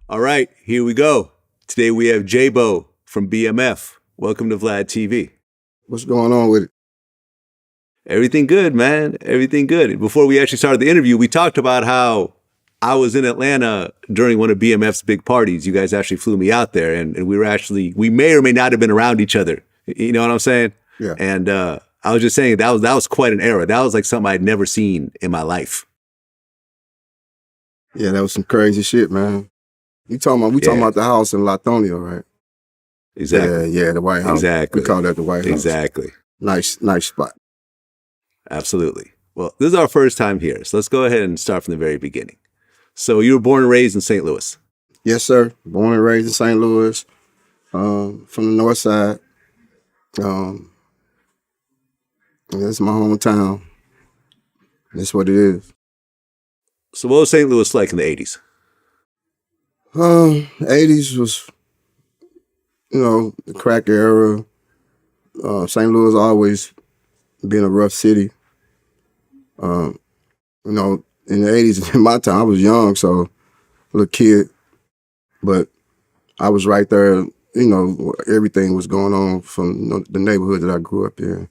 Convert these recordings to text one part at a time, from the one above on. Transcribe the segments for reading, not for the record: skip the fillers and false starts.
All right, here we go. Today we have J-Bo from BMF. Welcome to VladTV. What's going on with it? Everything good, man. Everything good. Before we actually started the interview, we talked about how I was in Atlanta during one of BMF's big parties. You guys actually flew me out there, and we may or may not have been around each other. You know what I'm saying? Yeah. And I was just saying that was quite an era. That was like something I'd never seen in my life. Yeah, that was some crazy shit, man. We talking about the house in Latonia, right? Exactly. Yeah, the White House. Exactly. We call that the White House. Exactly. Nice spot. Absolutely. Well, this is our first time here, so let's go ahead and start from the very beginning. So you were born and raised in St. Louis? Yes, sir. Born and raised in St. Louis, from the north side. That's my hometown. That's what it is. So what was St. Louis like in the 80s? 80s was, the crack era. St. Louis always been a rough city. In the 80s, in my time, I was young, so a little kid, but I was right there. Everything was going on from the neighborhood that I grew up in.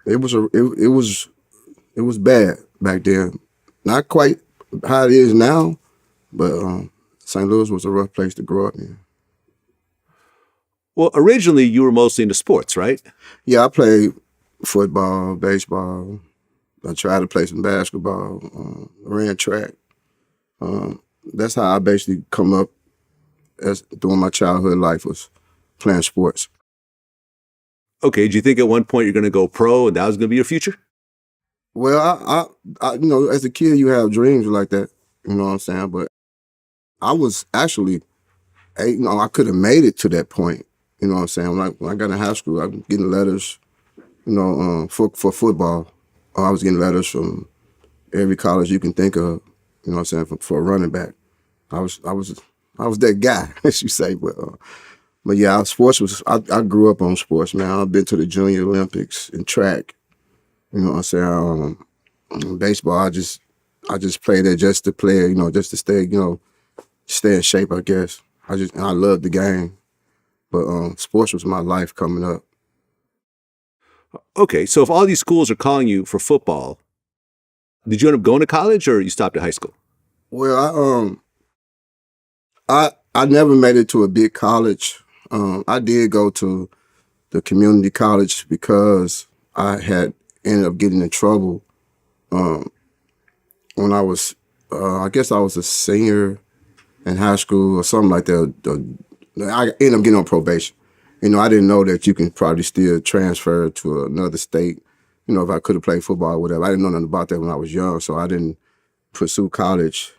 It was bad back then. Not quite how it is now, but St. Louis was a rough place to grow up in. Well, originally you were mostly into sports, right? Yeah, I played football, baseball. I tried to play some basketball. Ran track. That's how I basically come up as during my childhood life, was playing sports. Okay, do you think at one point you're going to go pro and that was going to be your future? Well, I as a kid, you have dreams like that. You know what I'm saying? But I was actually, I could have made it to that point. You know what I'm saying? When I got in high school, I was getting letters, for football. I was getting letters from every college you can think of. You know what I'm saying? For a running back, I was that guy, as you say. But yeah, sports was. I grew up on sports, man. I've been to the Junior Olympics and track. You know what I'm saying? Baseball, I just played it just to play, just to stay in shape, I guess. I loved the game. But sports was my life coming up. Okay, so if all these schools are calling you for football, did you end up going to college or you stopped at high school? Well, I never made it to a big college. I did go to the community college because I had ended up getting in trouble when I was, I guess I was a senior in high school or something like that. I ended up getting on probation. I didn't know that you can probably still transfer to another state, if I could have played football or whatever. I didn't know nothing about that when I was young, so I didn't pursue college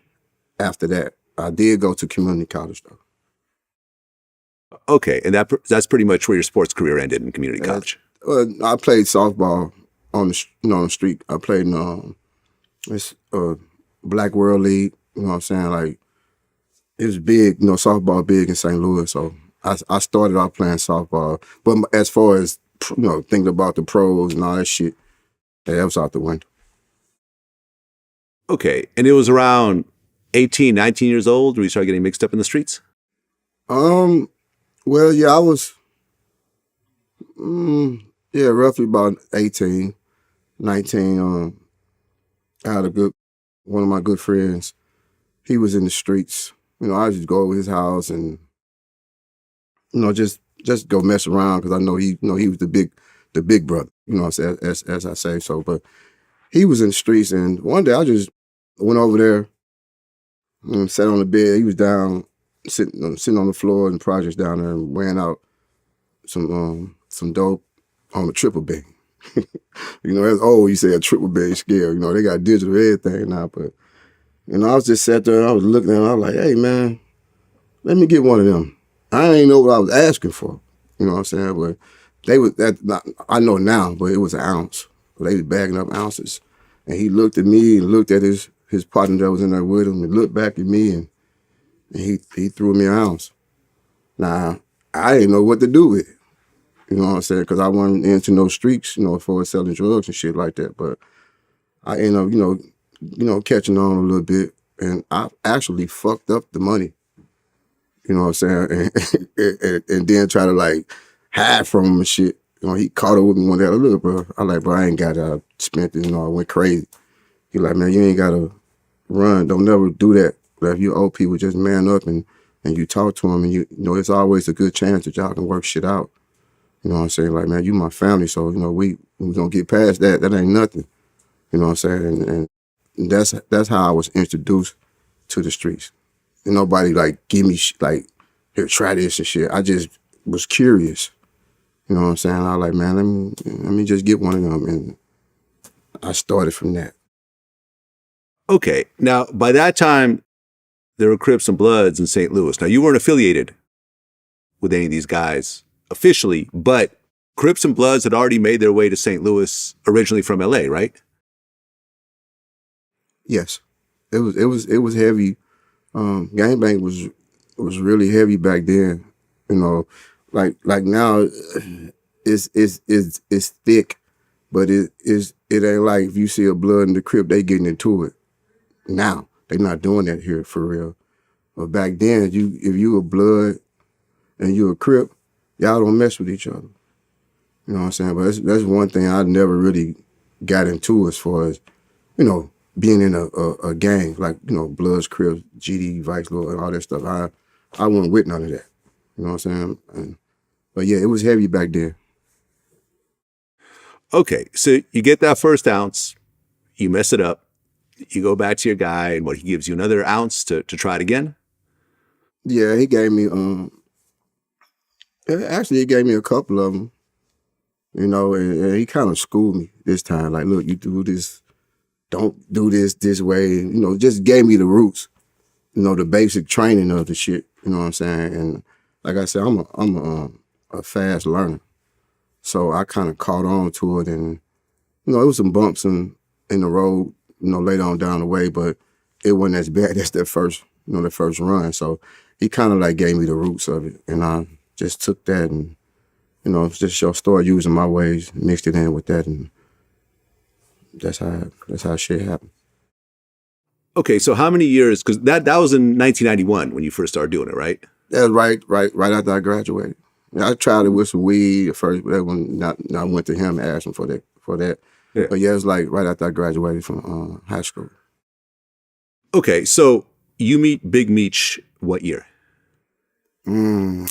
after that. I did go to community college, though. Okay, and that's pretty much where your sports career ended, in community college. I played softball on the street. I played in this Black World League. You know what I'm saying? Like, it was big, softball big in St. Louis. So I started off playing softball. But as far as, thinking about the pros and all that shit, that was out the window. Okay, and it was around 18, 19 years old when you started getting mixed up in the streets? Well, yeah, I was, roughly about 18, 19. I had one of my good friends. He was in the streets. I just go over his house and, just go mess around because I know he was the big brother. As I say so. But he was in the streets, and one day I just went over there and sat on the bed. He was down, sitting on the floor in the projects down there, and weighing out some dope on a triple beam. As old, you say a triple beam scale. They got digital everything now, but I was just sat there and I was looking at him. I was like, hey man, let me get one of them. I ain't know what I was asking for. You know what I'm saying? But I know now, but it was an ounce. They was bagging up ounces. And he looked at me and looked at his partner that was in there with him and looked back at me and he threw me an ounce. Now, I didn't know what to do with it. You know what I'm saying? Because I wasn't into no streaks, for selling drugs and shit like that. But I ended up, catching on a little bit. And I actually fucked up the money. You know what I'm saying? And then try to like hide from him and shit. You know, he caught up with me one day. Look, bro. I like, bro, I ain't got it. I spent it, I went crazy. He like, man, you ain't gotta run. Don't never do that. But if you owe people, just man up and you talk to them, and you know, it's always a good chance that y'all can work shit out. You know what I'm saying? Like, man, you my family, so we gonna get past that. That ain't nothing. You know what I'm saying? And that's how I was introduced to the streets. And nobody like give me like, here, try this and shit. I just was curious. You know what I'm saying? I was like, man, let me just get one of them, and I started from that. Okay, now by that time, there were Crips and Bloods in St. Louis. Now you weren't affiliated with any of these guys officially, but Crips and Bloods had already made their way to St. Louis originally from LA, right? Yes, it was heavy. Gangbang was really heavy back then. You know, like now, it's thick, but it ain't like if you see a Blood in the Crip, they getting into it. Now they not doing that here for real. But back then, if you a Blood and you a Crip, y'all don't mess with each other. You know what I'm saying? But that's one thing I never really got into as far as, being in a gang, like, Bloods, Crips, GD, Vice Lord, and all that stuff. I wasn't with none of that. You know what I'm saying? But yeah, it was heavy back then. Okay, so you get that first ounce, you mess it up, you go back to your guy, and he gives you another ounce to try it again? Yeah, he gave me, actually he gave me a couple of them, and he kind of schooled me this time. Like, look, you do this, don't do this way. Just gave me the roots, the basic training of the shit. You know what I'm saying? And like I said, I'm a fast learner, so I kind of caught on to it, and it was some bumps in the road, later on down the way, but it wasn't as bad as that first, the first run. So he kind of like gave me the roots of it, and I just took that and just started using my ways, mixed it in with that, and that's how shit happened. Okay, so how many years? Because that was in 1991 when you first started doing it, right? That was right after I graduated. I tried it with some weed at first, but that one, I went to him and asked him for that. Yeah. But yeah, it was like right after I graduated from high school. Okay, so you meet Big Meech what year? Damn.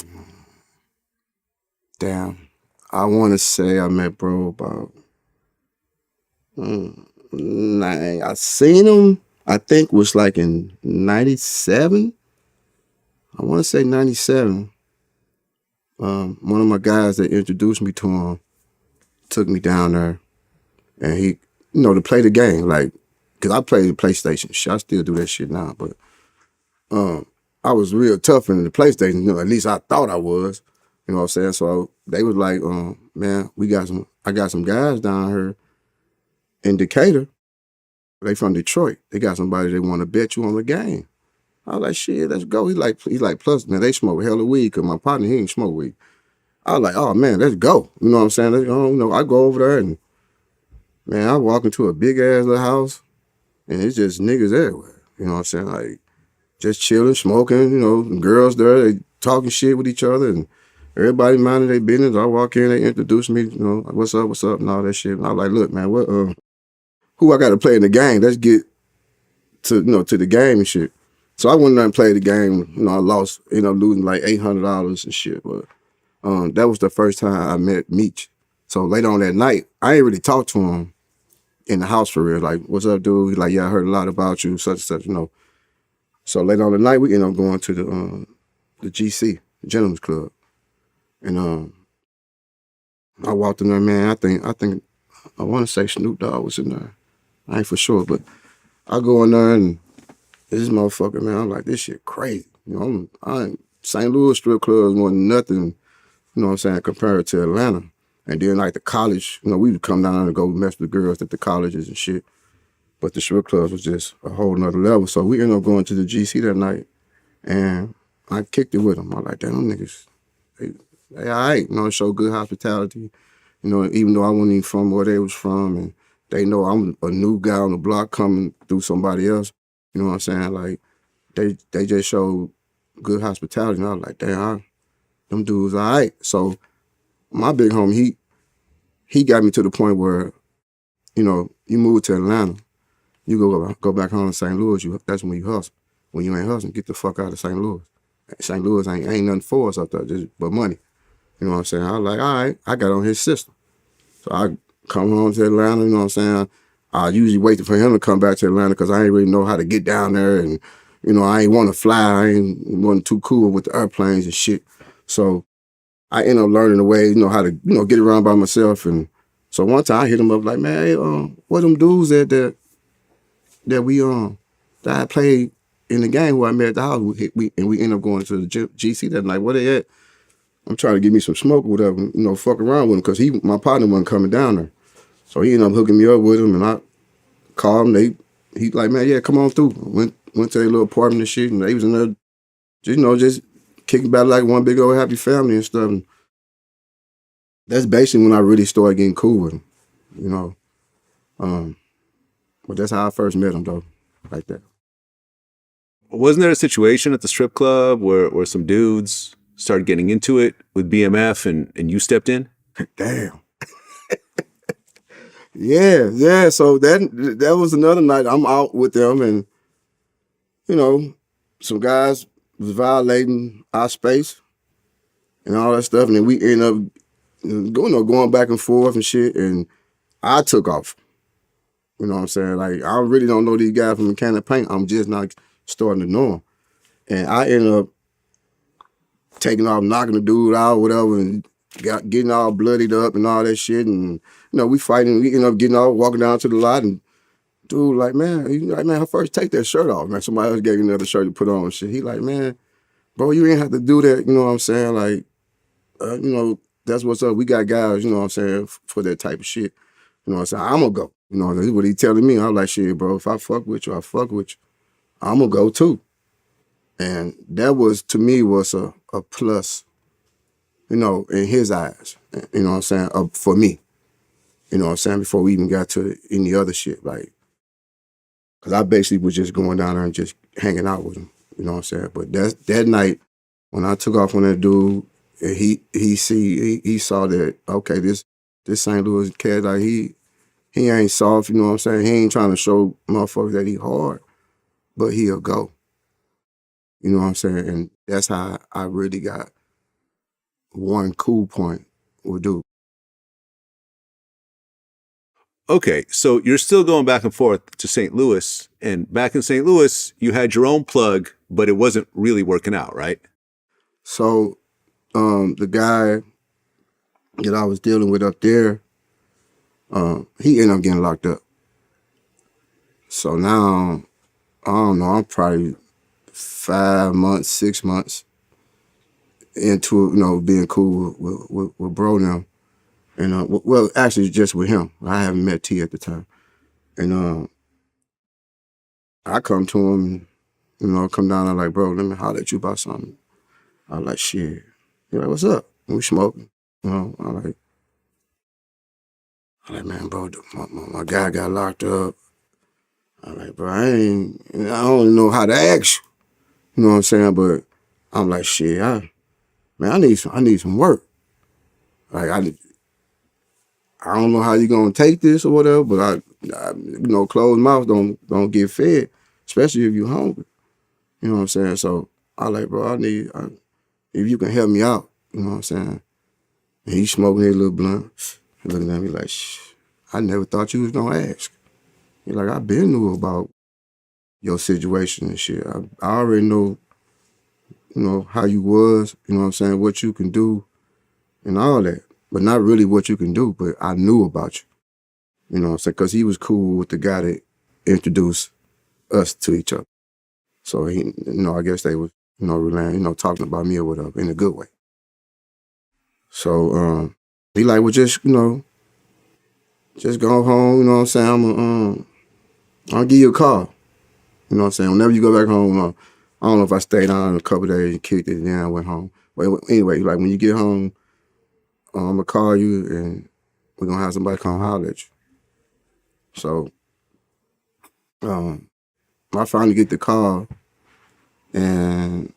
I want to say I met bro about I seen him, I think was like in 97. I want to say 97. One of my guys that introduced me to him took me down there, and he, to play the game, like, because I played the PlayStation shit. I still do that shit now, but I was real tough in the PlayStation, at least I thought I was. You know what I'm saying? So they was like, man, I got some guys down here in Decatur. They from Detroit. They got somebody they want to bet you on the game. I was like, shit, let's go. He's like, plus, man, they smoke hella weed, because my partner, he ain't smoke weed. I was like, oh, man, let's go. You know what I'm saying? Let's go. I go over there, and, man, I walk into a big-ass little house, and it's just niggas everywhere. You know what I'm saying? Like, just chilling, smoking, girls there, they talking shit with each other, and everybody minding their business. I walk in, they introduce me, like, what's up, and all that shit. And I was like, look, man, who I got to play in the game? Let's get to, to the game and shit. So I went in there and played the game. I lost, losing like $800 and shit. But that was the first time I met Meech. So later on that night, I ain't really talked to him in the house for real. Like, what's up, dude? He's like, yeah, I heard a lot about you, such and such, So later on the night, we ended up going to the GC, the Gentleman's Club. And I walked in there, man, I think I want to say Snoop Dogg was in there. I ain't for sure, but I go in there, and this motherfucker, man, I'm like, this shit crazy. St. Louis strip clubs wasn't nothing, you know what I'm saying, compared to Atlanta. And then like the college, we would come down and go mess with the girls at the colleges and shit. But the strip clubs was just a whole nother level. So we ended up going to the GC that night, and I kicked it with them. I was like, damn, them niggas, they all right, show good hospitality. Even though I wasn't even from where they was from, and they know I'm a new guy on the block coming through somebody else. You know what I'm saying? Like, they just showed good hospitality. And I was like, damn, them dudes all right. So my big homie, he got me to the point where, you know, you move to Atlanta, you go back home to St. Louis, that's when you hustle. When you ain't hustling, get the fuck out of St. Louis. St. Louis ain't nothing for us up there, just but money. You know what I'm saying? I was like, all right, I got on his system. So I come home to Atlanta, you know what I'm saying? I usually wait for him to come back to Atlanta because I ain't really know how to get down there, and, you know, I ain't want to fly. I wasn't too cool with the airplanes and shit. So I ended up learning the way, you know, how to, you know, get around by myself. And so one time I hit him up like, man, hey, what them dudes that I played in the game who I met at the house, we ended up going to the GC that night. Where they at? I'm trying to get me some smoke or whatever, you know, fuck around with him because my partner wasn't coming down there. So he ended up hooking me up with him, and I called him. He like, man, yeah, come on through. Went to their little apartment and shit, and they was in there, just, you know, just kicking back like one big old happy family and stuff. And that's basically when I really started getting cool with him, you know. But that's how I first met him, though, like that. Wasn't there a situation at the strip club where some dudes started getting into it with BMF and you stepped in? Damn. Yeah. So that was another night. I'm out with them, and, you know, some guys was violating our space and all that stuff, and then we end up going back and forth and shit, and I took off. You know what I'm saying? Like, I really don't know these guys from a can of paint. I'm just not starting to know them. And I ended up taking off, knocking the dude out, whatever, and getting all bloodied up and all that shit. And, you know, we fighting. We ended up getting off, walking down to the lot, and dude like, man, first take that shirt off, man. Somebody else gave me another shirt to put on and shit. He like, man, bro, you ain't have to do that. You know what I'm saying? Like, you know, that's what's up. We got guys, you know what I'm saying, for that type of shit. You know what I'm saying? I'm going to go. You know, that's what he telling me. I was like, shit, bro, if I fuck with you, I fuck with you. I'm going to go too. And that was, to me, was a plus, you know, in his eyes. You know what I'm saying? For me. You know what I'm saying? Before we even got to any other shit. Like, because I basically was just going down there and just hanging out with him. You know what I'm saying? But that night, when I took off on that dude, and he saw that, okay, this St. Louis cat, like, he ain't soft, you know what I'm saying? He ain't trying to show motherfuckers that he hard, but he'll go. You know what I'm saying? And that's how I really got one cool point with dude. Okay, so you're still going back and forth to St. Louis, and back in St. Louis, you had your own plug, but it wasn't really working out, right? So the guy that I was dealing with up there, he ended up getting locked up. So now, I don't know, I'm probably 5 months, 6 months into, you know, being cool with bro now. And, well, actually just with him. I haven't met T at the time. And I come to him, you know, come down, I'm like, bro, let me holler at you about something. I was like, shit. He's like, what's up? And we smoking. You know, I'm like, man, bro, my guy got locked up. I'm like, bro, I don't know how to ask you. You know what I'm saying? But I'm like, shit, I need some work. Like, I don't know how you gonna take this or whatever, but I you know, closed mouth don't get fed, especially if you hungry. You know what I'm saying? So I like, bro, if you can help me out, you know what I'm saying? And he smoking his little blunt, he looking at me like, I never thought you was gonna ask. He like, I been knew about your situation and shit. I already know, you know, how you was, you know what I'm saying, what you can do and all that. But not really what you can do, but I knew about you. You know what I'm saying? Because he was cool with the guy that introduced us to each other. So he, you know, I guess they was, you know, relying, you know, talking about me or whatever in a good way. So he like, well, just, you know, just go home, you know what I'm saying? I'll give you a call. You know what I'm saying? Whenever you go back home, I don't know if I stayed on a couple of days and kicked it and then I went home. But anyway, like when you get home, I'm gonna call you and we're gonna have somebody come holler at you. So I finally get the call, and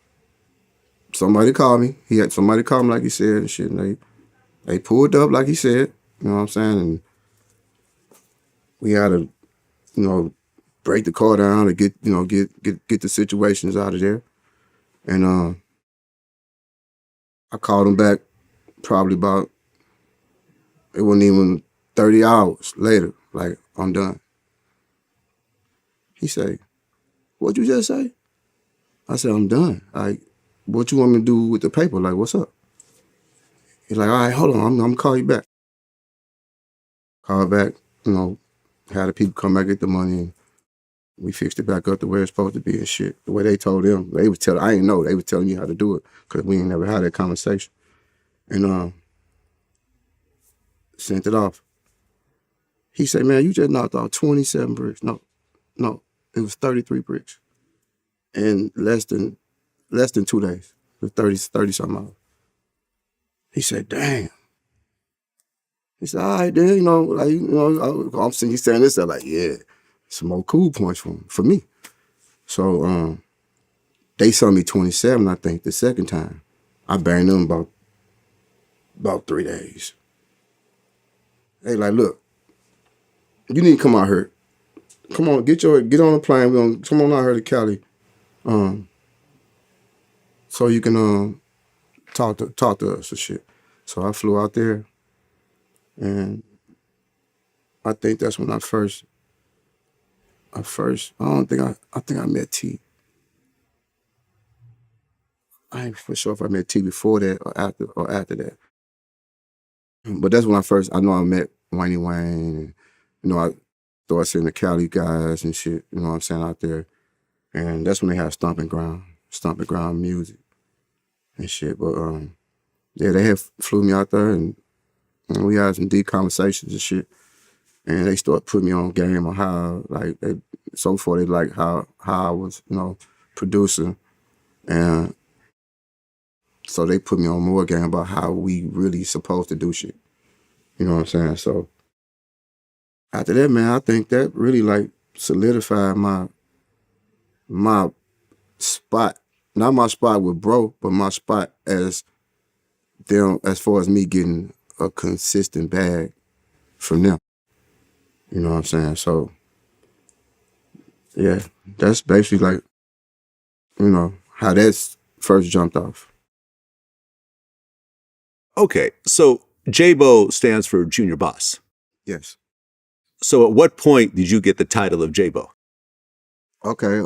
somebody called me. He had somebody call me like he said and shit. And they pulled up like he said. You know what I'm saying? And we had to, break the car down to get the situations out of there. And I called him back probably about, it wasn't even 30 hours later. Like, I'm done. He said, "What'd you just say?" I said, "I'm done. Like, what you want me to do with the paper? Like, what's up?" He's like, "All right, hold on. I'm going to call you back." Call back, had the people come back, get the money, and we fixed it back up the way it's supposed to be and shit. The way they told them. They was telling, I didn't know. They was telling me how to do it because we ain't never had that conversation. And sent it off. He said, "Man, you just knocked off 27 bricks." No, it was 33 bricks in less than 2 days. It was 30 something hours. He said, "Damn." He said, "All right, then, I'm seeing you saying this. I'm like, yeah, some more cool points for me." So they saw me 27, I think, the second time. I banged them about 3 days. They like, "Look, you need to come out here. Come on, get on the plane. We're gonna come on out here to Cali, so you can talk to us and shit." So I flew out there, and I think that's when I think I met T. I ain't for sure if I met T before that or after that. But that's when I know I met Wayne Wayne. And, I started seeing the Cali guys and shit, you know what I'm saying, out there. And that's when they had stomping ground music and shit. But yeah, they had flew me out there, and we had some deep conversations and shit. And they started putting me on game on how, like, so far they like how I was, producing. And so they put me on more game about how we really supposed to do shit. You know what I'm saying? So after that, man, I think that really like solidified my spot. Not my spot with bro, but my spot as far as me getting a consistent bag from them. You know what I'm saying? So yeah, that's basically like, how that's first jumped off. Okay, so J-Bo stands for Junior Boss. Yes. So at what point did you get the title of J-Bo? Okay,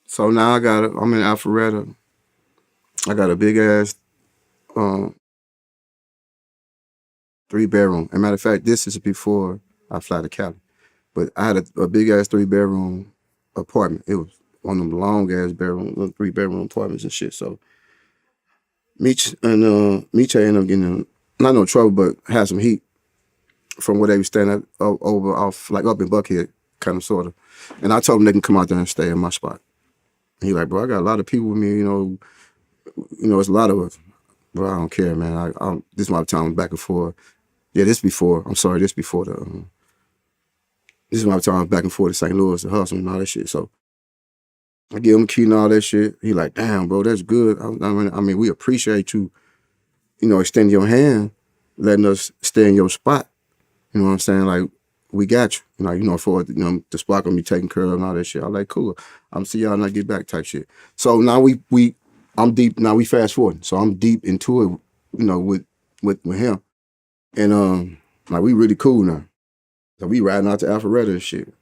so now I'm in Alpharetta. I got a big ass 3-bedroom. As a matter of fact, this is before I fly to Cali. But I had a big ass 3-bedroom apartment. It was one of them long ass 3-bedroom apartments and shit. So Meech ended up getting in, not no trouble, but had some heat from where they was staying at over off like up in Buckhead, kind of sort of. And I told them they can come out there and stay in my spot. And he like, "Bro, I got a lot of people with me, it's a lot of us." Bro, I don't care, man. This is my time back and forth. Yeah, this before the this is my time back and forth to St. Louis to hustle and all that shit. So I give him a key and all that shit. He like, "Damn, bro, that's good. I mean, we appreciate you, extending your hand, letting us stay in your spot. You know what I'm saying? Like, we got you. For the spot gonna be taken care of and all that shit." I'm like, "Cool. I'm see y'all when I get back," type shit. So now I'm deep. Now we fast forward. So I'm deep into it, with him, and like we really cool now. So we riding out to Alpharetta and shit.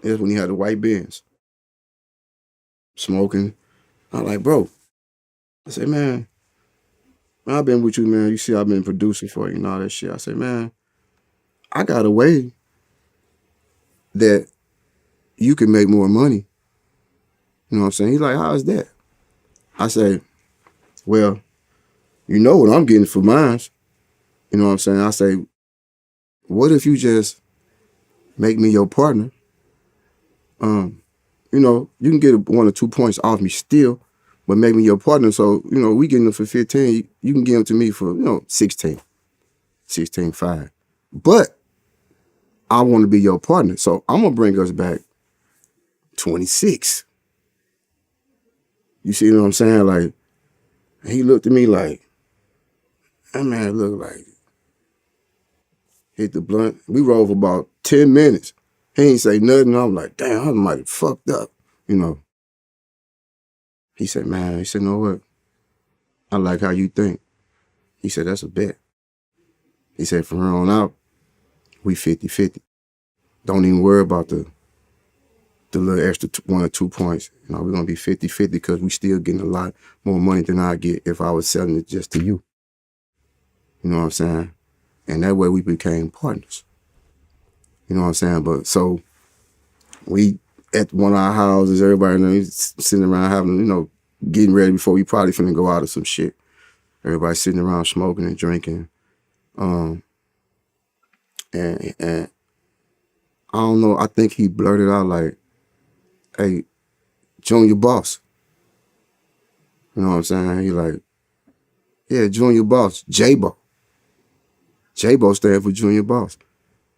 That's when he had the white Benz, smoking. I'm like, "Bro," I said, "Man, I've been with you, man. You see, I've been producing for you and all that shit." I said, "Man, I got a way that you can make more money." You know what I'm saying? He's like, "How is that?" I say, "Well, you know what I'm getting for mine." You know what I'm saying? I say, "What if you just make me your partner? You can get 1 or 2 points off me still, but make me your partner. So, we getting them for 15. You can give them to me for, 16, 16.5. But I want to be your partner. So I'm going to bring us back 26. You see what I'm saying? Like, he looked at me like, that man look like, hit the blunt. We rolled for about 10 minutes. He ain't say nothing. I'm like, damn, I might have fucked up, you know. He said, man, you know what? I like how you think. He said, that's a bet. He said, from here on out, we 50-50. Don't even worry about the little extra 1 or 2 points. You know, we're going to be 50-50 because we still getting a lot more money than I get if I was selling it just to you. You know what I'm saying? And that way we became partners. You know what I'm saying? But so we at one of our houses, everybody, you know, sitting around having, you know, getting ready before we probably finna go out or some shit. Everybody sitting around smoking and drinking. And I don't know, I think he blurted out like, hey, Junior Boss. You know what I'm saying? He like, yeah, Junior Boss, J-Bo. J-Bo stand for Junior Boss.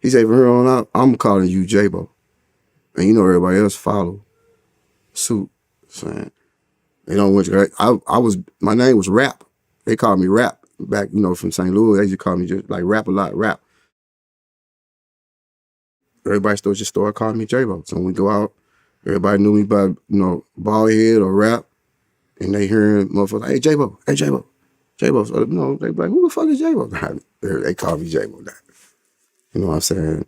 He said, from here on out, I'm calling you J-Bo. And you know everybody else follow suit. Saying, they don't want you. My name was Rap. They called me Rap back, you know, from St. Louis. They just called me just like Rap a lot, Rap. Everybody still just started calling me J-Bo. So when we go out, everybody knew me by, you know, bald head or Rap. And they hearing motherfuckers like, hey, J-Bo, hey, J-Bo, J-Bo. So, you know, they be like, who the fuck is J-Bo? They call me J-Bo now. You know what I'm saying?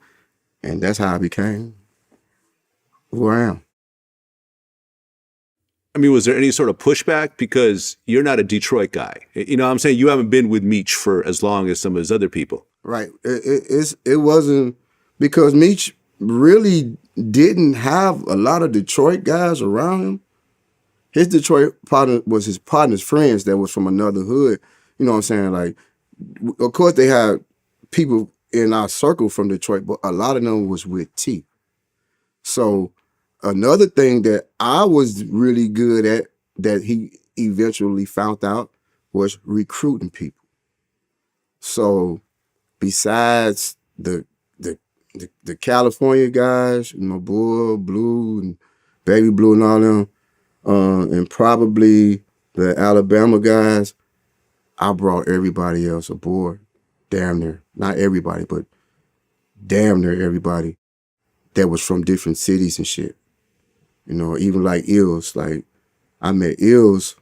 And that's how I became who I am. I mean, was there any sort of pushback? Because you're not a Detroit guy. You know what I'm saying? You haven't been with Meech for as long as some of his other people. Right. It wasn't, because Meech really didn't have a lot of Detroit guys around him. His Detroit partner was his partner's friends that was from another hood. You know what I'm saying? Like, of course they had people in our circle from Detroit, but a lot of them was with T. So another thing that I was really good at that he eventually found out was recruiting people. So besides the California guys, you know, Bull, Blue, and Baby Blue and all them, and probably the Alabama guys, I brought everybody else aboard. Damn near. Not everybody, but damn near everybody that was from different cities and shit. You know, even like Ills. Like, I met Ills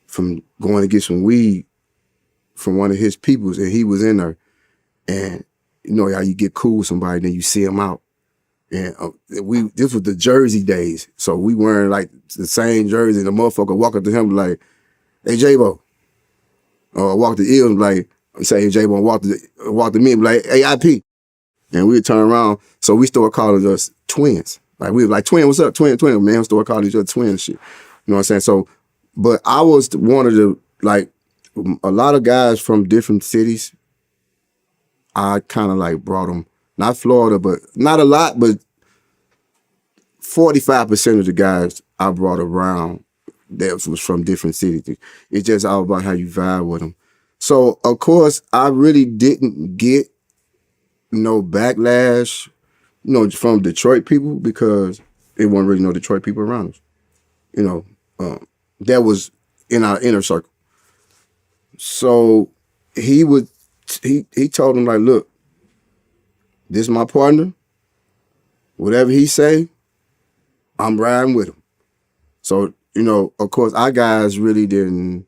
from going to get some weed from one of his peoples, and he was in there. And you know how you get cool with somebody, then you see him out. And this was the Jersey days. So we wearing like the same jersey, and the motherfucker walk up to him like, hey, J-Bo. Or walk to Ills like, say, hey, J-Bo, walk to me and be like, hey, IP. And we would turn around. So we started calling us twins. Like, we were like, twin, what's up? Twin, man. We started calling each other twin and shit. You know what I'm saying? So, but I was one of the, like, a lot of guys from different cities, I kind of like brought them, not Florida, but not a lot, but 45% of the guys I brought around that was from different cities. It's just all about how you vibe with them. So, of course, I really didn't get no backlash, you know, from Detroit people, because there wasn't really no Detroit people around us. You know, that was in our inner circle. So he told him like, look, this is my partner. Whatever he say, I'm riding with him. So, you know, of course, our guys really didn't.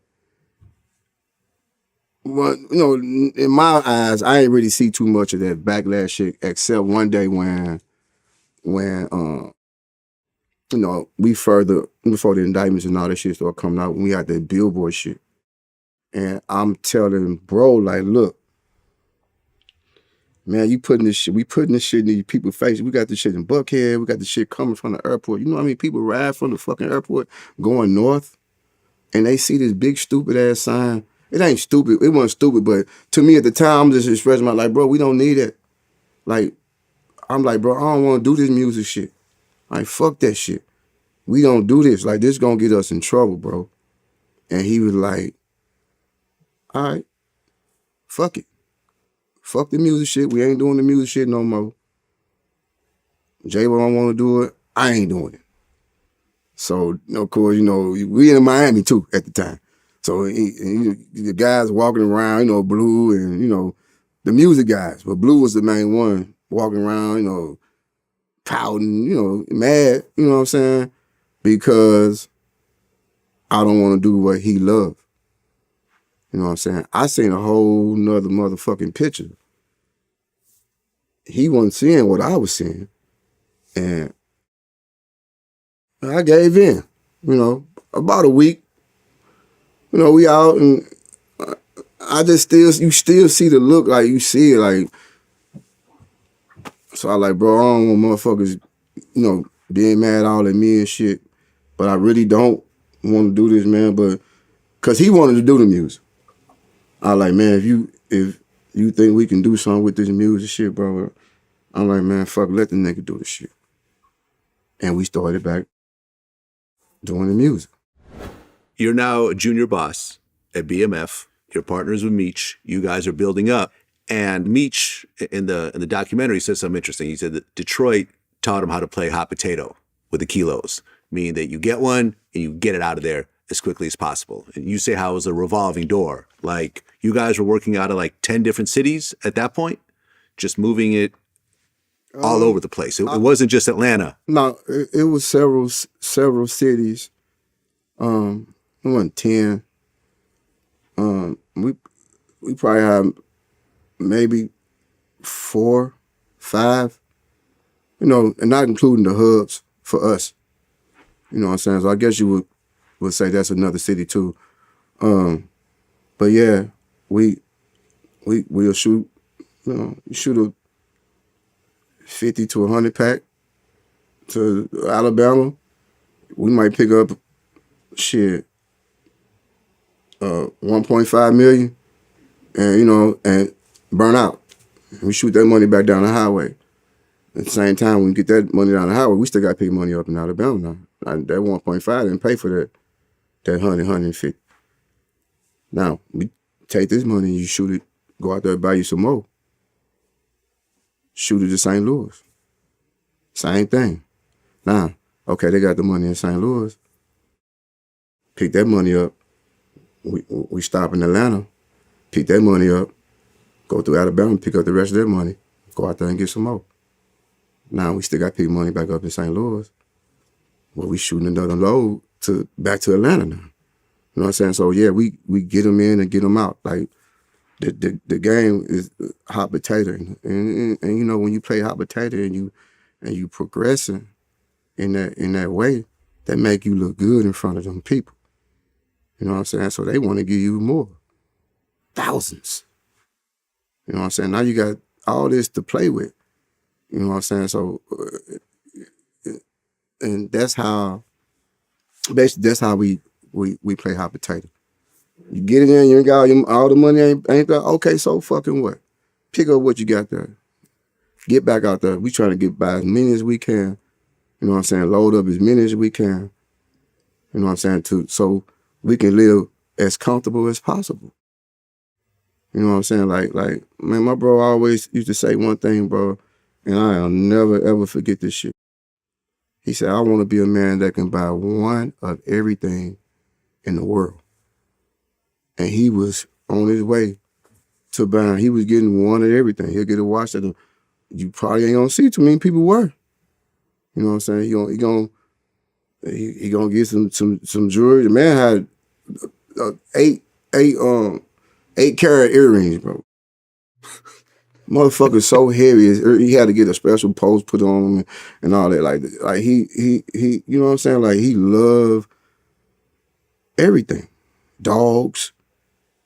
Well, you know, in my eyes, I ain't really see too much of that backlash shit, except one day when you know, before the indictments and all that shit started coming out, we had that Billboard shit. And I'm telling bro, like, look, man, we putting this shit in these people's faces. We got this shit in Buckhead. We got this shit coming from the airport. You know what I mean? People ride from the fucking airport going north, and they see this big stupid ass sign. It ain't stupid. It wasn't stupid, but to me at the time, I'm just expressing my, like, bro, we don't need it. Like, I'm like, bro, I don't want to do this music shit. Like, fuck that shit. We don't do this. Like, this gonna get us in trouble, bro. And he was like, all right, fuck it. Fuck the music shit. We ain't doing the music shit no more. J-Bo don't want to do it. I ain't doing it. So, of course, we in Miami too at the time. So the guys walking around, Blue and, the music guys. But Blue was the main one walking around, pouting, mad, you know what I'm saying? Because I don't want to do what he loved. You know what I'm saying? I seen a whole nother motherfucking picture. He wasn't seeing what I was seeing. And I gave in, about a week. We out and you still see the look, like you see it, like, so I like, bro, I don't want motherfuckers, being mad all at me and shit. But I really don't want to do this, man. But cause he wanted to do the music. I like, man, if you think we can do something with this music shit, bro, I'm like, man, fuck, let the nigga do the shit. And we started back doing the music. You're now a junior boss at BMF. You're partners with Meech. You guys are building up. And Meech, in the documentary, said something interesting. He said that Detroit taught him how to play hot potato with the kilos, meaning that you get one and you get it out of there as quickly as possible. And you say how it was a revolving door. Like, you guys were working out of like 10 different cities at that point, just moving it all over the place. It wasn't just Atlanta. No, it was several cities. It wasn't 10. We probably had maybe 4, 5, and not including the hubs for us. You know what I'm saying? So I guess you would say that's another city too. But yeah, we'll shoot, you shoot a 50 to 100 pack to Alabama. We might pick up 1.5 million and and burn out. We shoot that money back down the highway. At the same time, when we get that money down the highway, we still got to pick money up in Alabama now. That 1.5 didn't pay for that 150. Now, we take this money and you shoot it, go out there and buy you some more. Shoot it to St. Louis. Same thing. Now, okay, they got the money in St. Louis. Pick that money up. We stop in Atlanta, pick that money up, go through Alabama, pick up the rest of that money, go out there and get some more. Now we still got to pick money back up in St. Louis. Well, we shooting another load back to Atlanta now. You know what I'm saying? So yeah, we get them in and get them out. Like the game is hot potato, and when you play hot potato and you progressing in that way, that make you look good in front of them people. You know what I'm saying? So they want to give you more. Thousands. You know what I'm saying? Now you got all this to play with. You know what I'm saying? So, and that's how we play hot potato. You get it in, you ain't got all the money, ain't got, okay, so fucking what? Pick up what you got there. Get back out there. We trying to get by as many as we can. You know what I'm saying? Load up as many as we can. You know what I'm saying? So we can live as comfortable as possible. You know what I'm saying? Like, man, my bro always used to say one thing, bro, and I'll never, ever forget this shit. He said, I want to be a man that can buy one of everything in the world. And he was on his way to buying, he was getting one of everything. He'll get a watch that you probably ain't gonna see too many people wear. You know what I'm saying? He gonna get some jewelry. The man had 8 carat earrings, bro. Motherfucker so heavy, he had to get a special post put on him and all that. Like he, you know what I'm saying? Like he loved everything. Dogs.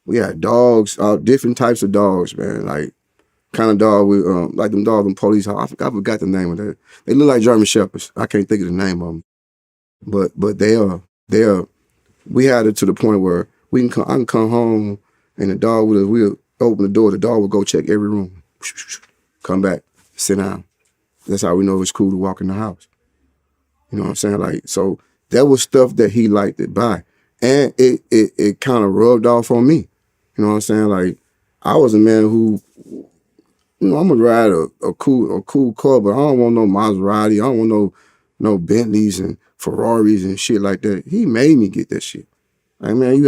We had dogs, different types of dogs, man. Like kind of dog with, like them dogs in police. I forgot the name of that. They look like German Shepherds. I can't think of the name of them. But they are. We had it to the point where I can come home and the dog we'll open the door. The dog would go check every room. Come back, sit down. That's how we know it's cool to walk in the house. You know what I'm saying? Like, so that was stuff that he liked to buy. And it kind of rubbed off on me. You know what I'm saying? Like, I was a man who, I'm gonna ride a cool car, but I don't want no Maserati. I don't want no no Bentleys and Ferraris and shit like that. He made me get that shit. Like, man, you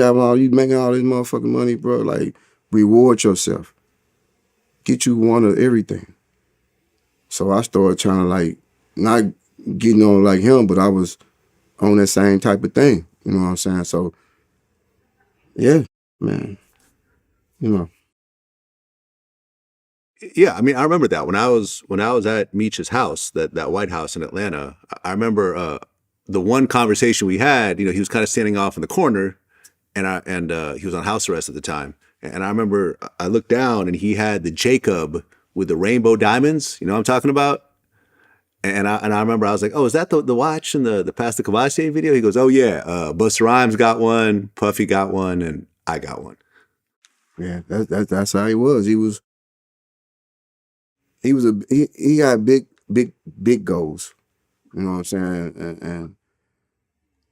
making all this motherfucking money, bro. Like, reward yourself. Get you one of everything. So I started trying to, like, not getting on like him, but I was on that same type of thing. You know what I'm saying? So, yeah, man. You know. Yeah, I mean, I remember that when I was at Meech's house, that White House in Atlanta. I remember the one conversation we had. You know, he was kind of standing off in the corner, and he was on house arrest at the time. And I remember I looked down and he had the Jacob with the rainbow diamonds. You know what I'm talking about? And I remember I was like, oh, is that the watch in the Pastor Cavassier video? He goes, oh yeah, Busta Rhymes got one, Puffy got one, and I got one. Yeah, that's how he was. He got big goals. You know what I'm saying? And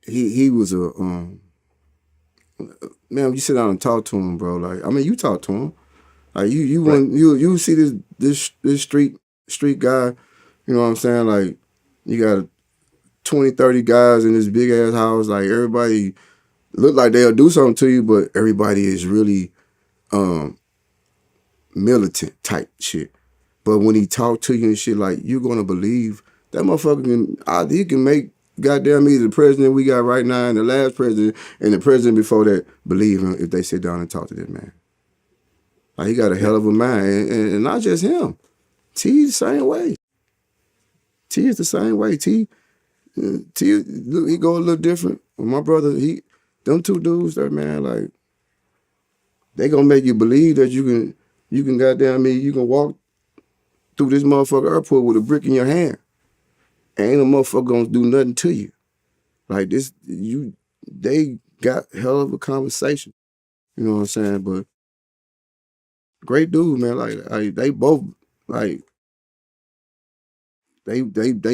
he was a man. You sit down and talk to him, bro. Like, I mean, you talk to him. Like, Right. you see this street guy. You know what I'm saying? Like, you got 20, 30 guys in this big ass house. Like, everybody look like they'll do something to you, but everybody is really militant type shit. But when he talk to you and shit, like, you're gonna believe that motherfucker he can make goddamn either the president we got right now and the last president and the president before that believe him if they sit down and talk to this man. Like, he got a hell of a mind, and not just him. T the same way. T is the same way. He go a little different. My brother, them two dudes there, man, like, they gonna make you believe that you can goddamn me, you can walk through this motherfucker airport with a brick in your hand. Ain't a motherfucker gonna do nothing to you. Like, they got hell of a conversation. You know what I'm saying? But great dude, man. Like they both, like, they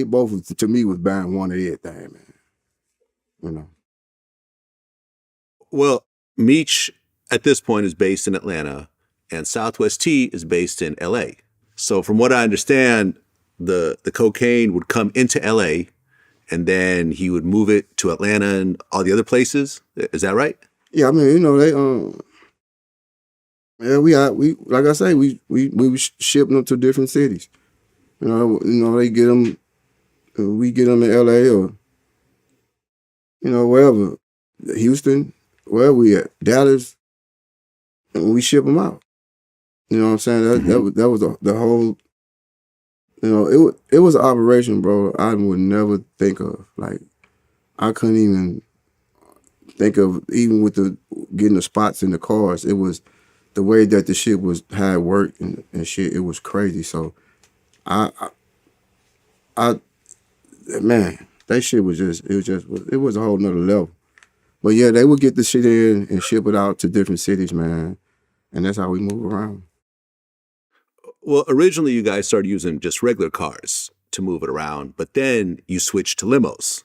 both to me was buying one of everything, man. You know. Well, Meech at this point is based in Atlanta, and Southwest T is based in L.A. So from what I understand, the cocaine would come into L.A. and then he would move it to Atlanta and all the other places. Is that right? Yeah, I mean, you know, they yeah, we like I say, we was shipping them to different cities. They get them, we get them in L.A. or wherever, Houston, wherever we at, Dallas, and we ship them out. You know what I'm saying? That was the whole. It was an operation, bro. I would never think of. Like, I couldn't even think of, even with the getting the spots in the cars. It was the way that the shit had worked and shit. It was crazy. So I man, that shit was it was a whole nother level. But yeah, they would get the shit in and ship it out to different cities, man. And that's how we move around. Well, originally you guys started using just regular cars to move it around, but then you switched to limos.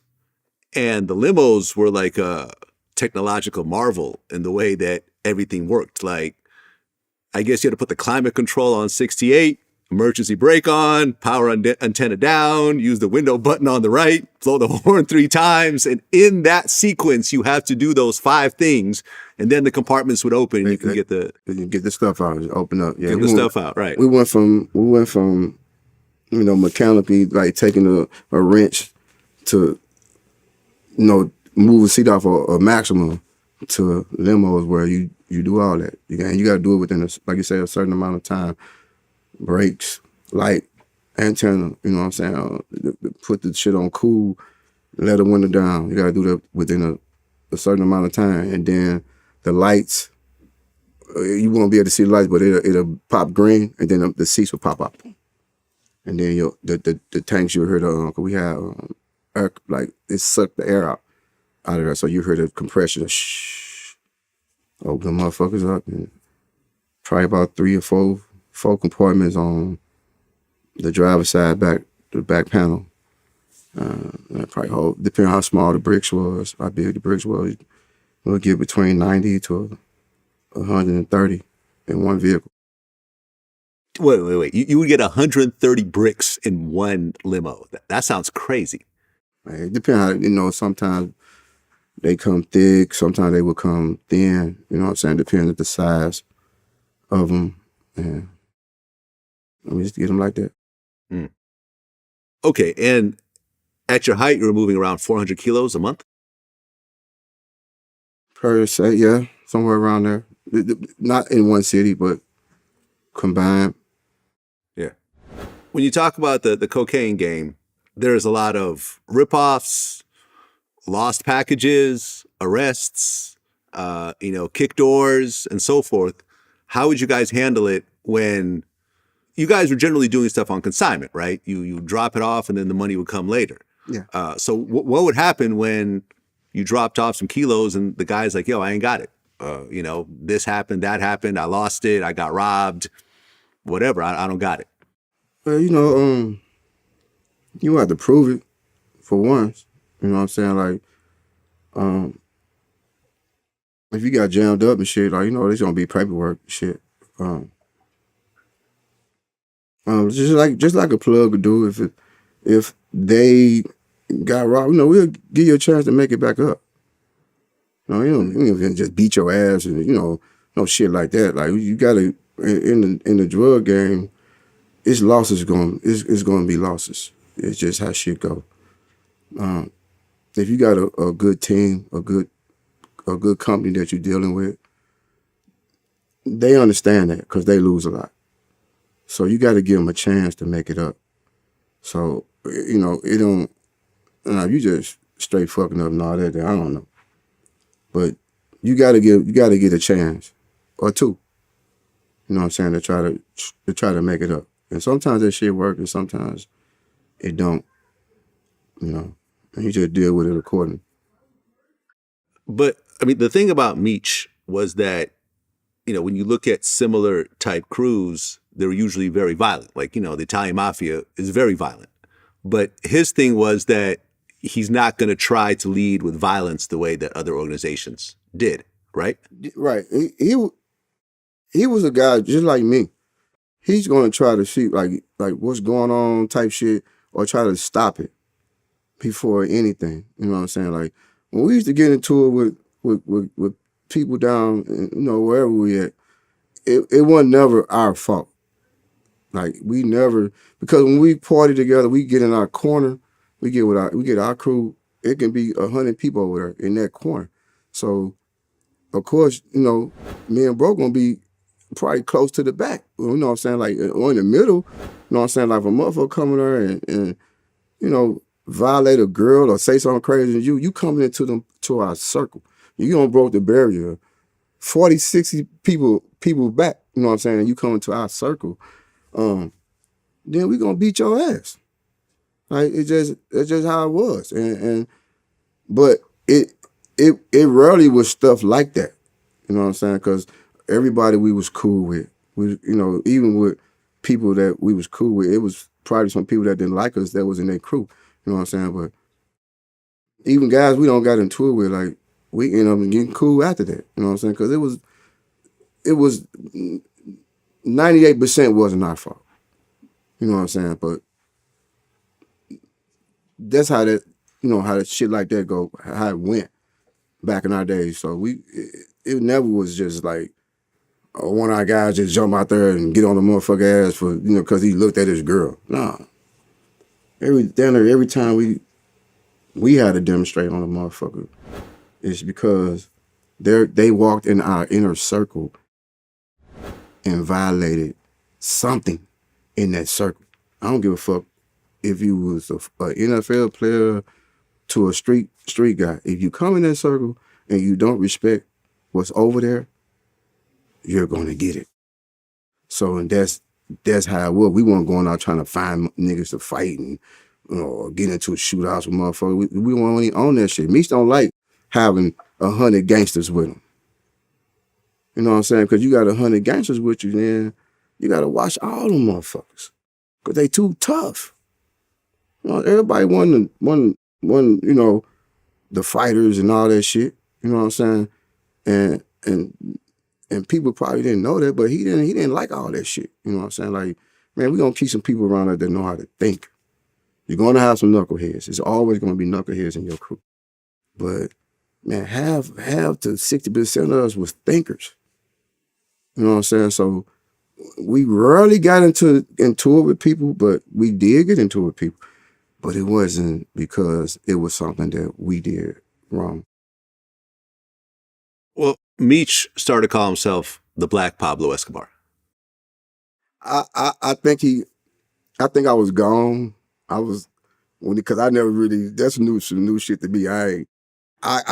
And the limos were like a technological marvel in the way that everything worked. Like, I guess you had to put the climate control on 68, emergency brake on, power antenna down, use the window button on the right, blow the horn 3 times. And in that sequence, you have to do those 5 things. And then the compartments would open and you can get the stuff out, just open up. Yeah, get the stuff out, right. We went from mechanically, like, taking a wrench to, move a seat off a maximum, to limos where you do all that. You got to do it within, like you say, a certain amount of time. Brakes, light, antenna, you know what I'm saying? Put the shit on cool, let the window down. You got to do that within a certain amount of time. And then the lights, you won't be able to see the lights, but it'll pop green, and then the seats will pop up. And then the tanks, you hear we have air, like, it sucked the air out of there. So you hear the compression, shh, open the motherfuckers up, and probably about 3 or 4 compartments on the driver's side, the back panel. Probably depending on how small the bricks was, how big the bricks was, we'll get between 90 to 130 in one vehicle. Wait. You would get 130 bricks in one limo. That sounds crazy. Like, it depends how, sometimes they come thick, sometimes they will come thin, you know what I'm saying? Depends on the size of them. And we just get them like that. Mm. Okay, and at your height, you were moving around 400 kilos a month? Per se, yeah, somewhere around there. Not in one city, but combined. Yeah. When you talk about the cocaine game, there's a lot of ripoffs, lost packages, arrests, kick doors, and so forth. How would you guys handle it when you guys were generally doing stuff on consignment, right? You drop it off and then the money would come later. Yeah. So what would happen when you dropped off some kilos and the guy's like, yo, I ain't got it. This happened, that happened, I lost it, I got robbed, whatever, I don't got it. Well, you have to prove it for once. You know what I'm saying? Like, if you got jammed up and shit, like, there's gonna be paperwork and shit. Just like a plug would do if they got robbed, we'll give you a chance to make it back up. You don't just beat your ass and no shit like that. Like, you gotta in the drug game, it's losses it's gonna be losses. It's just how shit go. If you got a good team, a good company that you're dealing with, they understand that because they lose a lot. So you got to give them a chance to make it up. So, it don't, you just straight fucking up and all that, I don't know. But you got to get a chance or two. You know what I'm saying? To try to make it up. And sometimes that shit works and sometimes it don't, and you just deal with it accordingly. But I mean, the thing about Meech was that, when you look at similar type crews, they're usually very violent. Like, the Italian mafia is very violent. But his thing was that he's not going to try to lead with violence the way that other organizations did, right? Right. He was a guy just like me. He's going to try to see like what's going on type shit or try to stop it before anything. You know what I'm saying? Like, when we used to get into it with people down, wherever we at, it wasn't never our fault. Like, we never, because when we party together, we get in our corner, we get our crew. It can be 100 people over there in that corner. So, of course, me and bro gonna be probably close to the back. You know what I'm saying? Like, or in the middle. You know what I'm saying? Like, if a motherfucker coming there and violate a girl or say something crazy to you coming to our circle. You gonna broke the barrier. 40, 60 people back, you know what I'm saying? You coming to our circle. Then we gonna beat your ass. Like, it's just how it was. But it rarely was stuff like that. You know what I'm saying? Because everybody we was cool with. We, even with people that we was cool with, it was probably some people that didn't like us that was in their crew. You know what I'm saying? But even guys we don't got into it with, like, we end up getting cool after that. You know what I'm saying? Because it was 98% wasn't our fault. You know what I'm saying? But that's how that, how that shit like that go, how it went back in our days. So it never was just like, one of our guys just jump out there and get on the motherfucker ass for, because he looked at his girl. Nah. Every time we had to demonstrate on a motherfucker, it's because they walked in our inner circle and violated something in that circle. I don't give a fuck if you was an NFL player to a street guy. If you come in that circle and you don't respect what's over there, you're gonna get it. So, and that's how it was. We weren't going out trying to find niggas to fight and get into shootouts with motherfuckers. We weren't even on that shit. Meech don't like having 100 gangsters with him. You know what I'm saying? Because you got 100 gangsters with you, then you got to watch all them motherfuckers. Because they too tough. Everybody want, the fighters and all that shit. You know what I'm saying? And people probably didn't know that, but he didn't like all that shit. You know what I'm saying? Like, man, we gonna keep some people around there that know how to think. You're going to have some knuckleheads. It's always going to be knuckleheads in your crew. But, man, half to 60% of us was thinkers. You know what I'm saying? So we rarely got into it with people, but we did get into it with people. But it wasn't because it was something that we did wrong. Well, Meech started to call himself the Black Pablo Escobar. I think I was gone. Because I never really, that's new shit to me. I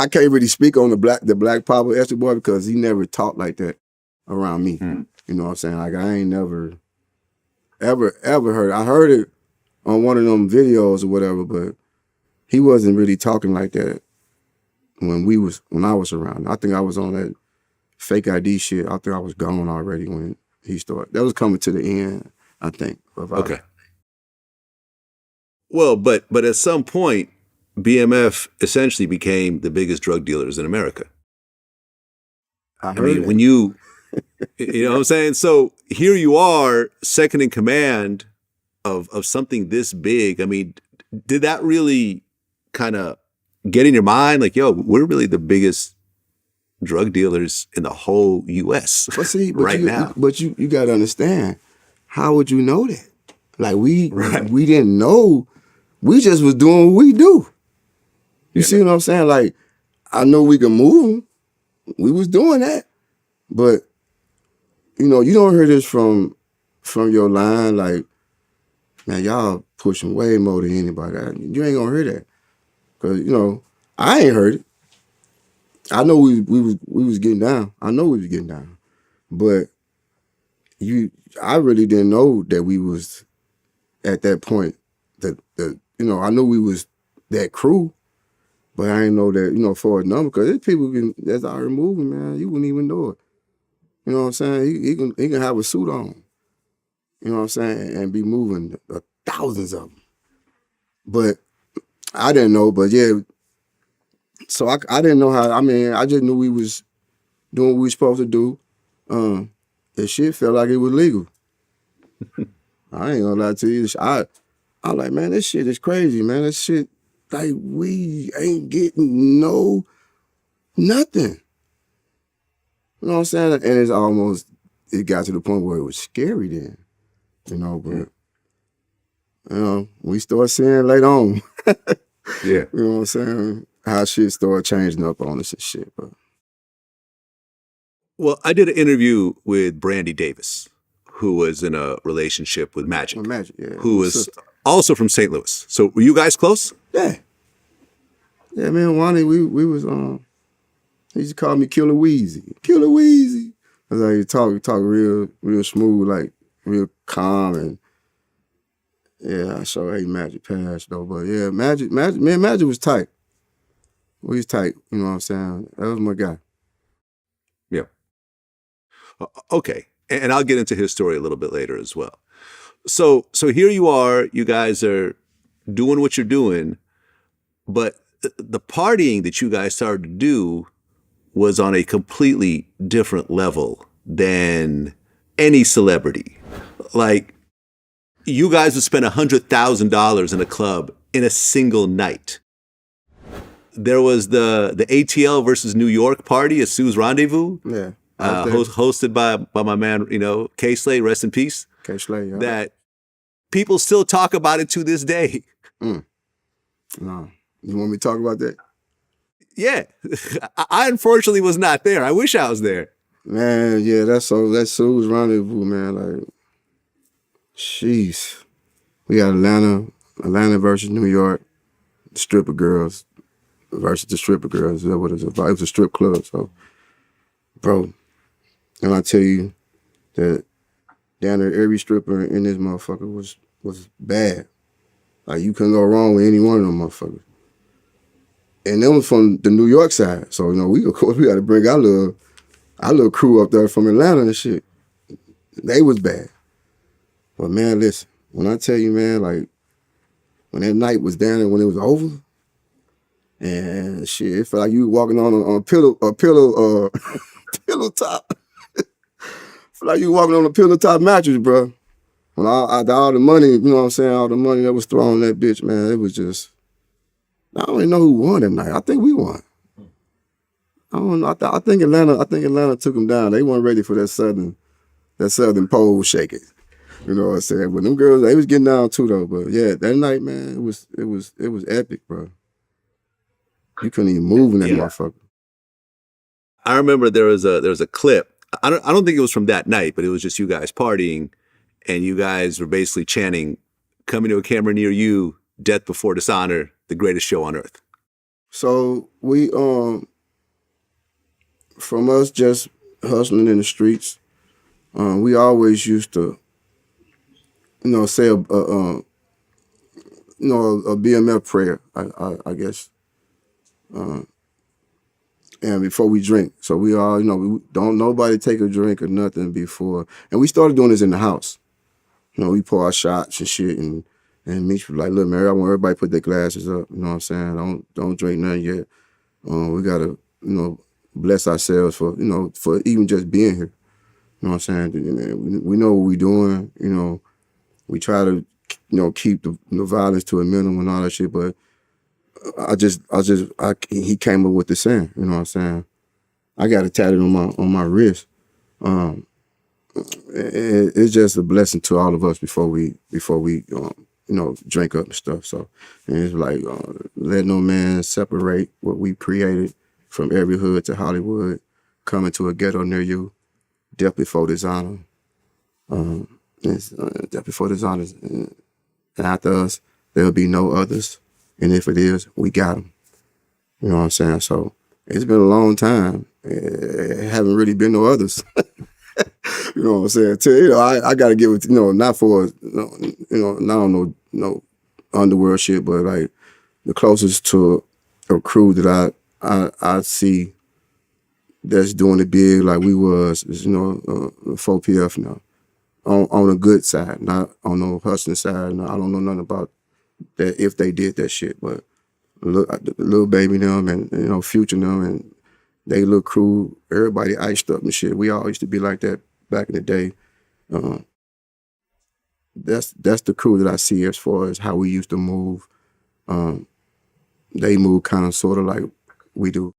can't really speak on the Black Pablo Escobar because he never talked like that around me. You know what I'm saying? Like I ain't never ever heard it. I heard it on one of them videos or whatever, but he wasn't really talking like that when I was around. I think I was on that fake ID shit. I think I was gone already when he started. That was coming to the end, I think. Okay. Well, but at some point, BMF essentially became the biggest drug dealers in America. I mean, when you know what I'm saying? So here you are, second in command of something this big. I mean, did that really kind of get in your mind? Like, yo, we're really the biggest drug dealers in the whole U.S. Now. But you got to understand, how would you know that? Like we didn't know. We just was doing what we do. You see what I'm saying? Like, I know we can move them. We was doing that. But, you know, you don't hear this from your line, like, man, y'all pushing way more than anybody. You ain't gonna hear that. Because, you know, I ain't heard it. I know we was getting down. I know we was getting down. But I really didn't know that we was at that point. That you know, I knew we was that crew, but I didn't know that, you know, for a number, because there's people that's already moving, man. You wouldn't even know it. You know what I'm saying? He can have a suit on. You know what I'm saying? And be moving thousands of them. But I didn't know, but yeah. So I didn't know how, I mean, I just knew we was doing what we was supposed to do. That shit felt like it was legal. I ain't gonna lie to you. I'm like, man, this shit is crazy, man. This shit, like, we ain't getting nothing. You know what I'm saying? And it got to the point where it was scary then, you know, but, you know, we started seeing later on. Yeah. You know what I'm saying? How shit started changing up on us and shit, but. Well, I did an interview with Brandy Davis, who was in a relationship with Magic. Magic, yeah. Who was also from St. Louis. So were you guys close? Yeah. Yeah, man, Wani, we was, he used to call me Killer Weezy. Killer Weezy. I was like, he talk real smooth, like real calm, and yeah, I sure hate Magic passed though. But yeah, Magic was tight. We was tight, you know what I'm saying? That was my guy. Yeah. Okay. And I'll get into his story a little bit later as well. So here you are, you guys are doing what you're doing, but the partying that you guys started to do was on a completely different level than any celebrity. Like, you guys would spend $100,000 in a club in a single night. There was the ATL versus New York party at Sue's Rendezvous. Yeah. Hosted by my man, you know, K Slay, rest in peace. K Slay, yeah. That people still talk about it to this day. No. You want me to talk about that? Yeah. I unfortunately was not there. I wish I was there. Man, yeah, that's Sue's Rendezvous, man. Like, jeez. We got Atlanta versus New York, the stripper girls versus the stripper girls. That's what it's about. It was a strip club, so, bro, and I tell you that down there, every stripper in this motherfucker was bad. Like, you couldn't go wrong with any one of them motherfuckers. And them was from the New York side. So, you know, we got to bring our little crew up there from Atlanta and shit. They was bad. But, man, listen, when I tell you, man, like, when that night was down there, when it was over, and shit, it felt like you were walking on a pillow top. Felt like you were walking on a pillow top mattress, bro. when all the money, you know what I'm saying, all the money that was thrown in that bitch, man, it was just, I don't even know who won that night. I think we won. I don't know. I think Atlanta took them down. They weren't ready for that southern pole shaking. You know what I'm saying? But them girls, they was getting down too though. But yeah, that night, man, it was epic, bro. You couldn't even move in that motherfucker. I remember there was a clip. I don't think it was from that night, but it was just you guys partying, and you guys were basically chanting, "Coming to a camera near you, death before dishonor, the greatest show on earth." So we from us just hustling in the streets, we always used to, you know, say a BMF prayer, I guess. And before we drink. So we all, you know, we don't nobody take a drink or nothing before. And we started doing this in the house. You know, we pour our shots and shit, and Meech was like, look, man, I want everybody to put their glasses up. You know what I'm saying? Don't drink nothing yet. We gotta, you know, bless ourselves for, you know, for even just being here. You know what I'm saying? We know what we're doing. You know, we try to, you know, keep the violence to a minimum and all that shit, but he came up with the saying, you know what I'm saying? I got it tatted on my wrist. It's just a blessing to all of us before we you know, drink up and stuff. So, and it's like, let no man separate what we created from every hood to Hollywood, coming to a ghetto near you, death before dishonor. Death before dishonor. And after us, there'll be no others. And if it is, we got them. You know what I'm saying? So it's been a long time. It haven't really been no others. You know what I'm saying? You know, I got to give it, you know, not for, you know, I don't know, no underworld shit, but like the closest to a crew that I see that's doing it big like we was, is, you know, 4PF now. On a good side, not on no hustling side. No, I don't know nothing about that if they did that shit, but little baby them and, you know, Future them and they little crew, everybody iced up and shit. We all used to be like that back in the day. That's the crew that I see as far as how we used to move. They move kind of sort of like we do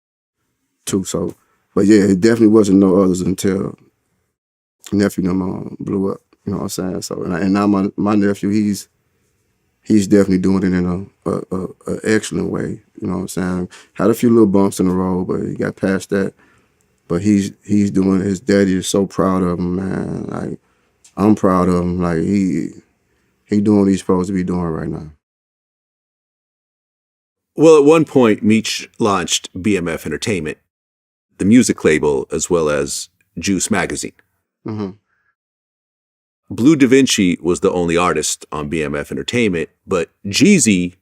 too. So, but yeah, it definitely wasn't no others until nephew them blew up. You know what I'm saying? So, and now my nephew, he's definitely doing it in a excellent way. You know what I'm saying? Had a few little bumps in the road, but he got past that. But he's doing, his daddy is so proud of him, man. Like, I'm proud of him. Like, he doing what he's supposed to be doing right now. Well, at one point, Meech launched BMF Entertainment, the music label, as well as Juice Magazine. Mm-hmm. Blue Da Vinci was the only artist on BMF Entertainment, but Jeezy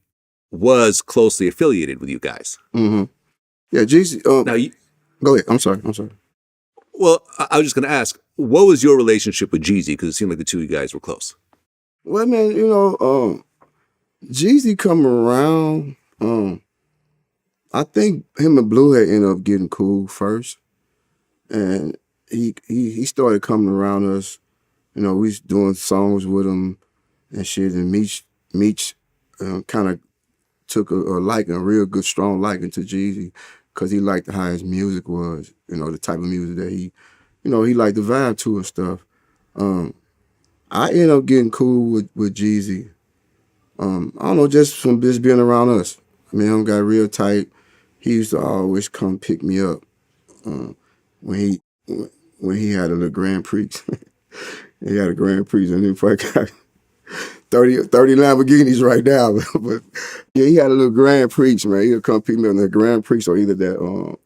was closely affiliated with you guys. Mm-hmm. Yeah, Jeezy. Go ahead. I'm sorry. Well, I was just going to ask, what was your relationship with Jeezy? Because it seemed like the two of you guys were close. Well, man, you know, Jeezy come around. I think him and Blue had ended up getting cool first, and he started coming around us. You know, we was doing songs with him and shit, and Meech kind of took a real good, strong liking to Jeezy because he liked how his music was, you know, the type of music that he liked the vibe to and stuff. I ended up getting cool with Jeezy. I don't know, just from just being around us. I mean, him got real tight. He used to always come pick me up when he had a little Grand Prix. He had a Grand Prix, and he probably got 30 Lamborghinis right now. But yeah, he had a little Grand Prix, man. He'd come pick me up in the Grand Prix or either that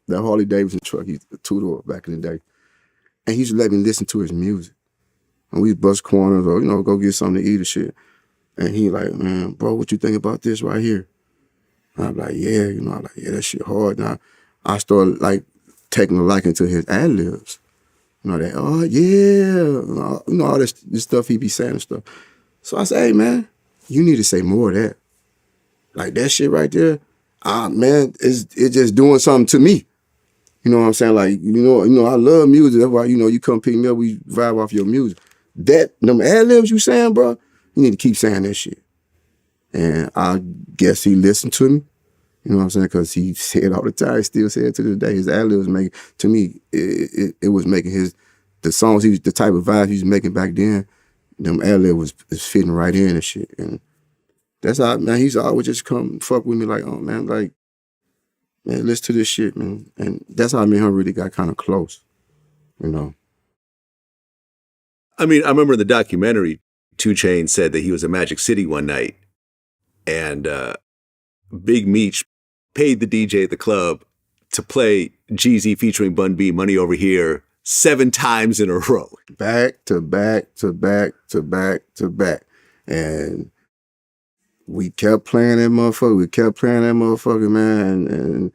Harley Davidson truck, he's a two-door back in the day. And he used to let me listen to his music. And we'd bust corners or, you know, go get something to eat or shit. And he like, man, bro, what you think about this right here? And I'm like, yeah, you know, I'm like, yeah, that shit hard. Now I started like taking a liking to his ad-libs. You know, that, oh yeah, you know, all this stuff he be saying and stuff. So I said, hey man, you need to say more of that. Like that shit right there, man, it's just doing something to me. You know what I'm saying? Like, you know, I love music. That's why, you know, you come pick me up, we vibe off your music. them ad-libs you saying, bro, you need to keep saying that shit. And I guess he listened to me. You know what I'm saying? Because he said it all the time. He still say it to this day. His ad-lib was making, to me, it was making the songs, the type of vibe he was making back then, them ad-lib was fitting right in and shit. And that's how, man, he's always just come fuck with me like, oh, man, like, man, listen to this shit, man. And that's how me and him really got kind of close, you know. I mean, I remember in the documentary, 2 Chainz said that he was at Magic City one night, and Big Meech paid the DJ at the club to play Jeezy featuring Bun B, Money Over Here, 7 times in a row. Back to back to back to back to back. And we kept playing that motherfucker. Man.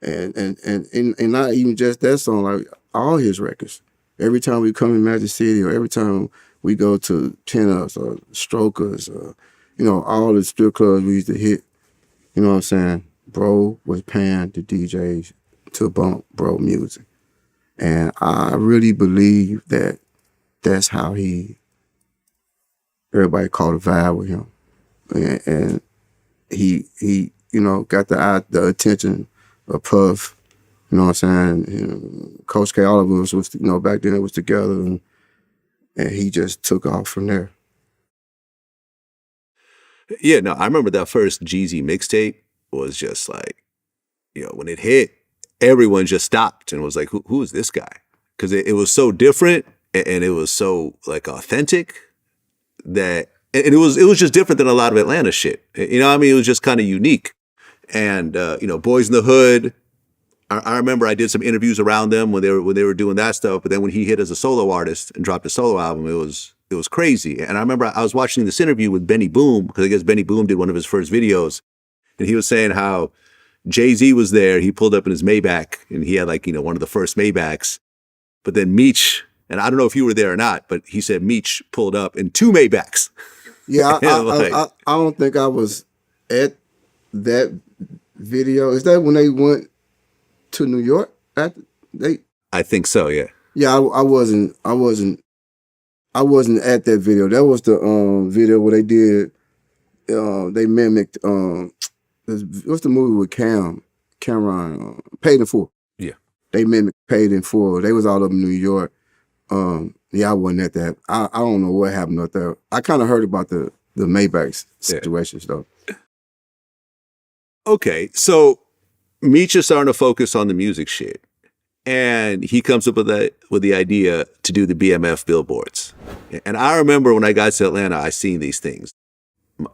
And not even just that song, like all his records. Every time we come in Magic City, or every time we go to Ten-Ups or Strokers, or, you know, all the strip clubs we used to hit, you know what I'm saying? Bro was paying the DJs to bump bro music. And I really believe that that's how everybody caught a vibe with him. And he you know, got the attention of Puff, you know what I'm saying? You know, Coach K, all of us was, you know, back then it was together, and he just took off from there. Yeah, no, I remember that first Jeezy mixtape was just like, you know, when it hit, everyone just stopped and was like, who is this guy? Because it was so different and it was so like authentic that, and it was just different than a lot of Atlanta shit. You know what I mean? It was just kind of unique. And, you know, Boys in the Hood, I remember I did some interviews around them when they were doing that stuff. But then when he hit as a solo artist and dropped a solo album, it was crazy. And I remember I was watching this interview with Benny Boom, because I guess Benny Boom did one of his first videos, and he was saying how Jay-Z was there. He pulled up in his Maybach, and he had, like, you know, one of the first Maybachs. But then Meech, and I don't know if you were there or not, but he said Meech pulled up in 2 Maybachs. Yeah, I don't think I was at that video. Is that when they went to New York? I think so, yeah. Yeah, I wasn't at that video. That was the video where they did they mimicked what's the movie with Cameron, Paid in Full. Yeah. They mimicked Paid in Full. They was all up in New York. Yeah, I wasn't at that. I don't know what happened up there. I kind of heard about the Maybach situations though. Okay, so Meech is starting to focus on the music shit. And he comes up with the idea to do the BMF billboards. And I remember when I got to Atlanta, I seen these things.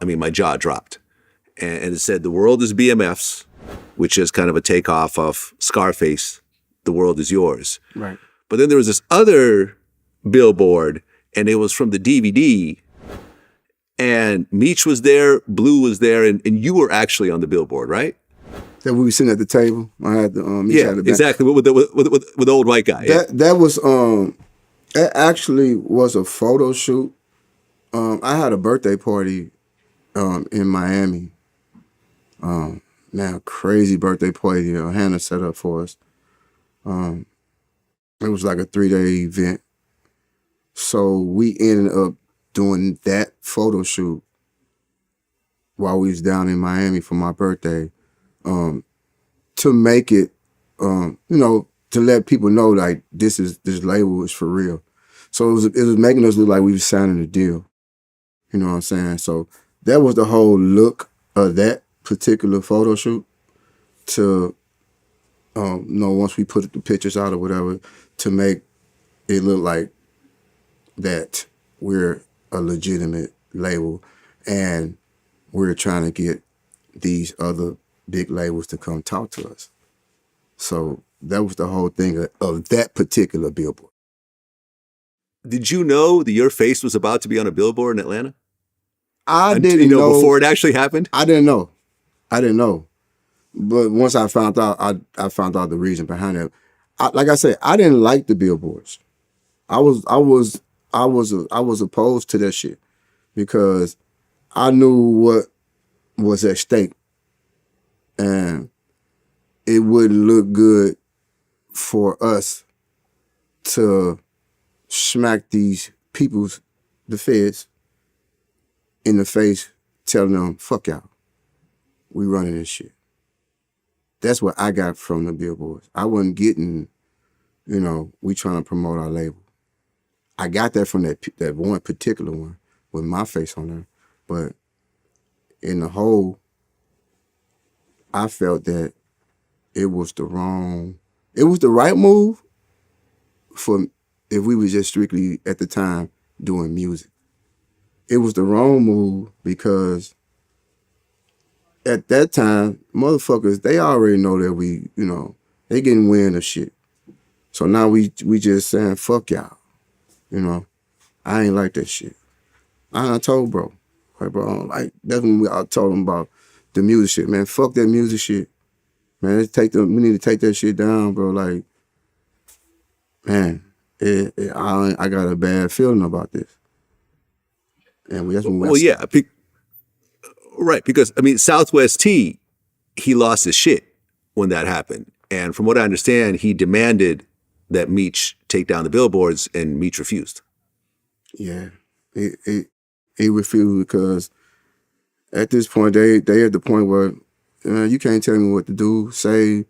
I mean, my jaw dropped. And it said, "The world is BMF's," which is kind of a takeoff of Scarface, "The world is yours." Right. But then there was this other billboard, and it was from the DVD. And Meech was there, Blue was there, and you were actually on the billboard, right? That we were sitting at the table. I had the yeah, exactly, with the old white guy. That was that actually was a photo shoot. I had a birthday party in Miami. Man, crazy birthday party Hannah set up for us. It was like a 3-day event. So we ended up doing that photo shoot while we was down in Miami for my birthday. To make it, you know, to let people know like this label is for real. So it was making us look like we was signing a deal. You know what I'm saying? So that was the whole look of that particular photo shoot. To, you know, once we put the pictures out or whatever, to make it look like that we're a legitimate label and we're trying to get these other big labels to come talk to us. So that was the whole thing of that particular billboard. Did you know that your face was about to be on a billboard in Atlanta? I didn't know before it actually happened. I didn't know. But once I found out, I found out the reason behind it. Like I said, I didn't like the billboards. I was opposed to that shit because I knew what was at stake. And it wouldn't look good for us to smack these the feds, in the face, telling them, fuck y'all. We running this shit. That's what I got from the billboards. I wasn't getting, we trying to promote our label. I got that from that one particular one with my face on there. But in the whole, I felt that it was the right move for if we was just strictly at the time doing music. It was the wrong move because at that time, motherfuckers, they already know that we, they getting wind of shit. So now we just saying, fuck y'all. I ain't like that shit. I told bro, like, bro, I don't like, that's when I told him about the music shit, man. Fuck that music shit. Man, we need to take that shit down, bro. Like, man, I got a bad feeling about this. And that's when well, yeah, right, because I mean, Southwest T, he lost his shit when that happened, and from what I understand, he demanded that Meech take down the billboards, and Meech refused. Yeah, he refused because at this point they at the point where you can't tell me what to do, say,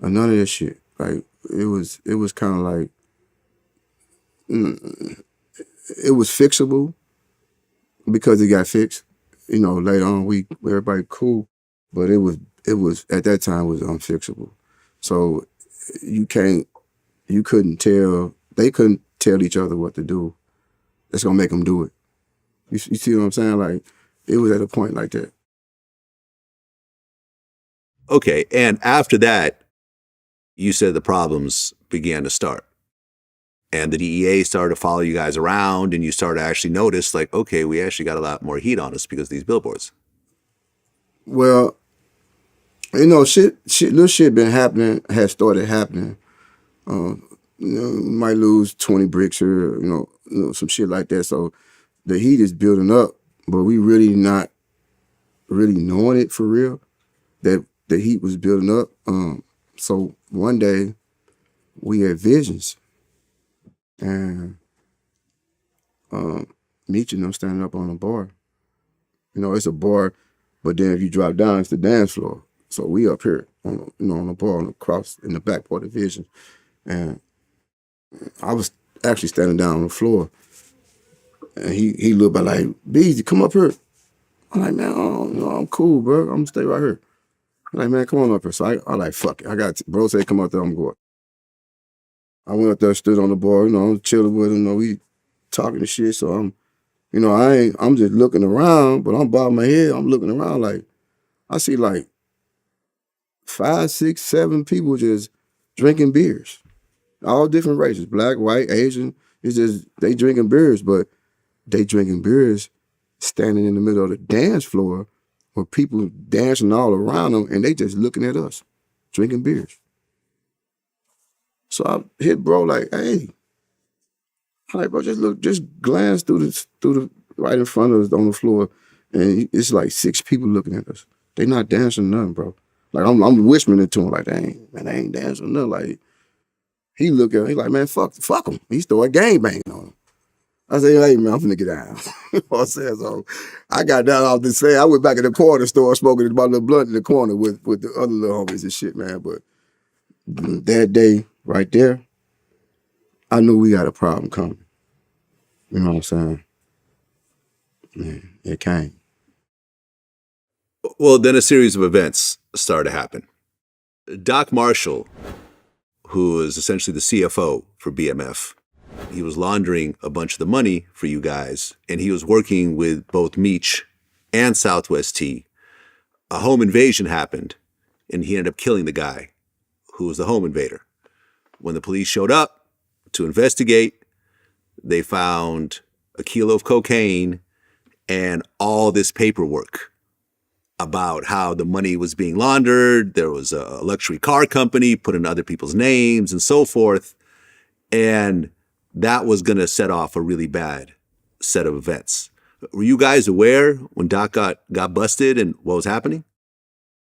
or none of this shit. Like it was kind of like it was fixable because it got fixed. Later on everybody cool, but it was at that time it was unfixable. So they couldn't tell each other what to do. That's gonna make them do it. You see what I'm saying? Like it was at a point like that. Okay, and after that, you said the problems began to start. And the DEA started to follow you guys around, and you started to actually notice, like, okay, we actually got a lot more heat on us because of these billboards. Well, little shit been happening, has started happening. Might lose 20 bricks or, some shit like that. So the heat is building up, but we really not really knowing it for real, that the heat was building up. So one day we had visions and Meech and them standing up on a bar. It's a bar, but then if you drop down, it's the dance floor. So we up here on the bar on the cross in the back part of the vision. And I was actually standing down on the floor. And he looked back like, Beezy, come up here. I'm like, man, I'm cool, bro. I'm gonna stay right here. I'm like, man, come on up here. So I like, fuck it. Bro said, come up there, I'm going. I went up there, stood on the bar, I'm chilling with him, we talking and shit. So I'm just looking around, but I'm bobbing my head. I'm looking around like, I see like 5, 6, 7 people just drinking beers. All different races, black, white, Asian. It's just, they drinking beers, but they drinking beers standing in the middle of the dance floor with people dancing all around them and they just looking at us, drinking beers. So I hit bro like, hey. I'm like, bro, just glance through the right in front of us on the floor, and it's like 6 people looking at us. They not dancing nothing, bro. Like I'm whispering it to him like, they ain't dancing nothing. Like he look at me, he like, man, fuck him. He started gangbanging on him. I said, hey man, I'm finna get down. You know what I'm saying? So I got down off the sand. I went back in the corner store smoking my little blunt in the corner with the other little homies and shit, man. But that day right there, I knew we got a problem coming. You know what I'm saying? Man, it came. Well, then a series of events started to happen. Doc Marshall, who is essentially the CFO for BMF, he was laundering a bunch of the money for you guys, and he was working with both Meech and Southwest T. A home invasion happened, and he ended up killing the guy who was the home invader. When the police showed up to investigate, they found a kilo of cocaine and all this paperwork about how the money was being laundered. There was a luxury car company put in other people's names and so forth. And that was going to set off a really bad set of events. Were you guys aware when Doc got busted and what was happening?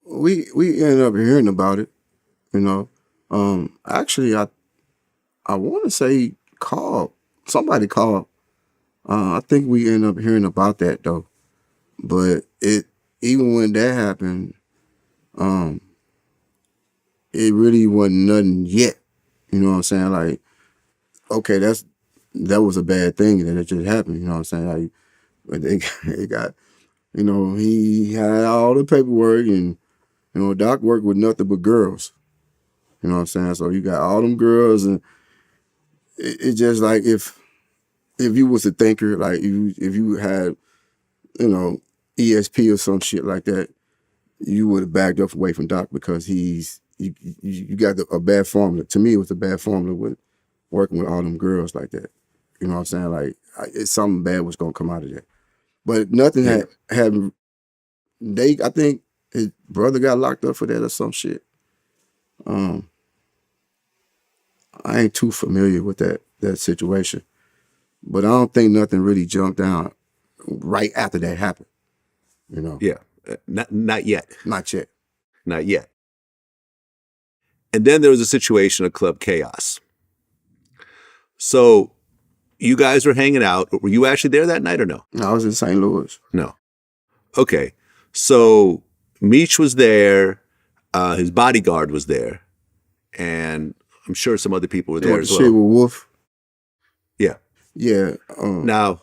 We ended up hearing about it, Actually, I want to say somebody called I think we end up hearing about that though. But even when that happened, it really wasn't nothing yet. You know what I'm saying? Like, okay, that was a bad thing that it just happened. You know what I'm saying? Like, but they got, he had all the paperwork, and Doc worked with nothing but girls. You know what I'm saying? So you got all them girls, and it just like if you was a thinker, like if you had, ESP or some shit like that, you would have backed up away from Doc because you got a bad formula. To me, it was a bad formula with working with all them girls like that. You know what I'm saying? Like something bad was gonna come out of that. But nothing had. I think his brother got locked up for that or some shit. I ain't too familiar with that situation, but I don't think nothing really jumped down right after that happened. Yeah, not yet. Not yet. Not yet. And then there was a situation at Club Chaos. So you guys were hanging out. Were you actually there that night or no? I was in St. Louis. No. Okay. So Meech was there. His bodyguard was there. And I'm sure some other people were there as well. Shit with Wolf. Yeah. Yeah. Now.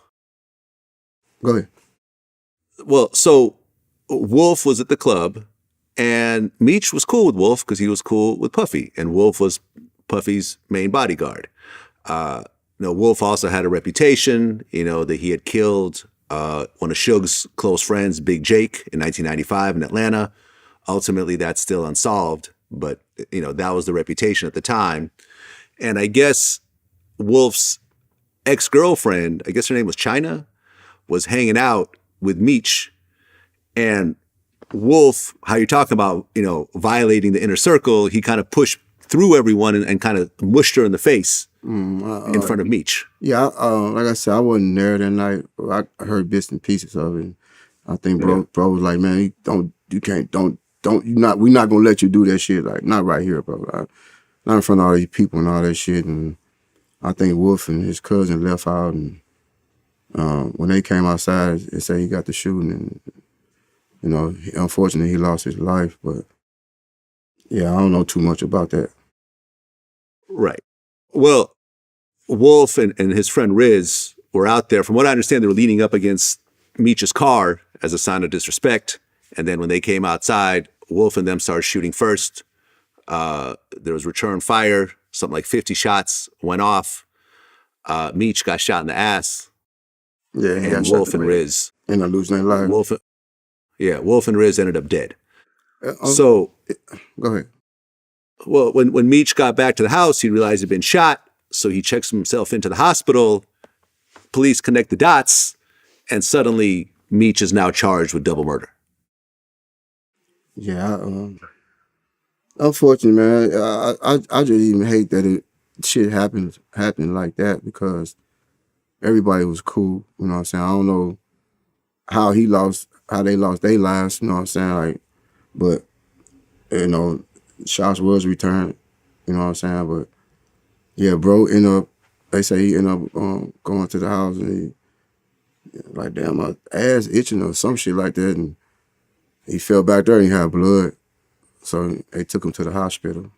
Go ahead. Well, so Wolf was at the club. And Meech was cool with Wolf because he was cool with Puffy. And Wolf was Puffy's main bodyguard. Wolf also had a reputation, that he had killed one of Suge's close friends, Big Jake, in 1995 in Atlanta. Ultimately, that's still unsolved. But, that was the reputation at the time. And I guess Wolf's ex-girlfriend, I guess her name was China, was hanging out with Meech. And Wolf, how you're talking about, violating the inner circle, he kind of pushed through everyone and kind of mushed her in the face in front of Meech. Yeah, like I said, I wasn't there that night. I heard bits and pieces of it. I think bro was like, man, we're not gonna let you do that shit. Like, not right here, bro. Like, not in front of all these people and all that shit. And I think Wolf and his cousin left out, and when they came outside, they said he got the shooting, and unfortunately, he lost his life, but yeah, I don't know too much about that. Right. Well, Wolf and his friend Riz were out there. From what I understand, they were leaning up against Meech's car as a sign of disrespect. And then when they came outside, Wolf and them started shooting first. There was return fire. Something like 50 shots went off. Meech got shot in the ass. Yeah, and Wolf and Riz ended up losing their life. Wolf and Riz ended up dead. So, go ahead. Well, when Meech got back to the house, he realized he'd been shot. So he checks himself into the hospital. Police connect the dots. And suddenly, Meech is now charged with double murder. Yeah. Unfortunately, man, I just even hate that shit happened like that because everybody was cool. You know what I'm saying? I don't know how they lost their lives. You know what I'm saying? Like, but shots was returned. You know what I'm saying? But yeah, bro, they say he ended up going to the house and he, like, damn, my ass itching or some shit like that, and he fell back there and he had blood. So they took him to the hospital,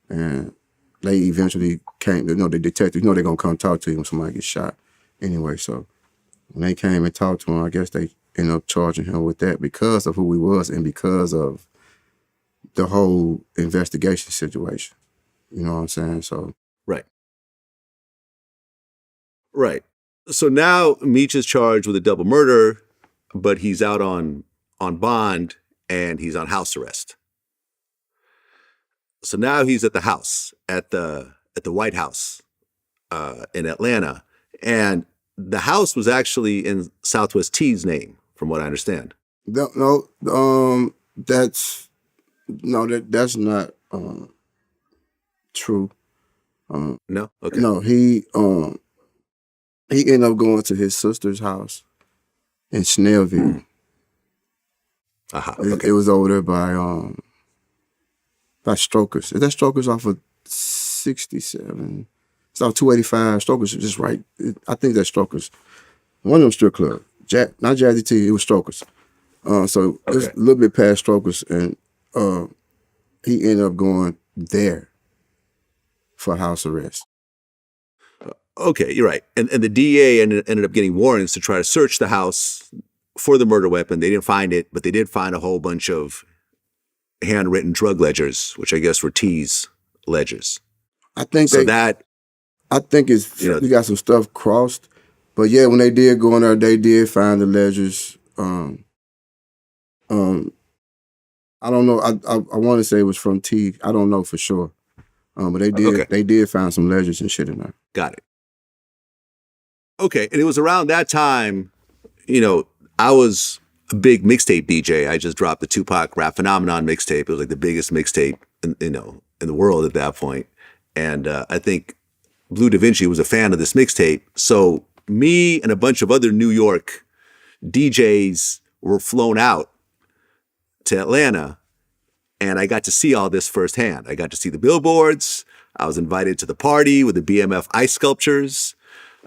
and they eventually came. The detectives, they're gonna come talk to him when somebody gets shot anyway. So when they came and talked to him, I guess they ended up charging him with that because of who he was and because of the whole investigation situation. You know what I'm saying? So Right. So now Meech is charged with a double murder, but he's out on bond and he's on house arrest. So now he's at the house, at the White House in Atlanta. And the house was actually in Southwest T's name, from what I understand. That's not true. No? Okay. No, he ended up going to his sister's house in Snellville. Okay. It was over there by Strokers. Is that Strokers off of 67? It's off 285. Strokers is just right. I think that's Strokers. One of them strip clubs. Not Jazzy T, it was Strokers. So it's a little bit past Strokers, and he ended up going there for house arrest. Okay, you're right. And the DA ended up getting warrants to try to search the house for the murder weapon. They didn't find it, but they did find a whole bunch of handwritten drug ledgers, which I guess were T's ledgers. I think it's, you know, we got some stuff crossed. But yeah, when they did go in there, they did find the ledgers. I don't know. I want to say it was from T. I don't know for sure. But they did find some ledgers and shit in there. Got it. Okay, and it was around that time, you know, I was a big mixtape DJ. I just dropped the Tupac Rap Phenomenon mixtape. It was like the biggest mixtape, in the world at that point. And I think Blue Da Vinci was a fan of this mixtape. So me and a bunch of other New York DJs were flown out to Atlanta, and I got to see all this firsthand. I got to see the billboards. I was invited to the party with the BMF ice sculptures.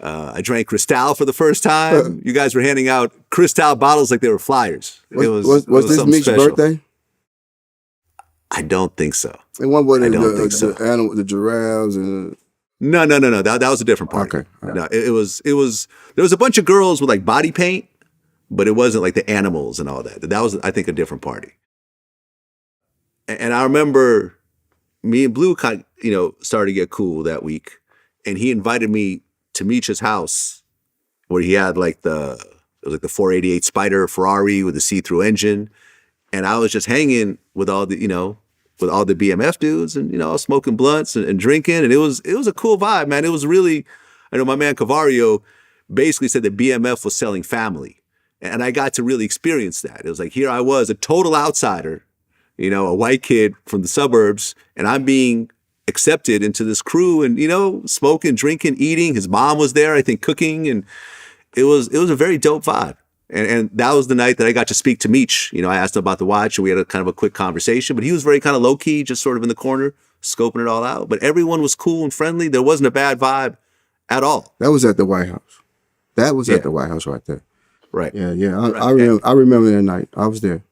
I drank Cristal for the first time. You guys were handing out Cristal bottles like they were flyers. Was this Meech's birthday? I don't think so. And one was the giraffes and. No. That was a different party. Okay. Right. No, it was. There was a bunch of girls with like body paint, but it wasn't like the animals and all that. That was, I think, a different party. And I remember me and Blue started to get cool that week, and he invited me to Meech's house, where he had it was like the 488 Spider Ferrari with a see-through engine, and I was just hanging with all the BMF dudes, and I was smoking blunts and drinking, and it was a cool vibe, man. It was really, I know my man Cavario basically said that BMF was selling family, and I got to really experience that. It was like, here I was, a total outsider, a white kid from the suburbs, and I'm being accepted into this crew, and smoking, drinking, eating. His mom was there, I think, cooking, and it was a very dope vibe. And that was the night that I got to speak to Meech. I asked him about the watch, and we had a kind of a quick conversation, but he was very kind of low key, just sort of in the corner, scoping it all out. But everyone was cool and friendly. There wasn't a bad vibe at all. That was at the White House. That was at the White House right there. Right. Yeah. I remember that night. I was there.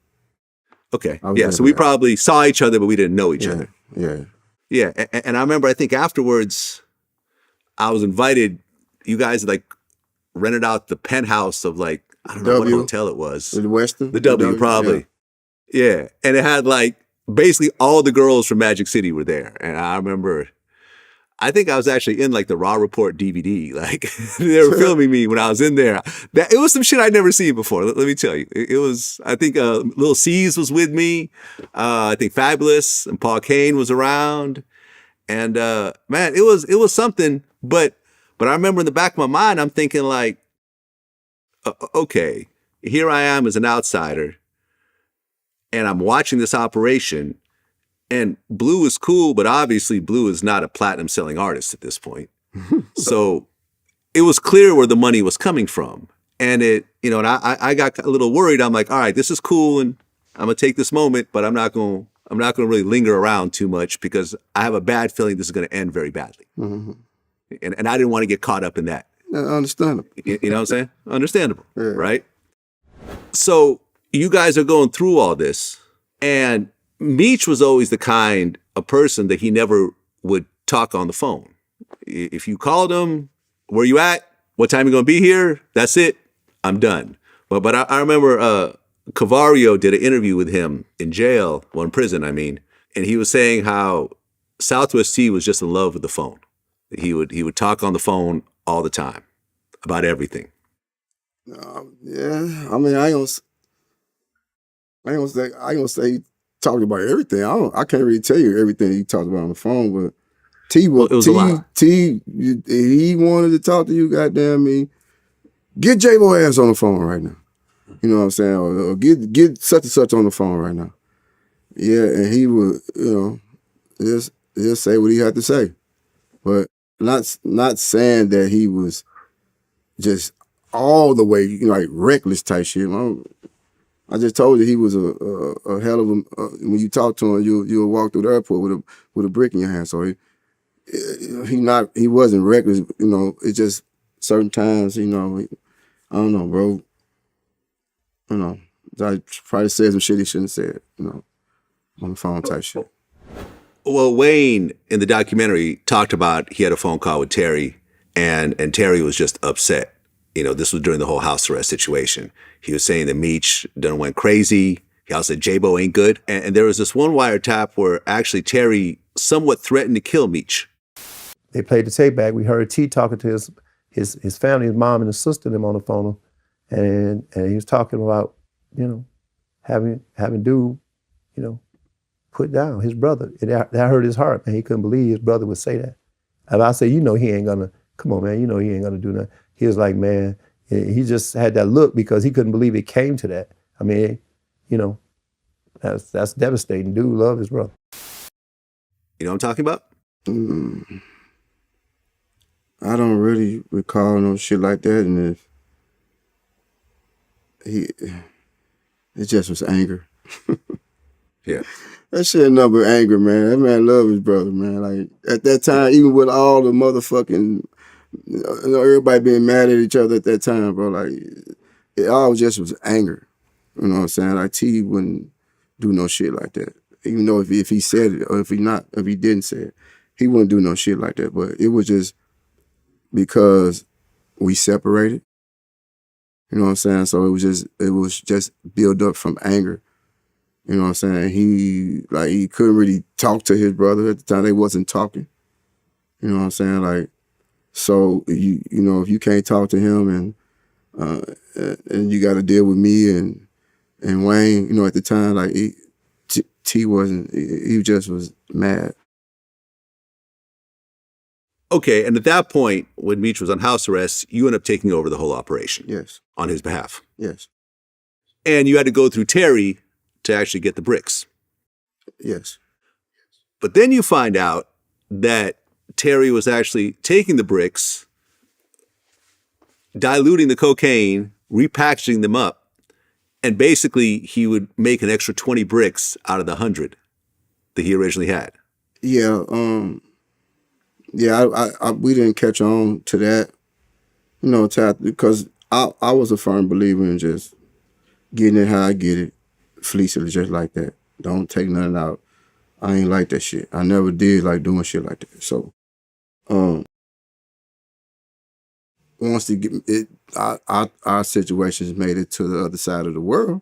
Okay. Yeah. So we probably saw each other, but we didn't know each other. Yeah. Yeah. And I remember, I think afterwards, I was invited. You guys rented out the penthouse of I don't know what hotel it was. The Westin? The W, probably. Yeah. And it had basically all the girls from Magic City were there. And I remember, I think I was actually in the Raw Report DVD. They were filming me when I was in there. It was some shit I'd never seen before. Let me tell you. It was, I think Lil C's was with me. I think Fabulous and Paul Kane was around. And man, it was something. But I remember in the back of my mind, I'm thinking okay, here I am as an outsider, and I'm watching this operation, and Blue is cool, but obviously Blue is not a platinum selling artist at this point. So it was clear where the money was coming from. And and I got a little worried. I'm like, all right, this is cool, and I'm gonna take this moment, but I'm not gonna really linger around too much, because I have a bad feeling this is gonna end very badly. Mm-hmm. And I didn't want to get caught up in that. Understandable. You know what I'm saying? Understandable, right? So you guys are going through all this, and Meech was always the kind of person that he never would talk on the phone. If you called him, where you at? What time you gonna be here? That's it. I'm done. But I remember Cavario did an interview with him in jail, in prison, I mean, and he was saying how Southwest T was just in love with the phone. He would talk on the phone all the time about everything. Yeah, I mean, I ain't gonna say he talked about everything. I can't really tell you everything he talked about on the phone, but T was a lot. He wanted to talk to you. Goddamn me, get J-Bo ass on the phone right now. You know what I'm saying? Or get such and such on the phone right now. Yeah, and he would, just say what he had to say, but not saying that he was just all the way reckless type shit. I just told you he was a hell of a. When you talk to him, you'll walk through the airport with a brick in your hand. So he wasn't reckless. It's just certain times. I don't know, bro. You know, I probably said some shit he shouldn't have said, you know, on the phone type shit. Well, Wayne in the documentary talked about he had a phone call with Terry, and Terry was just upset. You know, this was during the whole house arrest situation. He was saying that Meech done went crazy. He also said J-Bo ain't good. And there was this one wiretap where actually Terry somewhat threatened to kill Meech. They played the tape back. We heard T talking to his family, his mom and his sister, them on the phone, and he was talking about, you know, having dude, you know, put down his brother. That hurt his heart, man. He couldn't believe his brother would say that. And I said, you know, he ain't gonna. Come on, man. You know he ain't gonna do nothing. He was like, man, he just had that look because he couldn't believe it came to that. I mean, you know, that's devastating. Dude loved his brother. You know what I'm talking about? I don't really recall no shit like that, and it just was anger. Yeah. That shit nothing but anger, man. That man loved his brother, man. Like, at that time, even with all the motherfucking, you know, everybody being mad at each other at that time, bro, like, it all just was anger. You know what I'm saying? Like, T wouldn't do no shit like that. Even though if he said it, or if he didn't say it, he wouldn't do no shit like that. But it was just because we separated. You know what I'm saying? So it was just built up from anger. You know what I'm saying? He couldn't really talk to his brother at the time. They wasn't talking. You know what I'm saying? Like, so you know, if you can't talk to him and you got to deal with me and Wayne, you know, at the time, like T wasn't. He just was mad. Okay, and at that point, when Meech was on house arrest, you ended up taking over the whole operation. Yes. On his behalf. Yes. And you had to go through Terry to actually get the bricks. Yes. But then you find out that Terry was actually taking the bricks, diluting the cocaine, repackaging them up, and basically he would make an extra 20 bricks out of the 100 that he originally had. Yeah. Yeah. We didn't catch on to that, you know, because I was a firm believer in just getting it how I get it, fleecing it just like that. Don't take nothing out. I ain't like that shit. I never did like doing shit like that. So, once our situations made it to the other side of the world,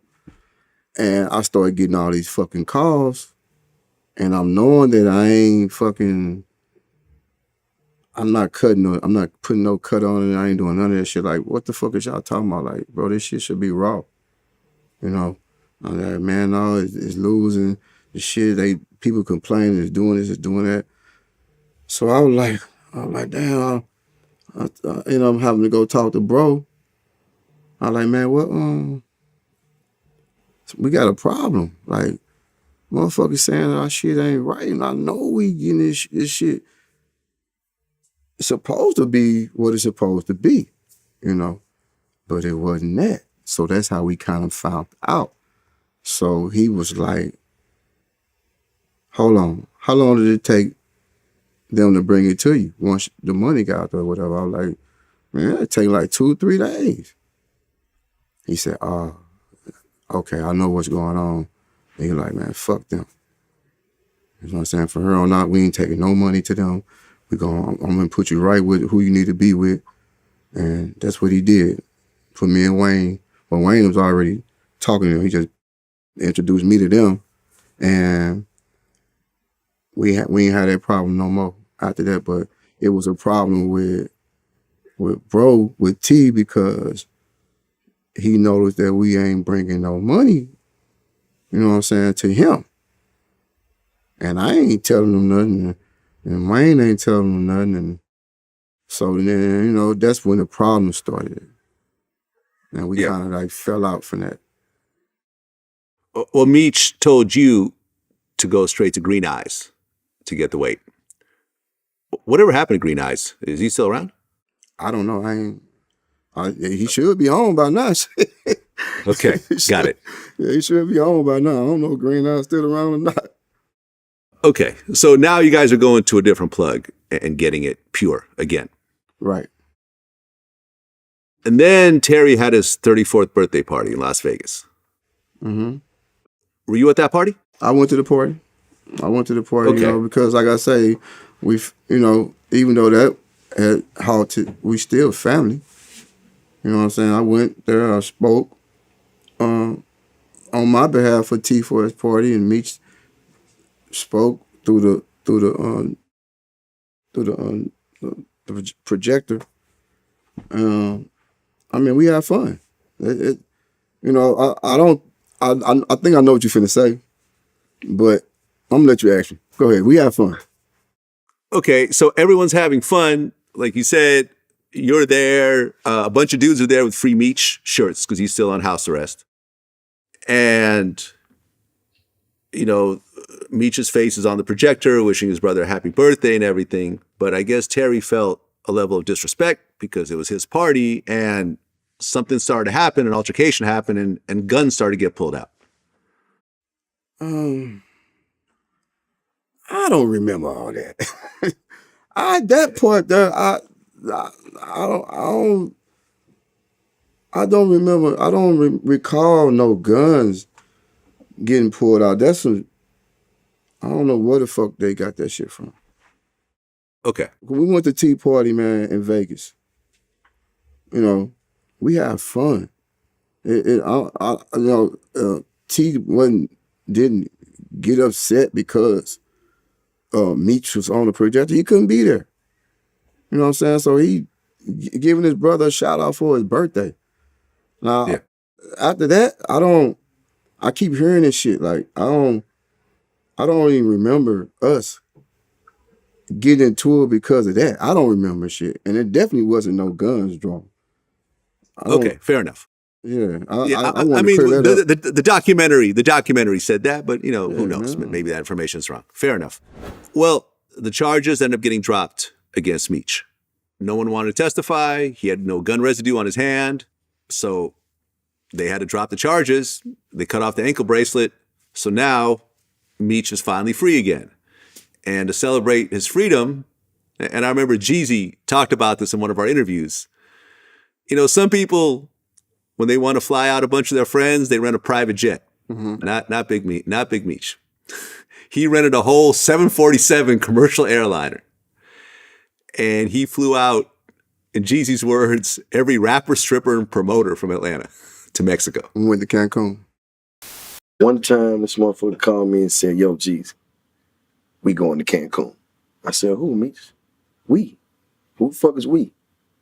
and I started getting all these fucking calls, and I'm knowing that I'm not putting no cut on it. I ain't doing none of that shit. Like, what the fuck is y'all talking about? Like, bro, this shit should be raw. You know, I'm like, man, no, it's losing. The shit, people complaining, it's doing this, it's doing that. So I was like, damn, you know, I'm having to go talk to bro. I was like, man, what, we got a problem. Like, motherfuckers saying our shit ain't right, and I know we getting this shit. It's supposed to be what it's supposed to be, you know, but it wasn't that. So that's how we kind of found out. So he was like, hold on, how long did it take them to bring it to you once the money got out there or whatever? I was like, man, it take like 2-3 days. He said, oh, okay, I know what's going on. And he like, man, fuck them. You know what I'm saying? From here on out, we ain't taking no money to them. I'm gonna put you right with who you need to be with. And that's what he did for me and Wayne. Well, Wayne was already talking to them. He just introduced me to them. And we ain't had that problem no more after that. But it was a problem with T, because he noticed that we ain't bringing no money, you know what I'm saying, to him. And I ain't telling him nothing, and Wayne ain't telling him nothing. And so then, you know, that's when the problem started. And we kind of like fell out from that. Well, Meech told you to go straight to Green Eyes to get the weight. Whatever happened to Green Eyes? Is he still around? I don't know. He should be home by now. Okay, got it. Yeah, he should be home by now. I don't know if Green Eyes still around or not. Okay, so now you guys are going to a different plug and getting it pure again. Right. And then Terry had his 34th birthday party in Las Vegas. Mm-hmm. Were you at that party? I went to the party. Okay. Because like I say, even though that had halted, we still family. You know what I'm saying? I went there, I spoke on my behalf for T for his party, and Meech spoke through the projector. I mean, we had fun. I think I know what you're finna say, but I'm gonna let you ask me. Go ahead. We had fun. Okay, so everyone's having fun. Like you said, you're there. A bunch of dudes are there with free Meech shirts because he's still on house arrest. And, Meech's face is on the projector, wishing his brother a happy birthday and everything. But I guess Terry felt a level of disrespect because it was his party and something started to happen, an altercation happened, and guns started to get pulled out. I don't remember all that. That part there, I don't remember. I don't recall no guns getting pulled out. I don't know where the fuck they got that shit from. Okay. We went to Tea Party, man, in Vegas. We had fun. T didn't get upset because Meech was on the projector. He couldn't be there. You know what I'm saying? So he giving his brother a shout out for his birthday. Now, after that, I keep hearing this shit. Like, I don't even remember us getting into it because of that. I don't remember shit. And it definitely wasn't no guns drawn. Okay, fair enough. Yeah. I want mean, to clear that up. the documentary said that, but who knows? Man. Maybe that information's wrong. Fair enough. Well, the charges ended up getting dropped against Meech. No one wanted to testify. He had no gun residue on his hand, so they had to drop the charges. They cut off the ankle bracelet. So now Meech is finally free again. And to celebrate his freedom, and I remember Jeezy talked about this in one of our interviews. Some people, when they want to fly out a bunch of their friends, they rent a private jet. Mm-hmm. Not Big Meech. He rented a whole 747 commercial airliner. And he flew out, in Jeezy's words, every rapper, stripper, and promoter from Atlanta to Mexico. We went to Cancun. One time, this motherfucker called me and said, "Yo, Jeezy, we going to Cancun." I said, "Who, Meech?" "We." "Who the fuck is we?"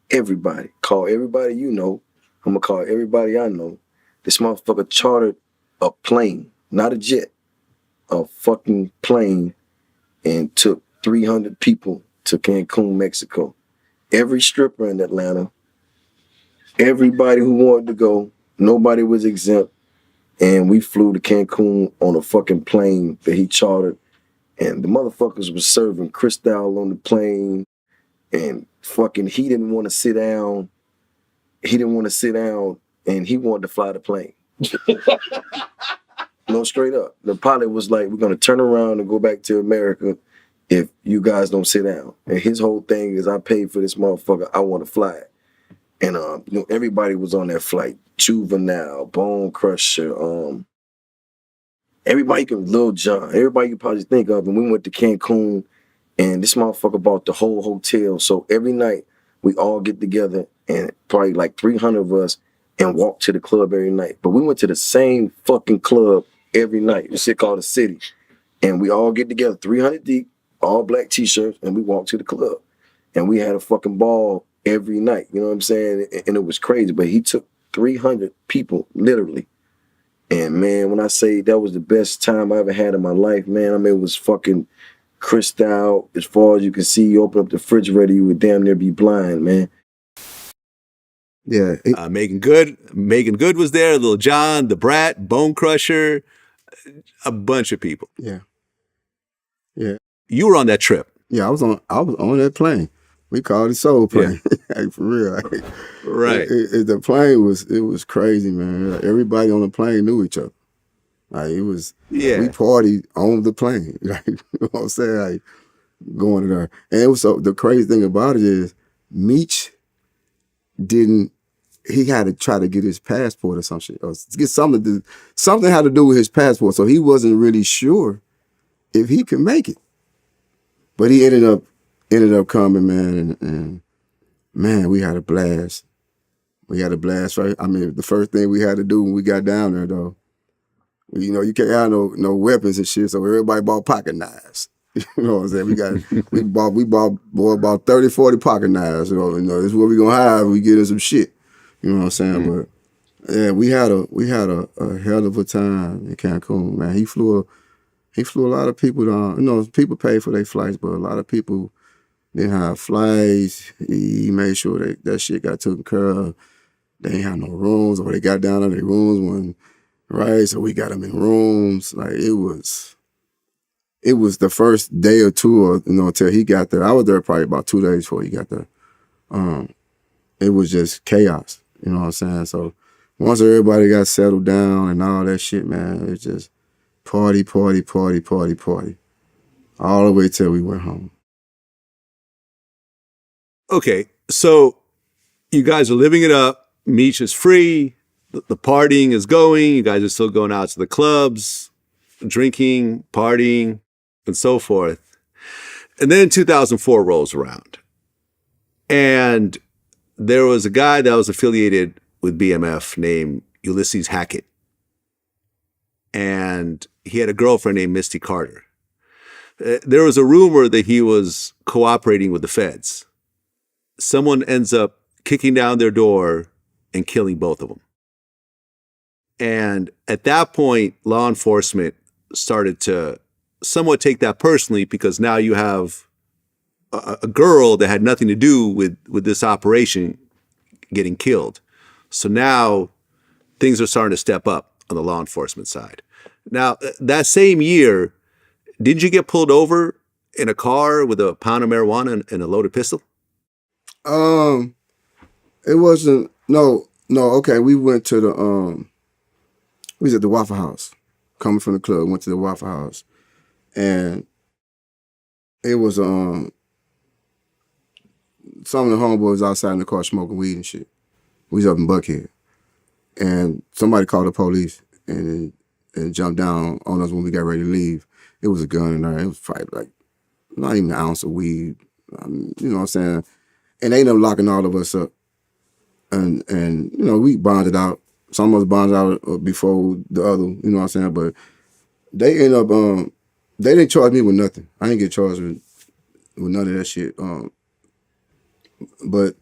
"Everybody. Call everybody you know. I'm going to call everybody I know." This motherfucker chartered a plane, not a jet, a fucking plane, and took 300 people to Cancun, Mexico. Every stripper in Atlanta, everybody who wanted to go, nobody was exempt. And we flew to Cancun on a fucking plane that he chartered. And the motherfuckers was serving Cristal on the plane. And fucking, he didn't want to sit down. And he wanted to fly the plane. No, straight up. The pilot was like, "We're going to turn around and go back to America if you guys don't sit down." And his whole thing is, "I paid for this motherfucker. I want to fly it." And everybody was on that flight. Juvenile, Bone Crusher, Lil Jon, everybody you could probably think of. And we went to Cancun, and this motherfucker bought the whole hotel. So every night we all get together, and probably like 300 of us, and walk to the club every night. But we went to the same fucking club every night. This shit called The City. And we all get together, 300 deep, all black t-shirts, and we walk to the club. And we had a fucking ball every night, you know what I'm saying? And it was crazy. But he took 300 people, literally. And man, when I say that was the best time I ever had in my life, man, I mean, it was fucking Cristal. As far as you can see, you open up the refrigerator, you would damn near be blind, man. Yeah. Megan Good was there, Lil Jon, The Brat, Bone Crusher, a bunch of people. Yeah. Yeah. You were on that trip. Yeah, I was on that plane. We called it Soul Plane. Yeah. Like, for real. Like, right. The plane was crazy, man. Like, everybody on the plane knew each other. Like, it was, we partied on the plane. Like, you know what I'm saying? Like, going there. And it was the crazy thing about it is Meech didn't he had to try to get his passport or some shit, or get something had to do with his passport. So he wasn't really sure if he could make it. But he ended up coming, man, and man, we had a blast. We had a blast, right? I mean, the first thing we had to do when we got down there, though, you know, you can't have no weapons and shit, so everybody bought pocket knives. You know what I'm saying? We bought about 30, 40 pocket knives. You know, this is what we gonna have if we get in some shit. You know what I'm saying? But yeah, we had a hell of a time in Cancun, man. He flew a lot of people down. You know, people paid for their flights, but a lot of people didn't have flights. He made sure that shit got taken care of. They ain't have no rooms, or they got down in their rooms when, right? So we got them in rooms. Like it was the first day or two, or you know, until he got there. I was there probably about 2 days before he got there. It was just chaos. You know what I'm saying? So once everybody got settled down and all that shit, man, it's just party, party, party, party, party, all the way till we went home. Okay, so you guys are living it up. Meech is free. The partying is going. You guys are still going out to the clubs, drinking, partying, and so forth. And then 2004 rolls around. And there was a guy that was affiliated with BMF named Ulysses Hackett. And he had a girlfriend named Misty Carter. There was a rumor that he was cooperating with the feds. Someone ends up kicking down their door and killing both of them. And at that point, law enforcement started to somewhat take that personally, because now you have a girl that had nothing to do with this operation getting killed. So now things are starting to step up on the law enforcement side. Now, that same year, did you get pulled over in a car with a pound of marijuana and a loaded pistol? It wasn't, no, okay, we went to we was at the Waffle House, coming from the club, went to the Waffle House, and it was, some of the homeboys outside in the car smoking weed and shit. We was up in Buckhead, and somebody called the police and jumped down on us when we got ready to leave. It was a gun in there. It was probably like not even an ounce of weed. You know what I'm saying? And they ended up locking all of us up. And you know, we bonded out. Some of us bonded out before the other, you know what I'm saying? But they ended up, they didn't charge me with nothing. I didn't get charged with none of that shit. But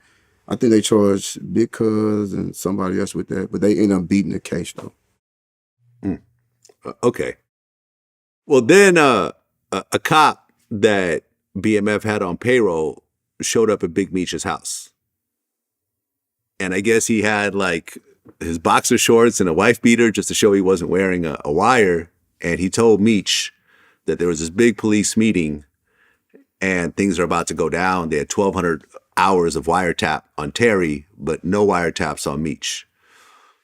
I think they charged Big Cuz and somebody else with that. But they ended up beating the case, though. Okay. Well, then a cop that BMF had on payroll showed up at Big Meech's house. And I guess he had like his boxer shorts and a wife beater just to show he wasn't wearing a wire. And he told Meech that there was this big police meeting and things are about to go down. They had 1,200 hours of wiretap on Terry, but no wiretaps on Meech.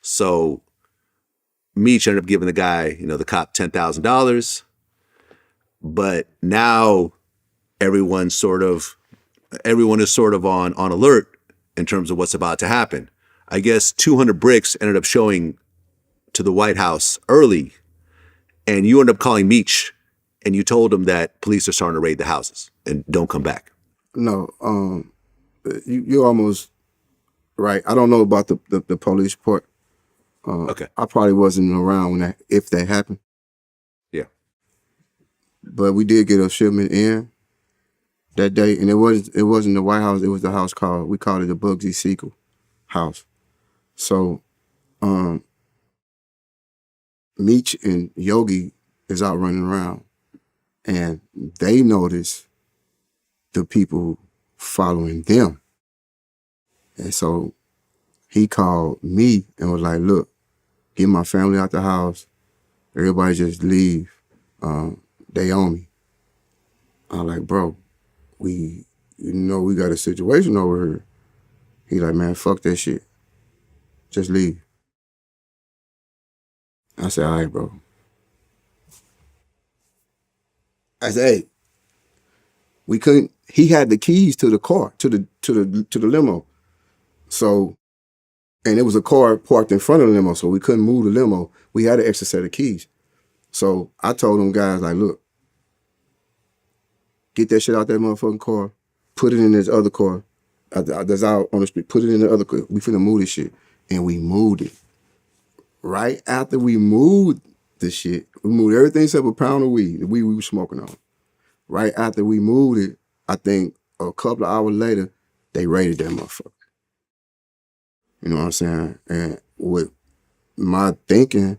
So Meech ended up giving the guy, you know, the cop $10,000. But now everyone is sort of on alert in terms of what's about to happen. I guess 200 bricks ended up showing to the White House early, and you ended up calling Meech, and you told him that police are starting to raid the houses and don't come back. No, you're almost right. I don't know about the police part. Okay. I probably wasn't around if that happened. Yeah. But we did get a shipment in that day, and it wasn't the White House. It was the house we called it the Bugsy Siegel house. So, Meech and Yogi is out running around, and they notice the people following them, and so he called me and was like, "Look, get my family out the house. Everybody just leave. They own me." I'm like, "Bro, we got a situation over here." He like, "Man, fuck that shit. Just leave." I said, "All right, bro." I said, "Hey, we couldn't." He had the keys to the car, to the limo. So And it was a car parked in front of the limo, so we couldn't move the limo. We had an extra set of keys. So I told them guys, like, look, get that shit out that motherfucking car, put it in this other car that's out on the street, put it in the other car. We finna move this shit. And we moved it. Right after we moved the shit, we moved everything except a pound of weed, the weed we were smoking on. Right after we moved it, I think a couple of hours later, they raided that motherfucker. You know what I'm saying? And with my thinking,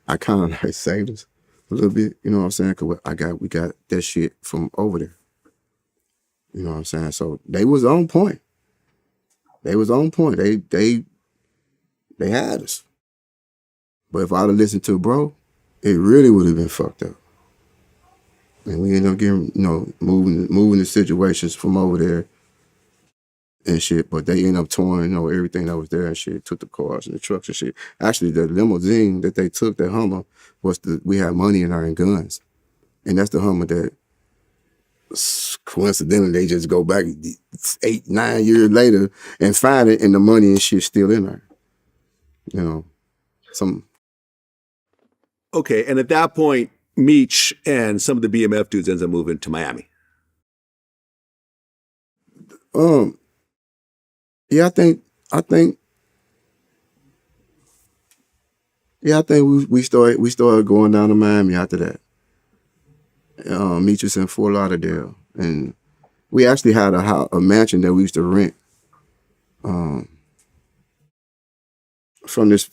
I kind of like saved us a little bit. You know what I'm saying? Cause we got that shit from over there. You know what I'm saying? So they was on point. They was on point. They had us. But if I'd have listened to bro, it really would have been fucked up. And we ended up getting, moving the situations from over there and shit. But they ended up touring, everything that was there and shit. Took the cars and the trucks and shit. Actually, the limousine that they took, that Hummer, we had money in there and guns. And that's the Hummer that coincidentally they just go back 8, 9 years later and find it, and the money and shit still in there. Okay, and at that point, Meech and some of the BMF dudes ends up moving to Miami. Yeah, I think we started going down to Miami after that. Meech was in Fort Lauderdale, and we actually had a mansion that we used to rent from this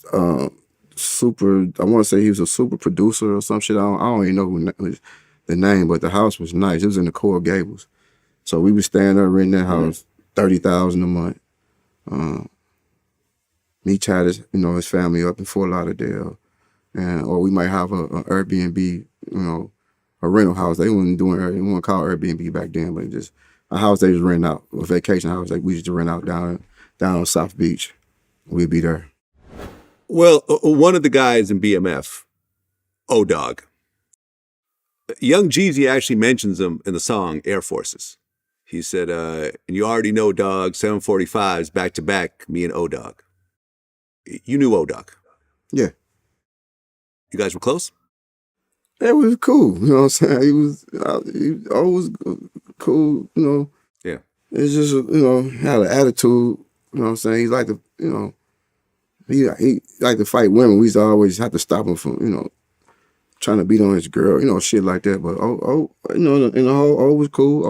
super. I want to say he was a super producer or some shit. I don't even know the name, but the house was nice. It was in the Coral Gables, so we was staying there renting that house, $30,000 a month. Meech had his family up in Fort Lauderdale, or we might have an Airbnb, a rental house. They weren't call it Airbnb back then, but just a house they just rent out, a vacation house like we used to rent out down on South Beach. We'd be there. Well, one of the guys in BMF, O-Dog, Young Jeezy actually mentions him in the song Air Forces. He said, and you already know, dog, 745s back to back, me and O-Dog. You knew O-Dog. Yeah. You guys were close? It was cool. You know what I'm saying? He was always cool, Yeah. It's just, had an attitude, you know what I'm saying? He liked to, he liked to fight women. We used to always have to stop him from, trying to beat on his girl, shit like that. But, in the whole, was cool.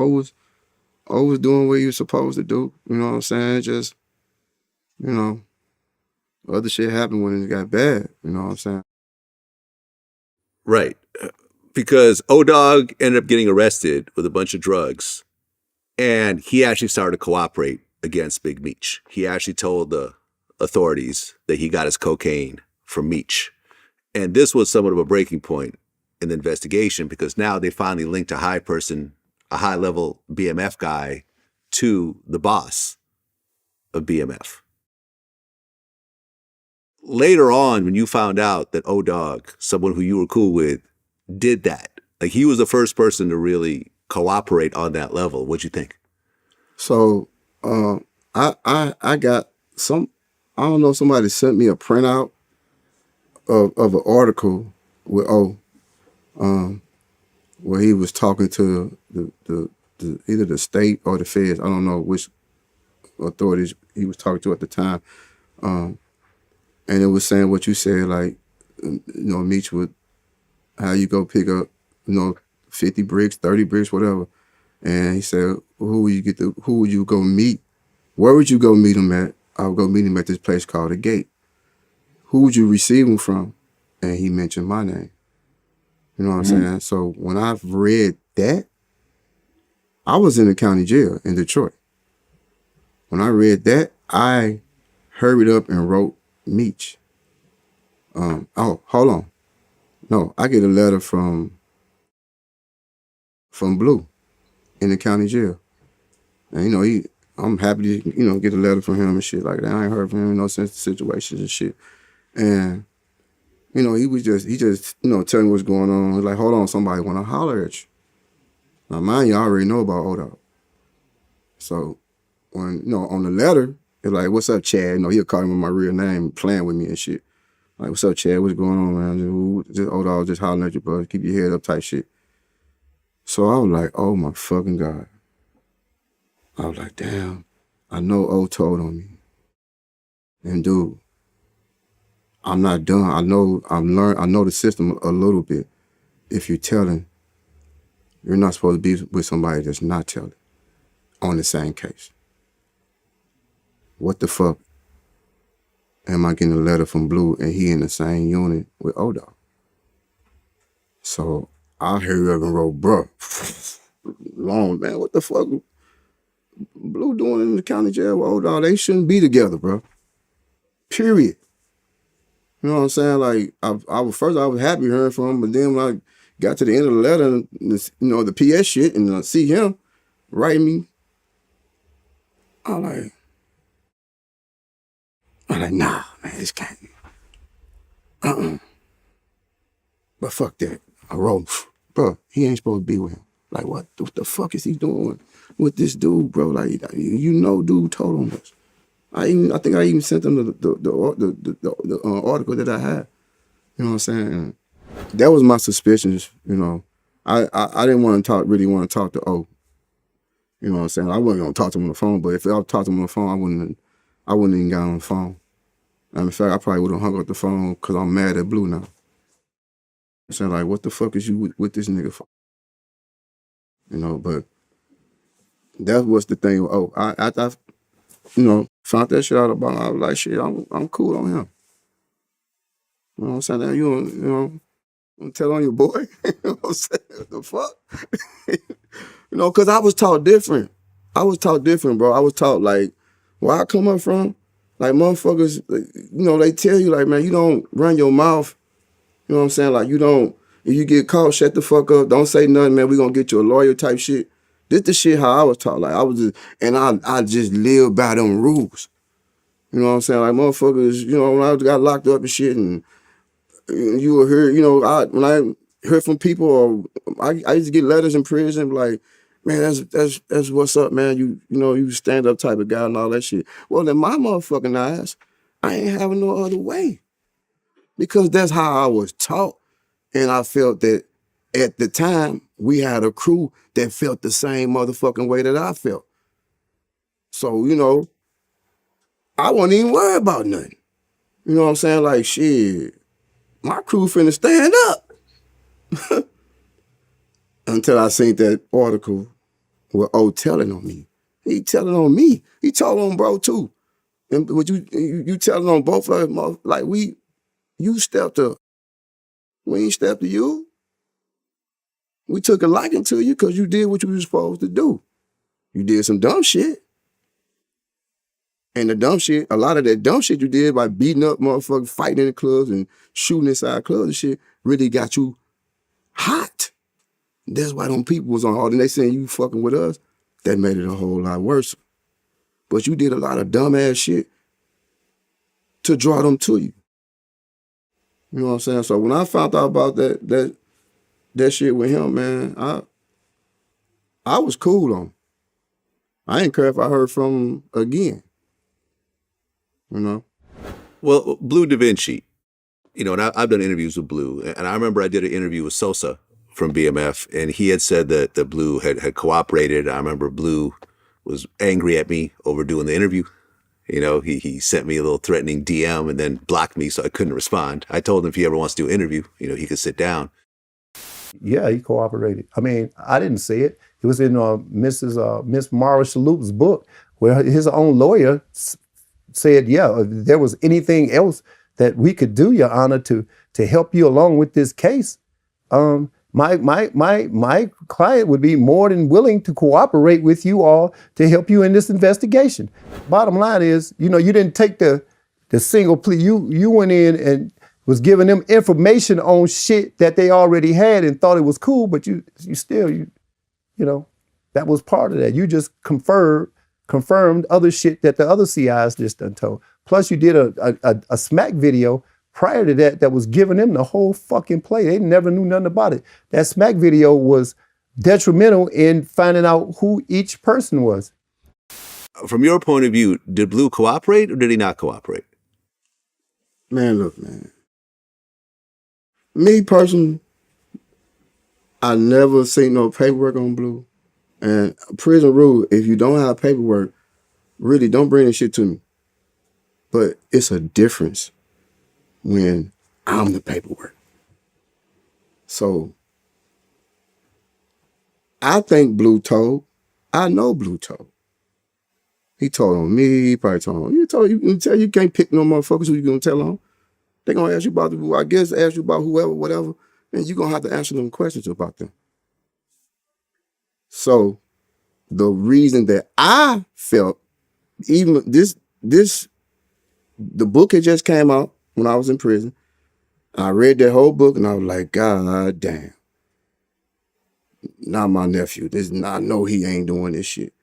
Always doing what he was supposed to do. You know what I'm saying? Just, other shit happened when it got bad. You know what I'm saying? Right. Because O-Dog ended up getting arrested with a bunch of drugs, and he actually started to cooperate against Big Meech. He actually told the authorities that he got his cocaine from Meech. And this was somewhat of a breaking point in the investigation, because now they finally linked a high-level BMF guy to the boss of BMF. Later on, when you found out that O-Dog, someone who you were cool with, did that, like he was the first person to really cooperate on that level, what'd you think? So I got I don't know, somebody sent me a printout of an article with where he was talking to the either the state or the feds. I don't know which authorities he was talking to at the time. And it was saying what you said, like, Meech would, how you go pick up, 50 bricks, 30 bricks, whatever. And he said, who would you go meet? Where would you go meet him at? I would go meet him at this place called The Gate. Who would you receive him from? And he mentioned my name. You know what I'm saying? So when I've read that, I was in the county jail in Detroit. When I read that, I hurried up and wrote Meech. Hold on. No, I get a letter from Blue in the county jail. And I'm happy to, get a letter from him and shit like that. I ain't heard from him since the situations and shit. And, he just, telling me what's going on. He's like, hold on, somebody want to holler at you. Now, mind you, I already know about O-Dog. So, when, on the letter, It's like, what's up, Chad? You know, he'll call me my real name, playing with me and shit. Like, what's up, Chad? What's going on, man? Just old dog, just hollering at you, bro. Keep your head up type shit. So I was like, oh my fucking God. I was like, damn, I know O told on me. And dude, I'm not done. I know the system a little bit. If you're telling, you're not supposed to be with somebody that's not telling on the same case. What the fuck am I getting a letter from Blue and he in the same unit with O-Dog? So I hurried up and wrote, bruh, long, man, what the fuck Blue doing in the county jail with O-Dog? They shouldn't be together, bro. Period. You know what I'm saying? Like, I was happy hearing from him, but then when I got to the end of the letter, the PS shit, and I see him writing me, I'm like, nah, man, this can't. But fuck that. I wrote, bro, he ain't supposed to be with him. Like, what the fuck is he doing with this dude, bro? Like, dude told on us. I think I even sent them the article that I had. You know what I'm saying? And that was my suspicions. You know, I didn't really want to talk to O. You know what I'm saying? I wasn't gonna talk to him on the phone, but if I talked to him on the phone, I wouldn't even got on the phone. And in fact, I probably would have hung up the phone because I'm mad at Blue now. I'm saying, like, what the fuck is you with this nigga for? You know, but that was the thing. Oh, I found that shit out about him. I was like, shit, I'm cool on him. You know what I'm saying? Now you don't tell on your boy. You know what I'm saying? What the fuck? Because I was taught different. Bro. I was taught, like, where I come up from, like, motherfuckers, they tell you, like, man, you don't run your mouth. You know what I'm saying? Like, if you get caught, shut the fuck up. Don't say nothing, man. We gonna get you a lawyer type shit. This the shit how I was taught. Like, I just live by them rules. You know what I'm saying? Like, motherfuckers, when I got locked up and shit, and you will hear, when I heard from people, or I used to get letters in prison, like, man, that's what's up, man. You stand up type of guy and all that shit. Well, in my motherfucking eyes, I ain't having no other way. Because that's how I was taught. And I felt that at the time, we had a crew that felt the same motherfucking way that I felt. So, I wasn't even worried about nothing. You know what I'm saying? Like, shit, my crew finna stand up. Until I seen that article with O telling on me. He telling on me. He told on bro too. And what you telling on both of them, like you stepped up. We ain't stepped to you. We took a liking to you because you did what you were supposed to do. You did some dumb shit. And the dumb shit, a lot of that dumb shit you did by beating up motherfuckers, fighting in the clubs and shooting inside clubs and shit, really got you hot. That's why them people was on all, and they saying you fucking with us. That made it a whole lot worse. But you did a lot of dumbass shit to draw them to you. You know what I'm saying? So when I found out about that shit with him, man, I was cool on him. I didn't care if I heard from him again. Well, Blue Da Vinci, and I've done interviews with Blue, and I remember I did an interview with Sosa from BMF, and he had said that the Blue had cooperated. I remember Blue was angry at me over doing the interview. He sent me a little threatening DM and then blocked me, so I couldn't respond. I told him if he ever wants to do an interview, he could sit down. Yeah, he cooperated. I mean, I didn't see it. It was in Miss Mara Shalhoub's book, where his own lawyer said, yeah, if there was anything else that we could do, Your Honor, to help you along with this case, my client would be more than willing to cooperate with you all to help you in this investigation. Bottom line is, you didn't take the single plea. You went in and was giving them information on shit that they already had and thought it was cool, but you still, that was part of that. You just confirmed other shit that the other CIs just done told. Plus you did a smack video prior to that was giving them the whole fucking play. They never knew nothing about it. That smack video was detrimental in finding out who each person was. from your point of view, did Blue cooperate or did he not cooperate? Man, look, man. Me personally, I never seen no paperwork on Blue. And prison rule, if you don't have paperwork, really don't bring this shit to me. But it's a difference when I'm the paperwork. So I think Blue told. I know Blue told. He told on me, he probably told on you can't pick no motherfuckers who you gonna tell on. They're gonna ask you about I guess ask you about whoever, whatever, and you're gonna have to answer them questions about them. So the reason that I felt, even the book had just came out when I was in prison. I read that whole book and I was like, God damn. Not my nephew. I know he ain't doing this shit.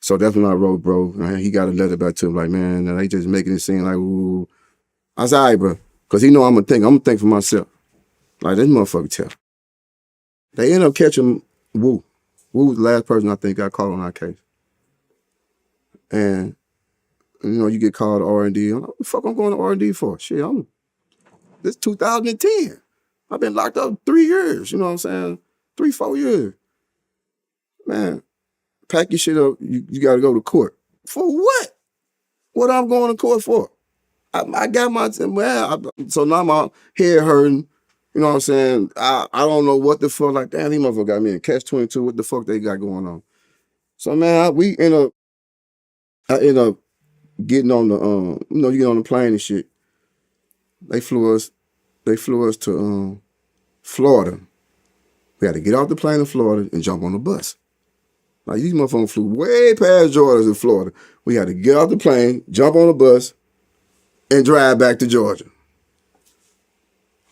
So that's when I wrote, bro. He got a letter back to him like, man, they just making it seem like, ooh. I said, all right, bro. Because he know I'm gonna think for myself. Like, this motherfucker tell. They end up catching Wu. Wu was the last person I think got caught on our case. And, you get called to R&D. I'm like, what the fuck I'm going to R&D for? Shit, this 2010. I've been locked up 3 years, you know what I'm saying? 3-4 years. Man, pack your shit up. You got to go to court. For what? What I'm going to court for? I got my, so now my head hurting. You know what I'm saying? I don't know what the fuck, like, damn, these motherfuckers got me in catch-22. What the fuck they got going on? So, man, I end up getting on the, you get on the plane and shit. They flew us to Florida. We had to get off the plane in Florida and jump on the bus. Like, these motherfuckers flew way past Georgia in Florida. We had to get off the plane, jump on the bus, and drive back to Georgia.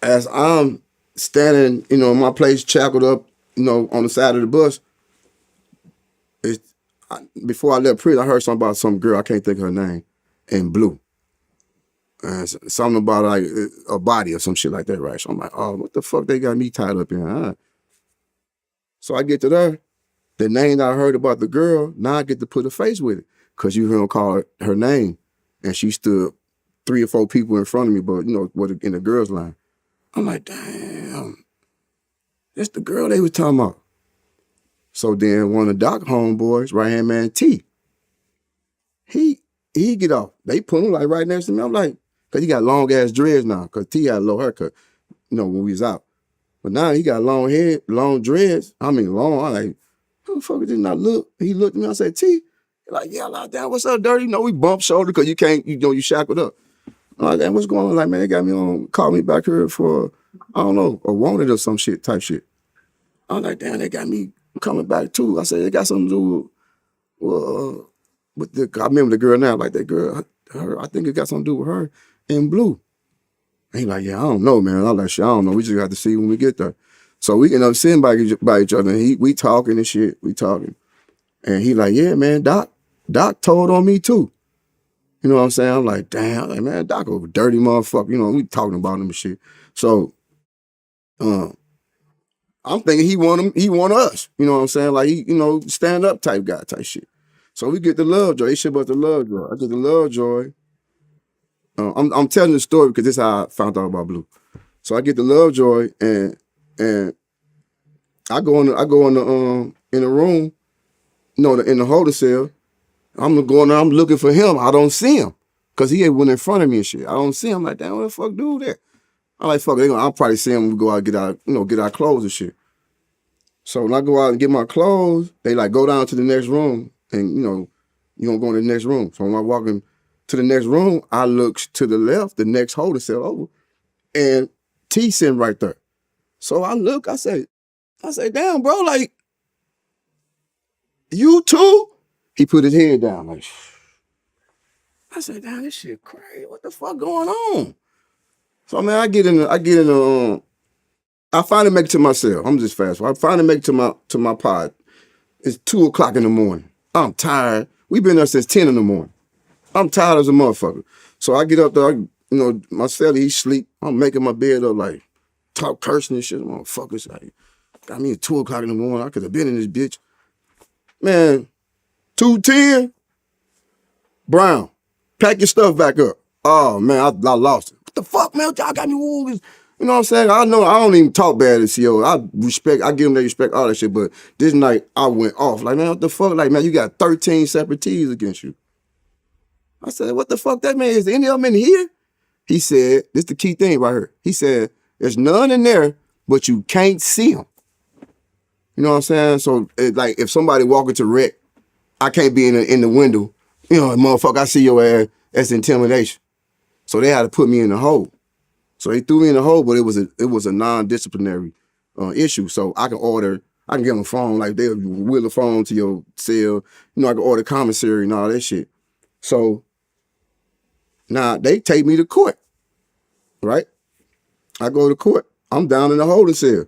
As I'm standing, in my place, shackled up, on the side of the bus, before I left prison, I heard something about some girl, I can't think of her name, in blue. And something about like a body or some shit like that, right? So I'm like, oh, what the fuck they got me tied up in? Huh? So I get to there. The name I heard about the girl, now I get to put a face with it. Because you hear them call her name. And she stood 3 or 4 people in front of me, but, in the girls' line. I'm like, damn. That's the girl they was talking about. So then one of the doc homeboys, right-hand man T, he get off. They put him like right next to me. I'm like, because he got long-ass dreads now, because T had a low haircut, when we was out. But now he got long hair, long dreads. I mean, long. I'm like, how the fuck did not look? He looked at me. I said, T. He like, yeah, like, damn, what's up, dirty? We bump shoulder because you can't, you shackled up. I'm like, damn, what's going on? Like, man, they got me on, called me back here for, I don't know, a wanted or some shit, type shit. I'm like, damn, they got me coming back too. I said, it got something to do with I remember the girl now, like that girl, I think it got something to do with her in blue. And he like, yeah, I don't know, man. I'm like, shit, I don't know. We just got to see when we get there. So we end up sitting by each other, and we talking and shit. We talking. And he like, yeah, man, Doc told on me too. You know what I'm saying? I'm like, damn, like, man, Doc a dirty motherfucker. We talking about him and shit. So I'm thinking he want us. You know what I'm saying? Like, he, stand up type guy type shit. So we get the Lovejoy. They shit about the Lovejoy. I get the Lovejoy. I'm telling the story because this is how I found out about Blue. So I get the Lovejoy and I go in the room, in the holding cell. I'm going there, I'm looking for him. I don't see him because he went in front of me and shit. I don't see him. I'm like, damn, what the fuck dude there? I'm like, fuck, I'll probably see him when we go out and get our clothes and shit. So when I go out and get my clothes, they like go down to the next room and you gonna go in the next room. So when I walk in to the next room, I look to the left, the next holder cell over, and T sitting right there. So I look, I say, damn, bro, like, you too? He put his head down, like, I said, damn, this shit crazy. What the fuck going on? So, man, I finally make it to my cell. I'm just fast. I finally make it to my pod. It's 2:00 in the morning. I'm tired. We've been there since 10 in the morning. I'm tired as a motherfucker. So I get up there, my cellie, he sleep. I'm making my bed up, like, talk cursing and shit. Motherfuckers, like, got me at 2:00 in the morning. I could have been in this bitch. Man, 2:10, Brown, pack your stuff back up. Oh, man, I lost it. What the fuck, man? Y'all got me wounded. You know what I'm saying? I know I don't even talk bad to CO. I give them their respect, all that shit. But this night, I went off. Like, man, what the fuck? Like, man, you got 13 separate T's against you. I said, what the fuck that man? Is there any of them in here? He said, this is the key thing right here. He said, there's none in there, but you can't see them. You know what I'm saying? So, like, if somebody walk into wreck, I can't be in the window. You know, motherfucker, I see your ass. That's intimidation. So they had to put me in the hole. So they threw me in the hole, but it was a non-disciplinary issue. So I can get on the phone, like they'll wheel the phone to your cell. You know, I can order commissary and all that shit. So now they take me to court, right? I go to court. I'm down in the holding cell.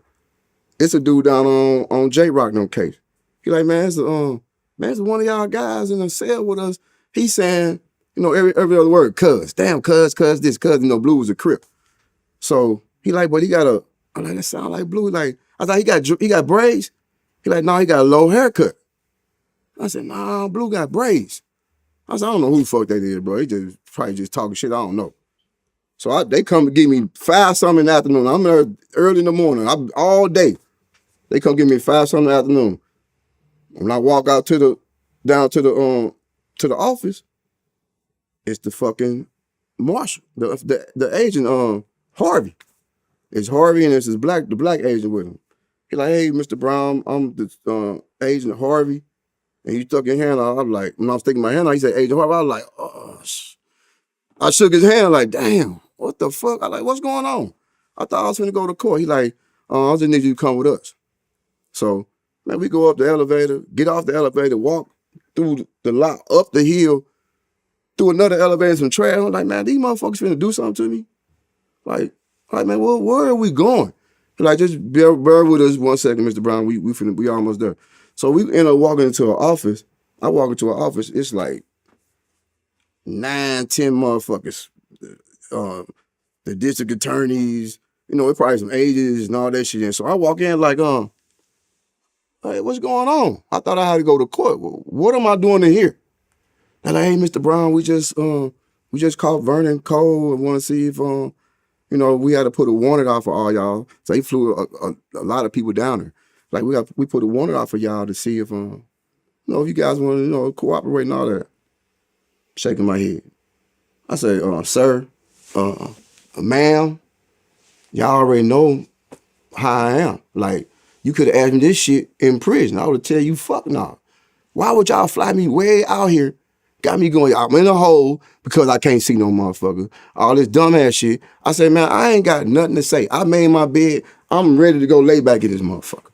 It's a dude down on J-Rock no case. He like, man, it's one of y'all guys in the cell with us. He's saying, you know, every other word, cuz, damn, cuz this, cuz, you know, Blue was a Crip. So he like, but he got I'm like, that sound like Blue. Like, I thought he got braids. He like, no, he got a low haircut. I said, nah, Blue got braids. I said, I don't know who the fuck that is, bro. He probably just talking shit. I don't know. So they come to give me 5-something in the afternoon. I'm there early in the morning, all day. They come give me 5-something in the afternoon. When I walk out down to the office, it's the fucking marshal, the agent, Harvey. It's Harvey and it's the black agent with him. He like, hey, Mr. Brown, I'm the agent Harvey. And he stuck his hand out. I'm like, when I was sticking my hand out, he said, Agent Harvey. I was like, oh, I shook his hand like, damn, what the fuck? I like, what's going on? I thought I was gonna go to court. He like, I just need you to come with us. So, man, we go up the elevator, get off the elevator, walk through the lot, up the hill, through another elevator, some trash. I'm like, man, these motherfuckers finna do something to me. Like, man, where are we going? Like, just bear with us 1 second, Mr. Brown. We almost there. So we end up walking into an office. I walk into an office. It's like 9, 10 motherfuckers. The district attorneys. You know, it's probably some agents and all that shit. And so I walk in like, hey, what's going on? I thought I had to go to court. Well, what am I doing in here? They're like, hey, Mr. Brown, we just called Vernon Cole and want to see if you know, we had to put a warrant out for all y'all. So he flew a lot of people down there. Like we put a warrant out for y'all to see if you know, if you guys want to, you know, cooperate and all that. Shaking my head. I said, sir, ma'am, y'all already know how I am. Like, you could have asked me this shit in prison. I would have tell you, fuck no. Why would y'all fly me way out here? Got me going, I'm in a hole because I can't see no motherfucker. All this dumbass shit. I said, man, I ain't got nothing to say. I made my bed. I'm ready to go lay back in this motherfucker.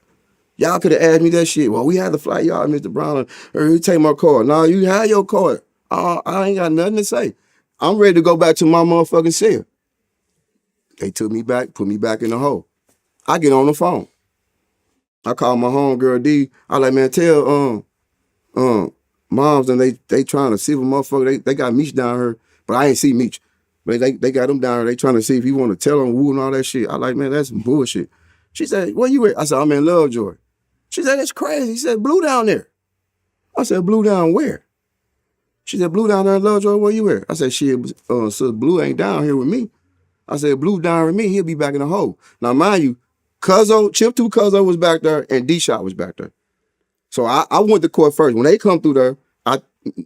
Y'all could have asked me that shit. Well, we had to fly y'all, Mr. Brown, or you take my car. No, you had your car. I ain't got nothing to say. I'm ready to go back to my motherfucking cell. They took me back, put me back in the hole. I get on the phone. I call my homegirl D. I like, man, tell moms and they trying to see if a motherfucker, they got Meech down here, but I ain't see Meech. But they got him down here. They trying to see if he want to tell them woo and all that shit. I like, man, that's some bullshit. She said, where you at? I said, I'm in Lovejoy. She said, that's crazy. He said, Blue down there. I said, Blue down where? She said, Blue down there in Lovejoy, where you at? I said, shit, so Blue ain't down here with me. I said, Blue down with me, he'll be back in the hole. Now, mind you, Chip 2 Cuzzo was back there and D-Shot was back there. So I went to court first. When they come through there,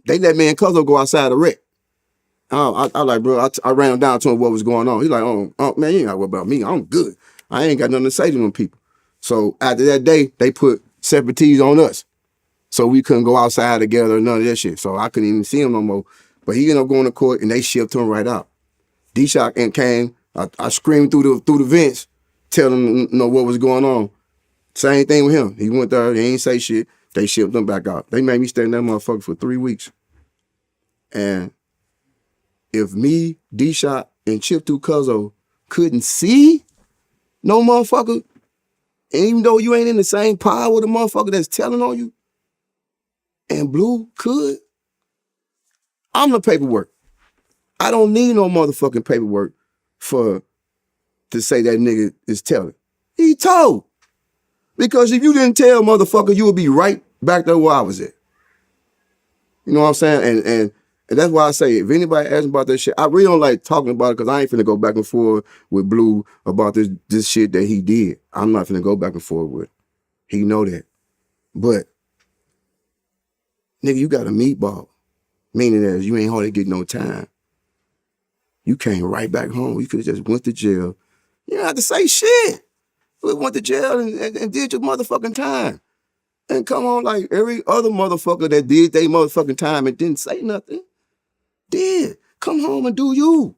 they let me and Cuzzo go outside the wreck. I like, bro, I ran down to him what was going on. He's like, oh man, you ain't got to worry about me. I'm good. I ain't got nothing to say to them people. So after that day, they put separate T's on us. So we couldn't go outside together, none of that shit. So I couldn't even see him no more. But he ended up going to court and they shipped him right out. D-Shock and came. I screamed through the vents, telling him, you know, what was going on. Same thing with him. He went there, he ain't say shit. They shipped him back out. They made me stay in that motherfucker for 3 weeks. And if me, D-Shot, and Chip 2 Cuzzo couldn't see no motherfucker, and even though you ain't in the same pile with a motherfucker that's telling on you, and Blue could, I'm the paperwork. I don't need no motherfucking paperwork to say that nigga is telling. He told. Because if you didn't tell, motherfucker, you would be right back there where I was at. You know what I'm saying? And that's why I say, if anybody asks about that shit, I really don't like talking about it because I ain't finna go back and forth with Blue about this shit that he did. I'm not finna go back and forth with. He know that. But, nigga, you got a meatball. Meaning that you ain't hardly getting no time. You came right back home. You could have just went to jail. You don't have to say shit. You went to jail and did your motherfucking time. And come on, like every other motherfucker that did their motherfucking time and didn't say nothing, did. Come home and do you.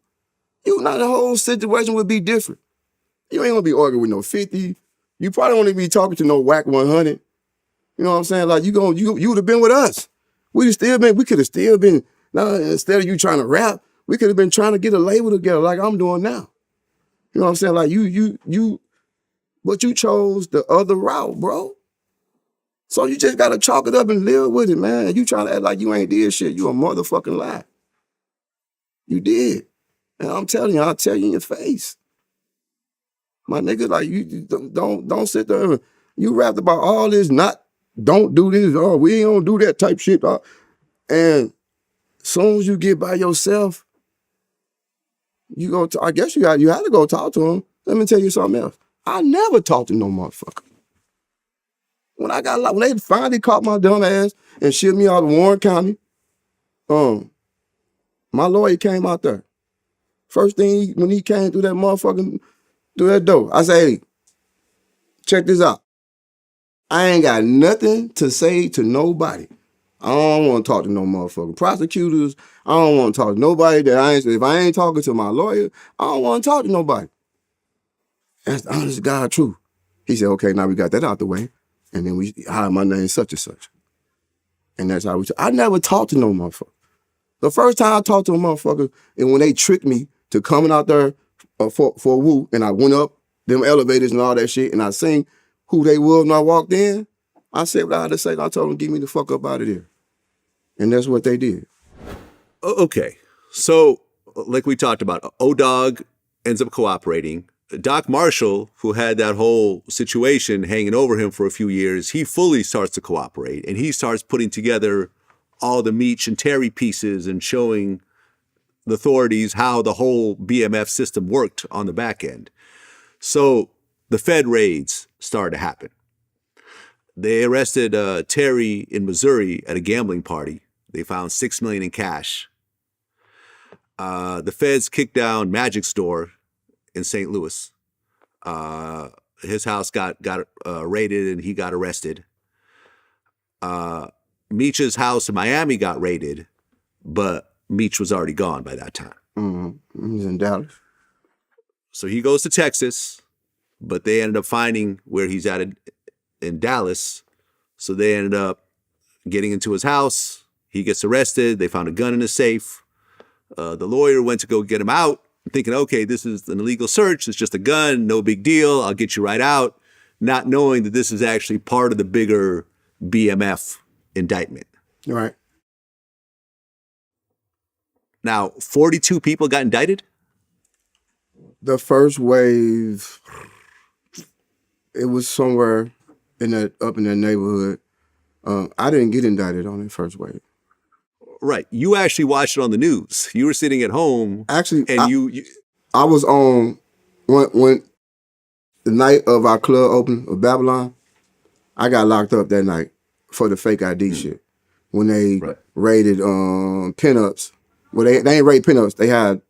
You know, the whole situation would be different. You ain't gonna be arguing with no 50. You probably won't even be talking to no whack 100. You know what I'm saying? Like you would have been with us. We could have still been, now instead of you trying to rap, we could have been trying to get a label together like I'm doing now. You know what I'm saying? Like but you chose the other route, bro. So you just gotta chalk it up and live with it, man. You trying to act like you ain't did shit, you a motherfucking lie. You did. And I'm telling you, I'll tell you in your face. My nigga, like you don't sit there. You rapped about all this, don't do this, we ain't gonna do that type shit. And soon as you get by yourself, you go. I guess you had to go talk to him. Let me tell you something else. I never talked to no motherfucker. When they finally caught my dumb ass and shipped me out of Warren County, my lawyer came out there. First thing when he came through that door, I said, hey, check this out. I ain't got nothing to say to nobody. I don't want to talk to no motherfucking prosecutors. I don't want to talk to nobody if I ain't talking to my lawyer, I don't want to talk to nobody. That's the honest God truth. He said, okay, now we got that out the way. And then we hired my name such and such. And that's how I never talked to no motherfucker. The first time I talked to a motherfucker, and when they tricked me to coming out there for a woo, and I went up them elevators and all that shit, and I seen who they were when I walked in, I said what I had to say. I told them, get me the fuck up out of there. And that's what they did. Okay. So, like we talked about, O-Dog ends up cooperating. Doc Marshall, who had that whole situation hanging over him for a few years, he fully starts to cooperate, and he starts putting together all the Meech and Terry pieces and showing the authorities how the whole BMF system worked on the back end. So the Fed raids started to happen. They arrested Terry in Missouri at a gambling party. They found $6 million in cash. The Feds kicked down Magic's door in St. Louis. His house got raided and he got arrested. Meech's house in Miami got raided, but Meech was already gone by that time. Mm-hmm. He's in Dallas. So he goes to Texas, but they ended up finding where he's at in Dallas. So they ended up getting into his house. He gets arrested. They found a gun in his safe. The lawyer went to go get him out, thinking, okay, this is an illegal search. It's just a gun. No big deal. I'll get you right out. Not knowing that this is actually part of the bigger BMF indictment. Right. Now, 42 people got indicted? The first wave, it was somewhere up in that neighborhood. I didn't get indicted on that first wave. Right. You actually watched it on the news. You were sitting at home. Actually, and I was on when the night of our club open of Babylon. I got locked up that night for the fake ID shit. When they raided pinups. Well, they ain't raid pinups. They had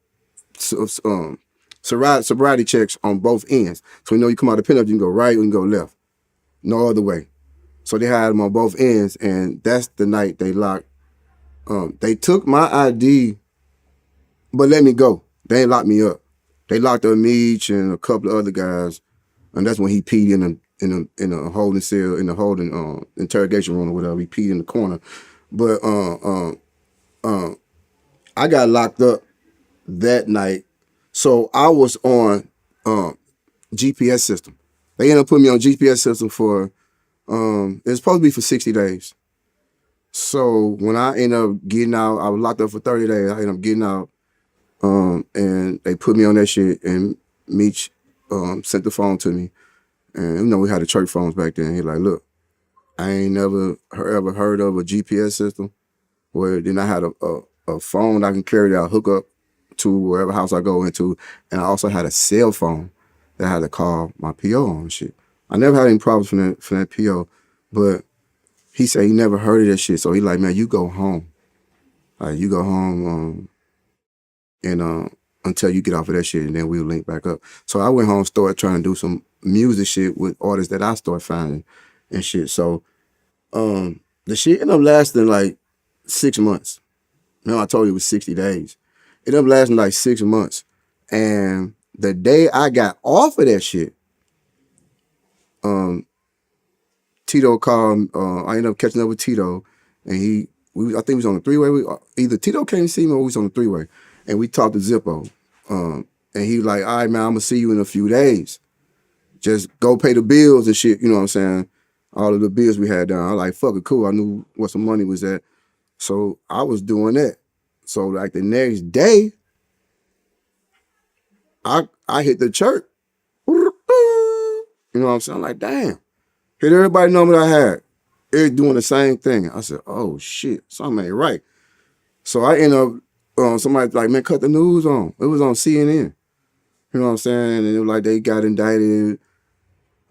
sobriety checks on both ends. So you come out of the pinup, you can go right or you can go left. No other way. So they had them on both ends, and that's the night they locked. They took my ID, but let me go. They ain't locked me up. They locked up Meech and a couple of other guys, and that's when he peed in a holding cell, in the holding interrogation room or whatever. He peed in the corner. But I got locked up that night, so I was on GPS system. They ended up putting me on GPS system for it was supposed to be for 60 days. So when I ended up getting out, I was locked up for 30 days. I ended up getting out, and they put me on that shit. And Meech sent the phone to me, and we had the church phones back then. He like, look, I ain't never ever heard of a GPS system. Where then I had a phone that I can carry that I hook up to wherever house I go into. And I also had a cell phone that I had to call my PO on and shit. I never had any problems from that PO, but he said he never heard of that shit. So he like, man, you go home. Like, you go home and until you get off of that shit, and then we'll link back up. So I went home, started trying to do some music shit with artists that I started finding and shit. So the shit ended up lasting like 6 months. Remember I told you it was 60 days. It ended up lasting like 6 months. And the day I got off of that shit, Tito called, I ended up catching up with Tito, and I think we was on the three-way. Either Tito came to see me or we was on the three-way. And we talked to Zippo. And he was like, all right, man, I'm going to see you in a few days. Just go pay the bills and shit, you know what I'm saying? All of the bills we had down. I was like, fuck it, cool. I knew what some money was at. So I was doing that. So like the next day, I hit the church. You know what I'm saying? I'm like, damn. Hit everybody number I had. They're doing the same thing. I said, oh shit, something ain't right. So I end up, somebody like, man, cut the news on. It was on CNN. You know what I'm saying? And it was like they got indicted,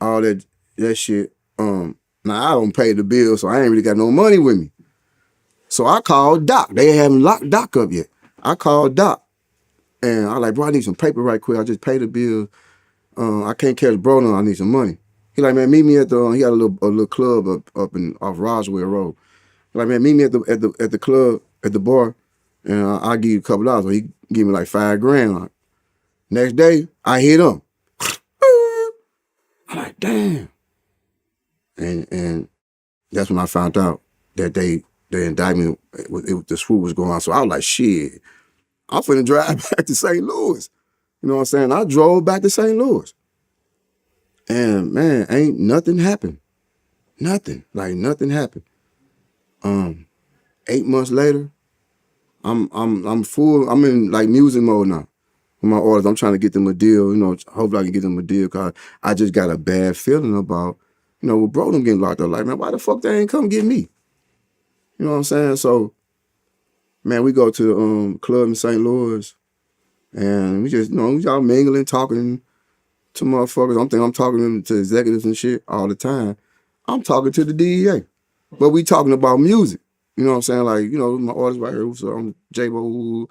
all that shit. Now I don't pay the bill, so I ain't really got no money with me. So I called Doc. They haven't locked Doc up yet. I called Doc. And I like, bro, I need some paper right quick. I just paid the bill. I can't catch bro no, I need some money. He like, man, meet me at the, he got a little club up in off Roswell Road. He like, man, meet me at the club, at the bar, and I'll give you a couple dollars. So he give me like $5,000. Like, next day, I hit him. I'm like, damn. And that's when I found out that the indictment, the swoop was going on. So I was like, shit, I'm finna drive back to St. Louis. You know what I'm saying? I drove back to St. Louis. And man, ain't nothing happened. Nothing. Like nothing happened. 8 months later, I'm full. I'm in like music mode now. With my artists, I'm trying to get them a deal. You know, hopefully I can get them a deal because I just got a bad feeling about, you know, with bro them getting locked up. Like, man, why the fuck they ain't come get me? You know what I'm saying? So, man, we go to the club in St. Louis, and we just, you know, we all mingling, talking to motherfuckers. I'm talking to executives and shit all the time. I'm talking to the DEA, but we talking about music. You know what I'm saying? Like, you know, my artist right here, so I'm J-Bo.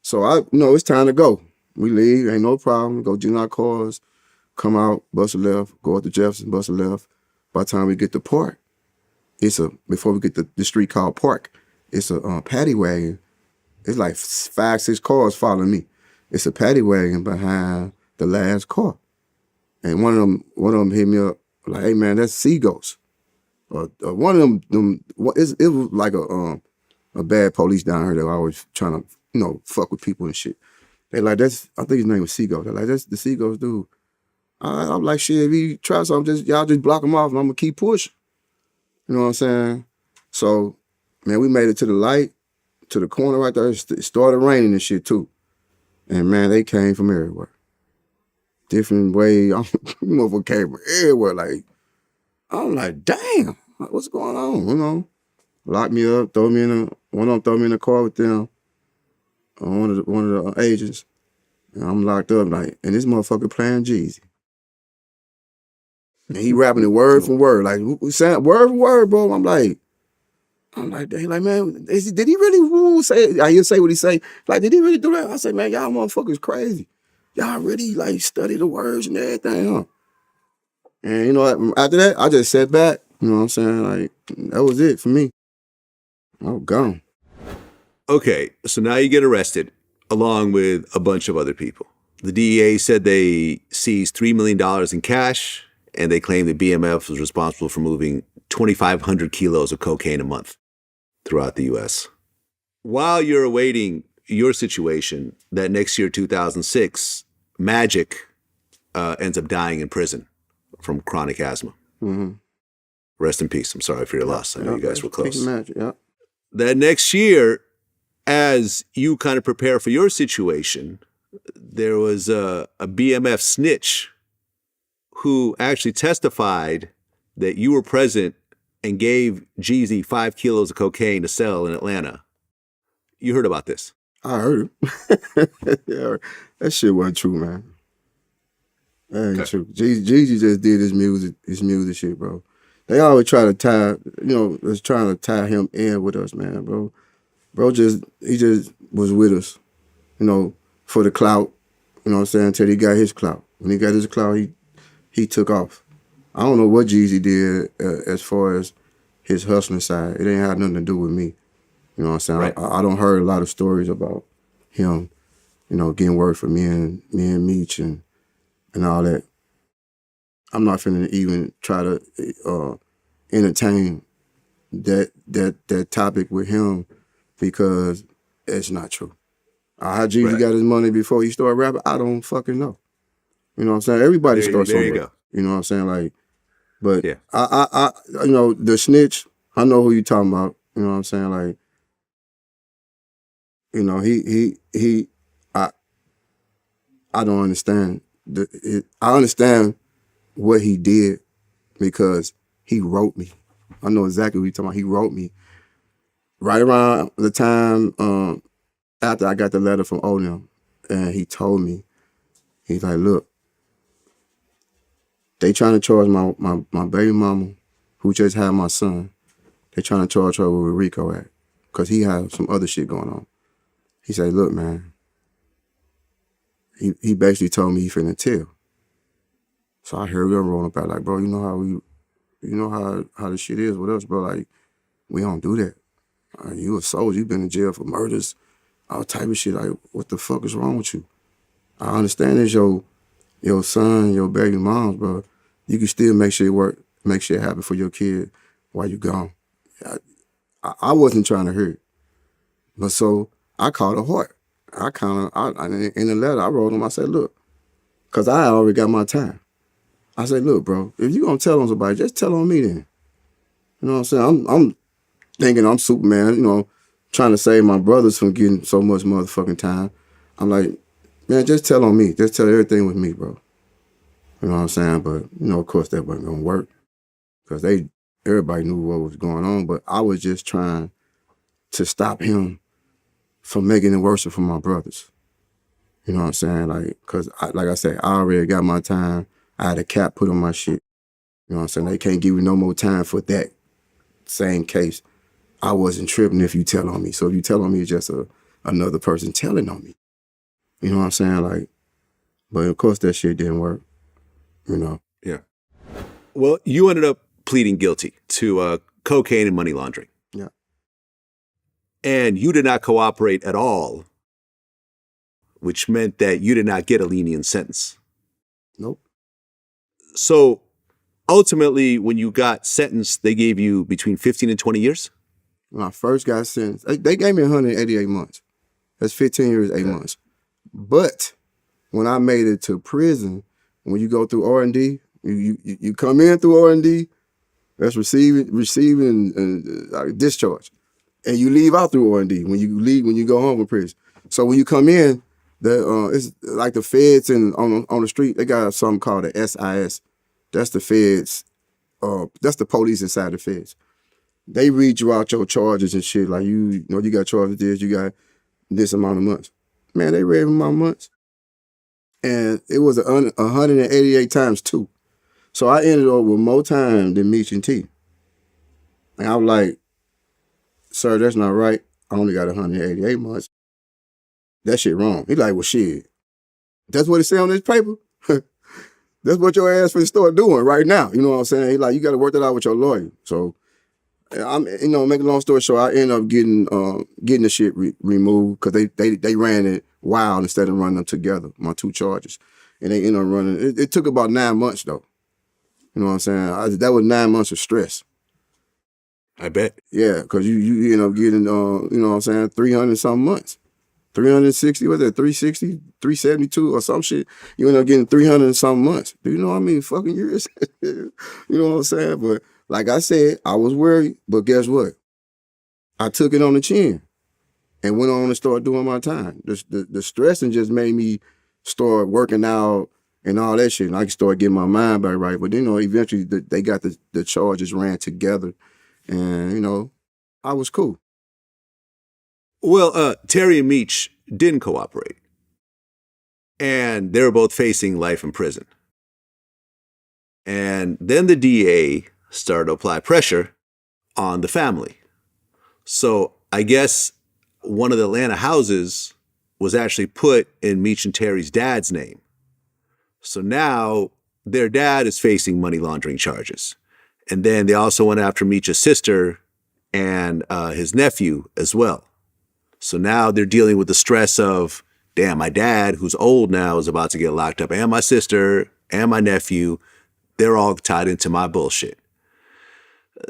So you know, it's time to go. We leave, ain't no problem. Go get in our cars, come out, bust a left, go up to Jefferson, bust a left. By the time we get to Park, before we get to the street called Park, it's a paddy wagon. It's like 5, 6 cars following me. It's a paddy wagon behind the last car. And one of them hit me up like, hey man, that's Seagulls. One of them it was like a bad police down here that always trying to, you know, fuck with people and shit. They like, I think his name was Seagulls. They're like, that's the Seagulls dude. I'm like, shit, if he try something, y'all just block him off and I'm gonna keep pushing. You know what I'm saying? So, man, we made it to the light, to the corner right there. It started raining and shit too. And man, they came from everywhere. Different way, motherfucker came from everywhere. Like, I'm like, damn, what's going on? You know, locked me up, one of them throw me in the car with them, one of the agents, and I'm locked up. Like, and this motherfucker playing Jeezy, and he rapping it word for word, like word for word, bro. I'm like, dang, like, man, did he really say? I hear say what he say. Like, did he really do that? I say, man, y'all motherfuckers crazy. Y'all really like study the words and everything, huh? And you know what? After that, I just sat back. You know what I'm saying? Like, that was it for me. I was gone. Okay, so now you get arrested along with a bunch of other people. The DEA said they seized $3 million in cash, and they claimed that BMF was responsible for moving 2,500 kilos of cocaine a month throughout the U.S. While you're awaiting your situation, that next year, 2006, Magic ends up dying in prison from chronic asthma. Mm-hmm. Rest in peace. I'm sorry for your loss. I know you guys were close. Magic, yeah. That next year, as you kind of prepare for your situation, there was a BMF snitch who actually testified that you were present and gave Jeezy 5 kilos of cocaine to sell in Atlanta. you heard about this? I heard it. Yeah, that shit wasn't true, man. That ain't true. Jeezy just did his music shit, bro. They always try to tie, was trying to tie him in with us, man, bro. Bro he just was with us, for the clout, you know what I'm saying, until he got his clout. When he got his clout, he took off. I don't know what Jeezy did as far as his hustling side. It ain't had nothing to do with me. You know what I'm saying? Right. I don't heard a lot of stories about him, getting work for me and Meech and all that. I'm not finna even try to entertain that topic with him because it's not true. How Jeezy got his money before he started rapping, I don't fucking know. You know what I'm saying? Everybody starts somewhere. There you go. You know what I'm saying? Like, but yeah. I the snitch, I know who you talking about. You know what I'm saying? Like, I don't understand. I understand what he did because he wrote me. I know exactly what you're talking about. He wrote me right around the time after I got the letter from Onem, and he told me, he's like, look, they trying to charge my baby mama, who just had my son, they trying to charge her with a RICO Act because he had some other shit going on. He said, look, man, he basically told me he finna tell. So I heard him rolling back like, bro, you know how the shit is with us, bro. Like, we don't do that. You a soldier, you been in jail for murders, all type of shit. Like, what the fuck is wrong with you? I understand it's your son, your baby moms, bro. You can still make shit work, make shit happen for your kid while you gone. I wasn't trying to hurt. But so I called a heart. In the letter I wrote him, I said, look, because I already got my time. I said, look, bro, if you gonna tell on somebody, just tell on me then. You know what I'm saying? I'm thinking I'm Superman, trying to save my brothers from getting so much motherfucking time. I'm like, man, just tell on me. Just tell everything with me, bro. You know what I'm saying? But, of course that wasn't gonna work because everybody knew what was going on, but I was just trying to stop him from making it worse for my brothers. You know what I'm saying? Like, because, like I said, I already got my time. I had a cap put on my shit. You know what I'm saying? They can't give you no more time for that same case. I wasn't tripping if you tell on me. So if you tell on me, it's just another person telling on me. You know what I'm saying? Like, but of course that shit didn't work. Yeah. Well, you ended up pleading guilty to cocaine and money laundering. Yeah. And you did not cooperate at all, which meant that you did not get a lenient sentence. Nope. So ultimately, when you got sentenced, they gave you between 15 and 20 years? When I first got sentenced, they gave me 188 months. That's 15 years, 8 months. But when I made it to prison, when you go through R&D, you come in through R&D, that's receiving discharge. And you leave out through R&D when you go home from prison. So when you come in, it's like the feds and on the street, they got something called the SIS. That's the feds, that's the police inside the feds. They read you out your charges and shit. Like, you got charged with this, you got this amount of months. Man, they read my months. And it was 188 times 2. So I ended up with more time than Meech and T. And I was like, sir, that's not right. I only got 188 months. That shit wrong. He like, well, shit. That's what it say on this paper? That's what your ass finna start doing right now. You know what I'm saying? He like, you got to work that out with your lawyer. So, I'm, make a long story short, I ended up getting the shit removed because they ran it wild instead of running them together, my 2 charges. And they ended up running, it took about 9 months though. You know what I'm saying? That was 9 months of stress. I bet. Yeah, because you end up getting, you know what I'm saying, 300 something months. 360, what's that, 360, 372 or some shit. You end up getting 300 and something months. Do you know how many fucking years? You know what I'm saying? But like I said, I was worried, but guess what? I took it on the chin and went on and started doing my time. The stressing just made me start working out and all that shit. And I could start getting my mind back right. But eventually they got the charges ran together and, I was cool. Well, Terry and Meech didn't cooperate, and they were both facing life in prison. And then the DA started to apply pressure on the family. So I guess one of the Atlanta houses was actually put in Meech and Terry's dad's name. So now their dad is facing money laundering charges. And then they also went after Meech's sister and his nephew as well. So now they're dealing with the stress of, damn, my dad, who's old now, is about to get locked up, and my sister and my nephew, they're all tied into my bullshit.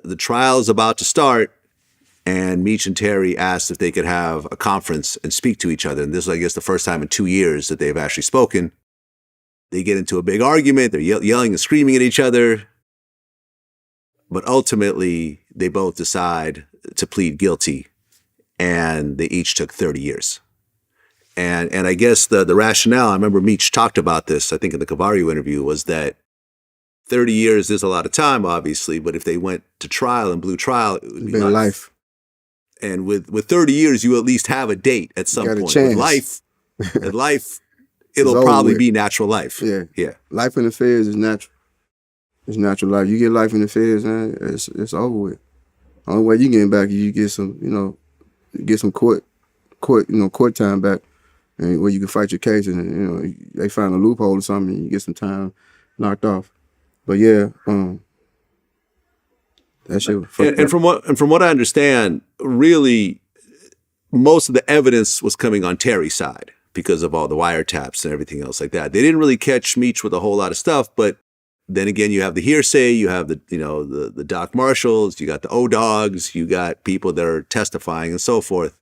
The trial is about to start, and Meech and Terry asked if they could have a conference and speak to each other. And this is, I guess, the first time in 2 years that they've actually spoken. They get into a big argument. They're yelling and screaming at each other. But ultimately, they both decide to plead guilty, and they each took 30 years. And I guess the rationale, I remember Meech talked about this, I think in the Cavario interview, was that 30 years is a lot of time, obviously, but if they went to trial and blew trial, it would be life. And with 30 years, you at least have a date at some point. With life, it'll probably be natural life. Yeah. Life in the feds is natural. It's natural life. You get life in the feds, man, it's over with. The only way you getting back is you get some, get some court time back, and where you can fight your case, and they find a loophole or something, and you get some time knocked off. But yeah, that shit. And from what I understand, really, most of the evidence was coming on Terry's side because of all the wiretaps and everything else like that. They didn't really catch Meech with a whole lot of stuff, but then again, you have the hearsay, you have the doc marshals, you got the O-Dogs, you got people that are testifying and so forth.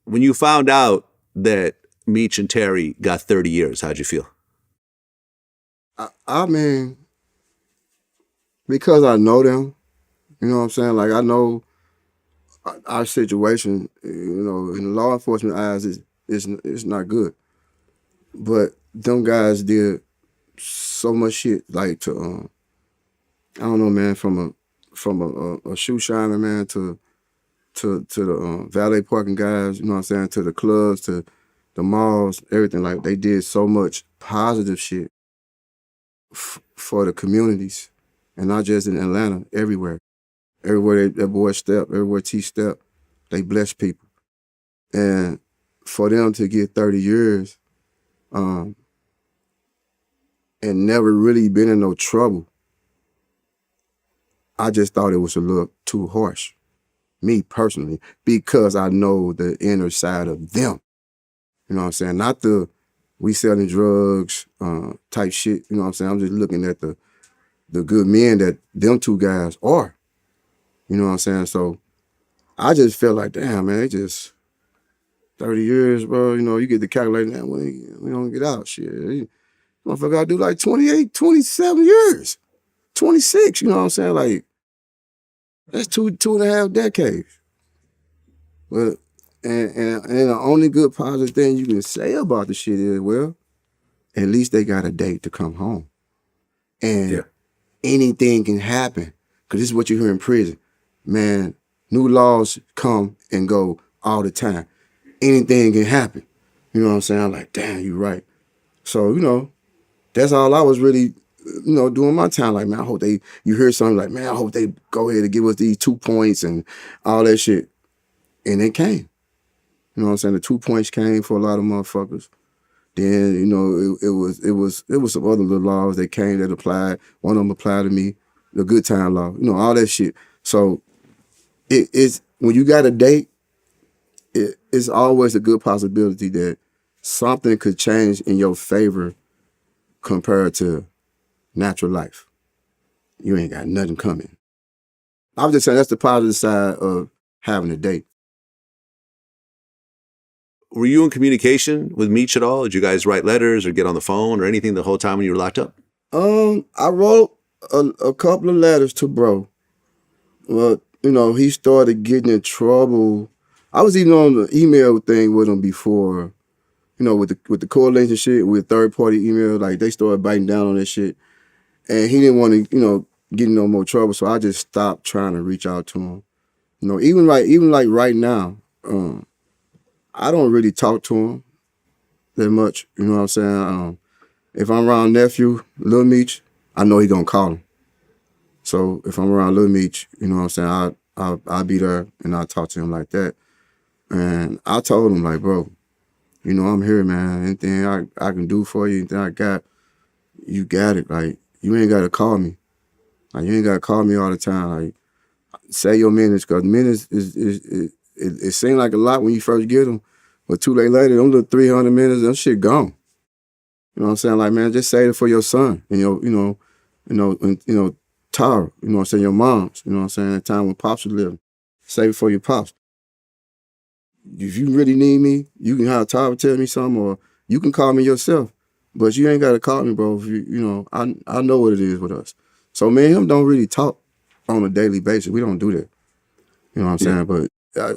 When you found out that Meech and Terry got 30 years, how'd you feel? I mean, because I know them, you know what I'm saying? Like, I know our situation, in the law enforcement eyes, it's not good. But them guys did so much shit, like to, I don't know, man, from a shoe shiner, man, to the valet parking guys, you know what I'm saying, to the clubs, to the malls, everything. Like, they did so much positive shit for the communities, and not just in Atlanta, everywhere. Everywhere that boy stepped, everywhere T stepped, they blessed people. And for them to get 30 years, and never really been in no trouble, I just thought it was a little too harsh. Me personally, because I know the inner side of them. You know what I'm saying? Not the we selling drugs type shit. You know what I'm saying? I'm just looking at the good men that them two guys are. You know what I'm saying? So I just felt like, damn, man, they just 30 years, bro. You get the calculating that we don't get out. Shit. Motherfucker gotta do like 28, 27 years. 26, you know what I'm saying? Like, that's two and a half decades. But and the only good positive thing you can say about the shit is, well, at least they got a date to come home. And anything can happen. Because this is what you hear in prison. Man, new laws come and go all the time. Anything can happen. You know what I'm saying? I'm like, damn, you right. So, that's all I was really, doing my time. Like, man, I hope you hear something like, man, I hope they go ahead and give us these 2 points and all that shit. And it came. You know what I'm saying? The 2 points came for a lot of motherfuckers. Then, it was some other little laws that came that applied. One of them applied to me, the good time law, all that shit. So it's when you got a date, it's always a good possibility that something could change in your favor compared to natural life. You ain't got nothing coming. I was just saying that's the positive side of having a date. Were you in communication with Meech at all? Did you guys write letters or get on the phone or anything the whole time when you were locked up? I wrote a couple of letters to bro. But, he started getting in trouble. I was even on the email thing with him before, with the correlation shit, with third-party email. Like, they started biting down on that shit. And he didn't want to, get in no more trouble, so I just stopped trying to reach out to him. Even like right now, I don't really talk to him that much. You know what I'm saying? If I'm around nephew, Lil Meech, I know he gonna call him. So if I'm around Lil Meech, you know what I'm saying, I'll be there and I'll talk to him like that. And I told him, like, bro, you know, I'm here, man. Anything I can do for you, anything I got, you got it. Like, you ain't gotta call me. Like, you ain't gotta call me all the time. Like, say your minutes, because minutes it seems like a lot when you first get them, but too late later, them little 300 minutes, that shit gone. You know what I'm saying? Like, man, just save it for your son and your, Tara, you know what I'm saying, your moms, you know what I'm saying, at the time when Pops was living. Save it for your Pops. If you really need me, you can have Tara tell me something, or you can call me yourself. But you ain't got to call me, bro. If I know what it is with us. So me and him don't really talk on a daily basis. We don't do that. You know what I'm saying? But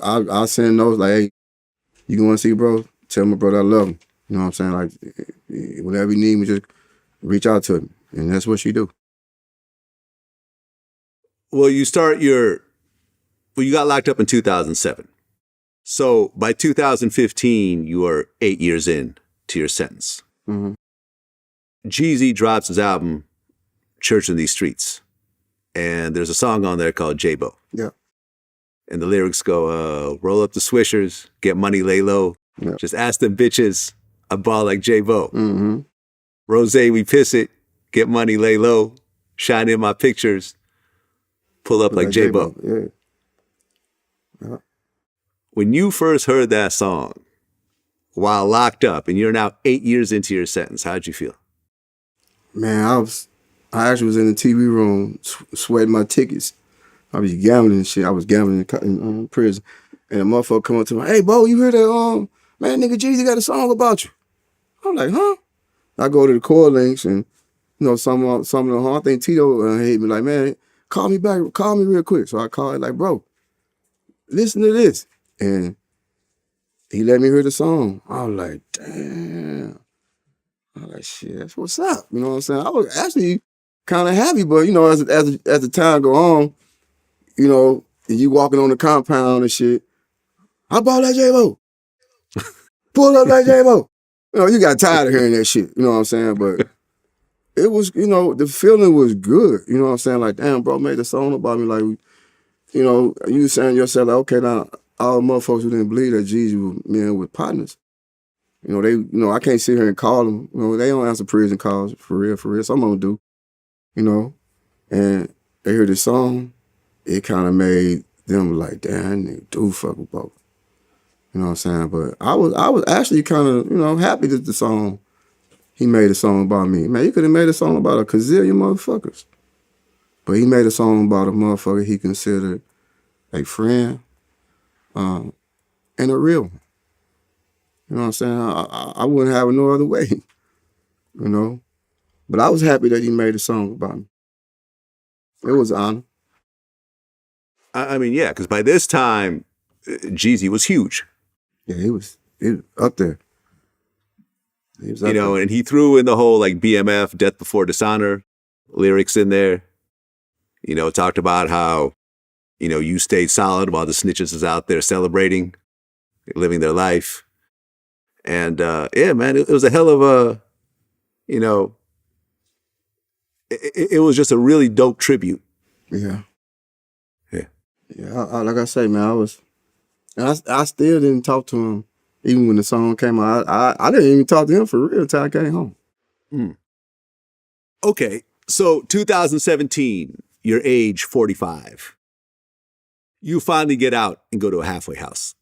I send those like, hey, you going to see bro? Tell my brother I love him. You know what I'm saying? Like, whenever you need me, just reach out to him. And that's what she do. Well, you got locked up in 2007. So by 2015, you are 8 years in to your sentence. Mm-hmm. Jeezy drops his album, Church in These Streets. And there's a song on there called J-Bo. Yeah. And the lyrics go, roll up the swishers, get money, lay low. Yeah. Just ask them bitches, I ball like J-Bo. Mm-hmm. Rose, we piss it, get money, lay low. Shine in my pictures, pull up like J-Bo. Yeah. When you first heard that song while locked up, and you're now 8 years into your sentence, how'd you feel? Man, I actually was in the TV room sweating my tickets. I was gambling and shit. I was gambling in prison. And a motherfucker come up to me, hey, Bo, you hear that? Man, nigga, Jeezy got a song about you. I'm like, huh? I go to the core links and, some of the, I think Tito hit me like, man, call me back, call me real quick. So I called like, bro, listen to this. And he let me hear the song. I was like, damn. I was like, shit, that's what's up. You know what I'm saying? I was actually kind of happy, but, as the time go on, and you walking on the compound and shit, I bought that J-Bo. Pull up like J-Bo. You got tired of hearing that shit. You know what I'm saying? But it was, the feeling was good. You know what I'm saying? Like, damn, bro made a song about me. Like, you saying to yourself, like, okay, now, all the motherfuckers who didn't believe that Jeezy was partners. I can't sit here and call them. They don't answer prison calls, for real. Some of them do. And they heard this song, it kind of made them like, damn, that nigga do fuck with Bo. You know what I'm saying? But I was actually kind of, happy that he made a song about me. Man, he could have made a song about a gazillion motherfuckers. But he made a song about a motherfucker he considered a friend and a real one. You know what I'm saying? I wouldn't have it no other way, But I was happy that he made a song about me. It was an honor. I mean, yeah, because by this time, Jeezy was huge. Yeah, he was up there. He was up there. And he threw in the whole like BMF, Death Before Dishonor lyrics in there. Talked about how, you stayed solid while the snitches is out there celebrating, living their life. And yeah, man, it was a hell of a, it was just a really dope tribute. Yeah. Yeah. Yeah, like I say, man, I still didn't talk to him even when the song came out. I didn't even talk to him for real until I came home. Mm. Okay, so 2017, you're age 45. You finally get out and go to a halfway house.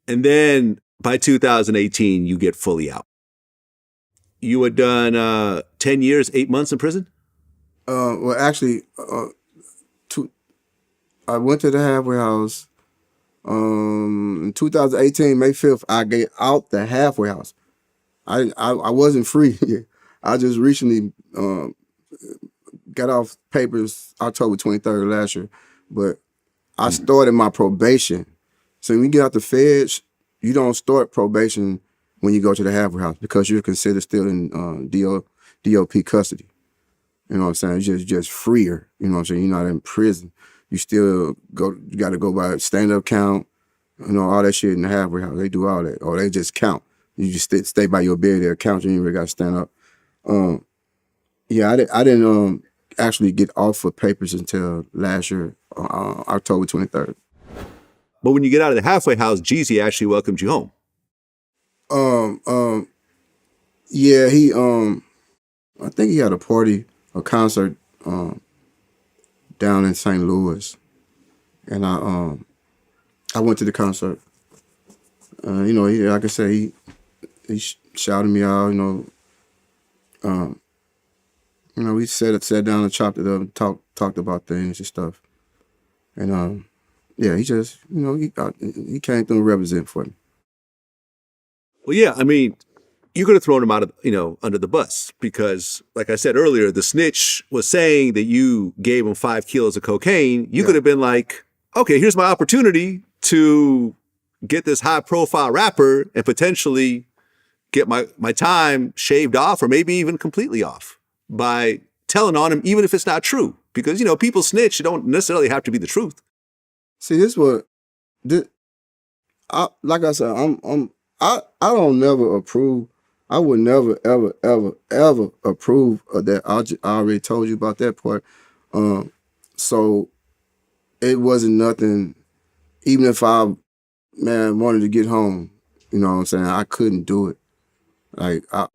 And then by 2018, you get fully out. You had done 10 years, 8 months in prison? Well, actually, I went to the halfway house in 2018, May 5th. I get out the halfway house. I wasn't free. I just recently got off papers October 23rd of last year, but I started my probation. So when you get out the feds, you don't start probation when you go to the halfway house because you're considered still in DOP custody. You know what I'm saying? It's just freer. You know what I'm saying? You're not in prison. You still you got to go by stand-up count, You know, all that shit in the halfway house. They do all that. Or they just count. You just stay by your bed there, count. You ain't really got to stand up. Yeah, I didn't actually get off of papers until last year, October 23rd. But when you get out of the halfway house, Jeezy actually welcomed you home. Yeah, he I think he had a concert down in St. Louis. And I went to the concert. You know, like I said, he shouted me out, you know, we sat down and chopped it up, talked about things and stuff. And yeah, he just, you know, he came through and represented for me. Well, yeah, I mean, you could have thrown him out of, you know, under the bus because, like I said earlier, the snitch was saying that you gave him 5 kilos of cocaine. You could have been like, okay, here's my opportunity to get this high profile rapper and potentially get my time shaved off or maybe even completely off by telling on him, even if it's not true. Because, you know, people snitch. It don't necessarily have to be the truth. See, like I said, I don't never approve. I would never, ever, ever, ever approve of that. I already told you about that part. So it wasn't nothing, even if I, wanted to get home, you know what I'm saying? I couldn't do it. Like I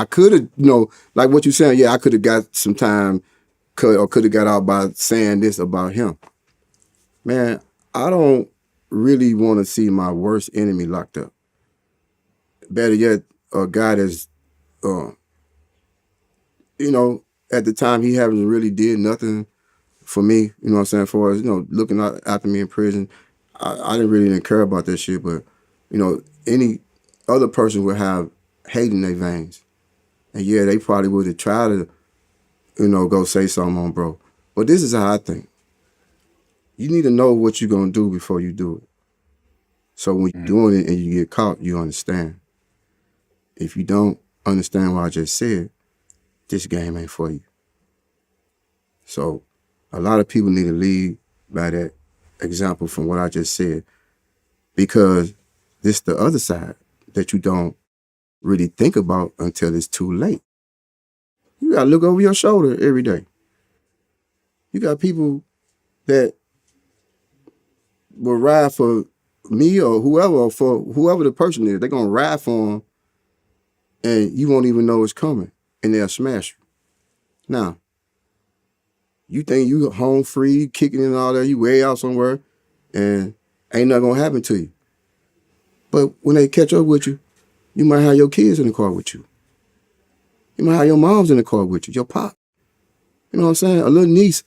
could have, you know, like what you're saying, yeah, I could have got some time or could have got out by saying this about him. Man, I don't really want to see my worst enemy locked up. Better yet, a guy that's, you know, at the time he haven't really did nothing for me, you know what I'm saying, for as, you know, looking after me in prison. I didn't really care about that shit, but, you know, any other person would have hate in their veins. And yeah, they probably would have tried to, you know, go say something on bro. But this is how I think. You need to know what you're going to do before you do it. So when you're doing it and you get caught, you understand. If you don't understand what I just said, this game ain't for you. So a lot of people need to lead by that example from what I just said, because this the other side that you don't really think about until it's too late. You got to look over your shoulder every day. You got people that will ride for me or whoever, or for whoever the person is. They're going to ride for them and you won't even know it's coming and they'll smash you. Now, you think you home free, kicking and all that, you way out somewhere and ain't nothing going to happen to you. But when they catch up with you, you might have your kids in the car with you. You might have your moms in the car with you, your pop. You know what I'm saying? A little niece,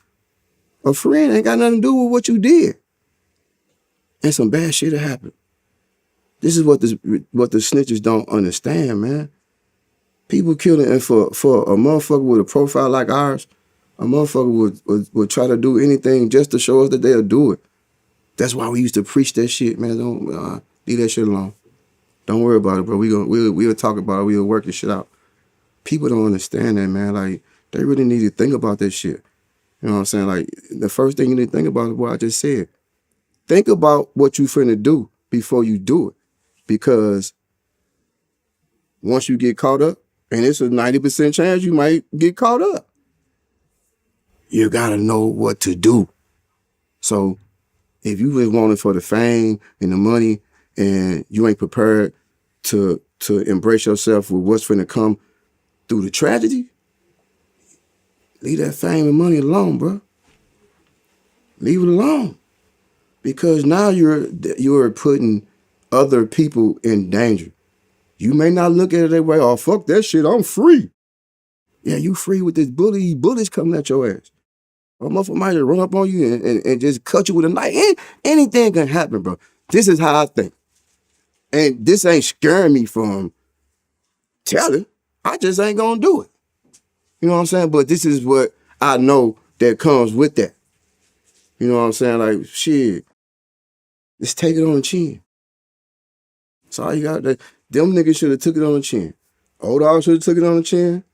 a friend ain't got nothing to do with what you did. And some bad shit will happen. This is what the snitches don't understand, man. People killing, and for a motherfucker with a profile like ours, a motherfucker would try to do anything just to show us that they'll do it. That's why we used to preach that shit, man. Don't leave that shit alone. Don't worry about it, bro. We'll talk about it. We'll work this shit out. People don't understand that, man. Like, they really need to think about that shit. You know what I'm saying? Like, the first thing you need to think about is what I just said. Think about what you finna do before you do it. Because once you get caught up, and it's a 90% chance you might get caught up, you gotta know what to do. So if you just want it for the fame and the money and you ain't prepared to embrace yourself with what's finna come through the tragedy, leave that fame and money alone, bro. Leave it alone. Because now you're putting other people in danger. You may not look at it that way, oh, fuck that shit, I'm free. Yeah, you free with this bullets coming at your ass. A motherfucker might just run up on you and just cut you with a knife. Anything can happen, bro. This is how I think. And this ain't scaring me from telling. I just ain't gonna do it. You know what I'm saying? But this is what I know that comes with that. You know what I'm saying? Like, shit, just take it on the chin. That's all you got. Them niggas should have took it on the chin. Old dog should have took it on the chin.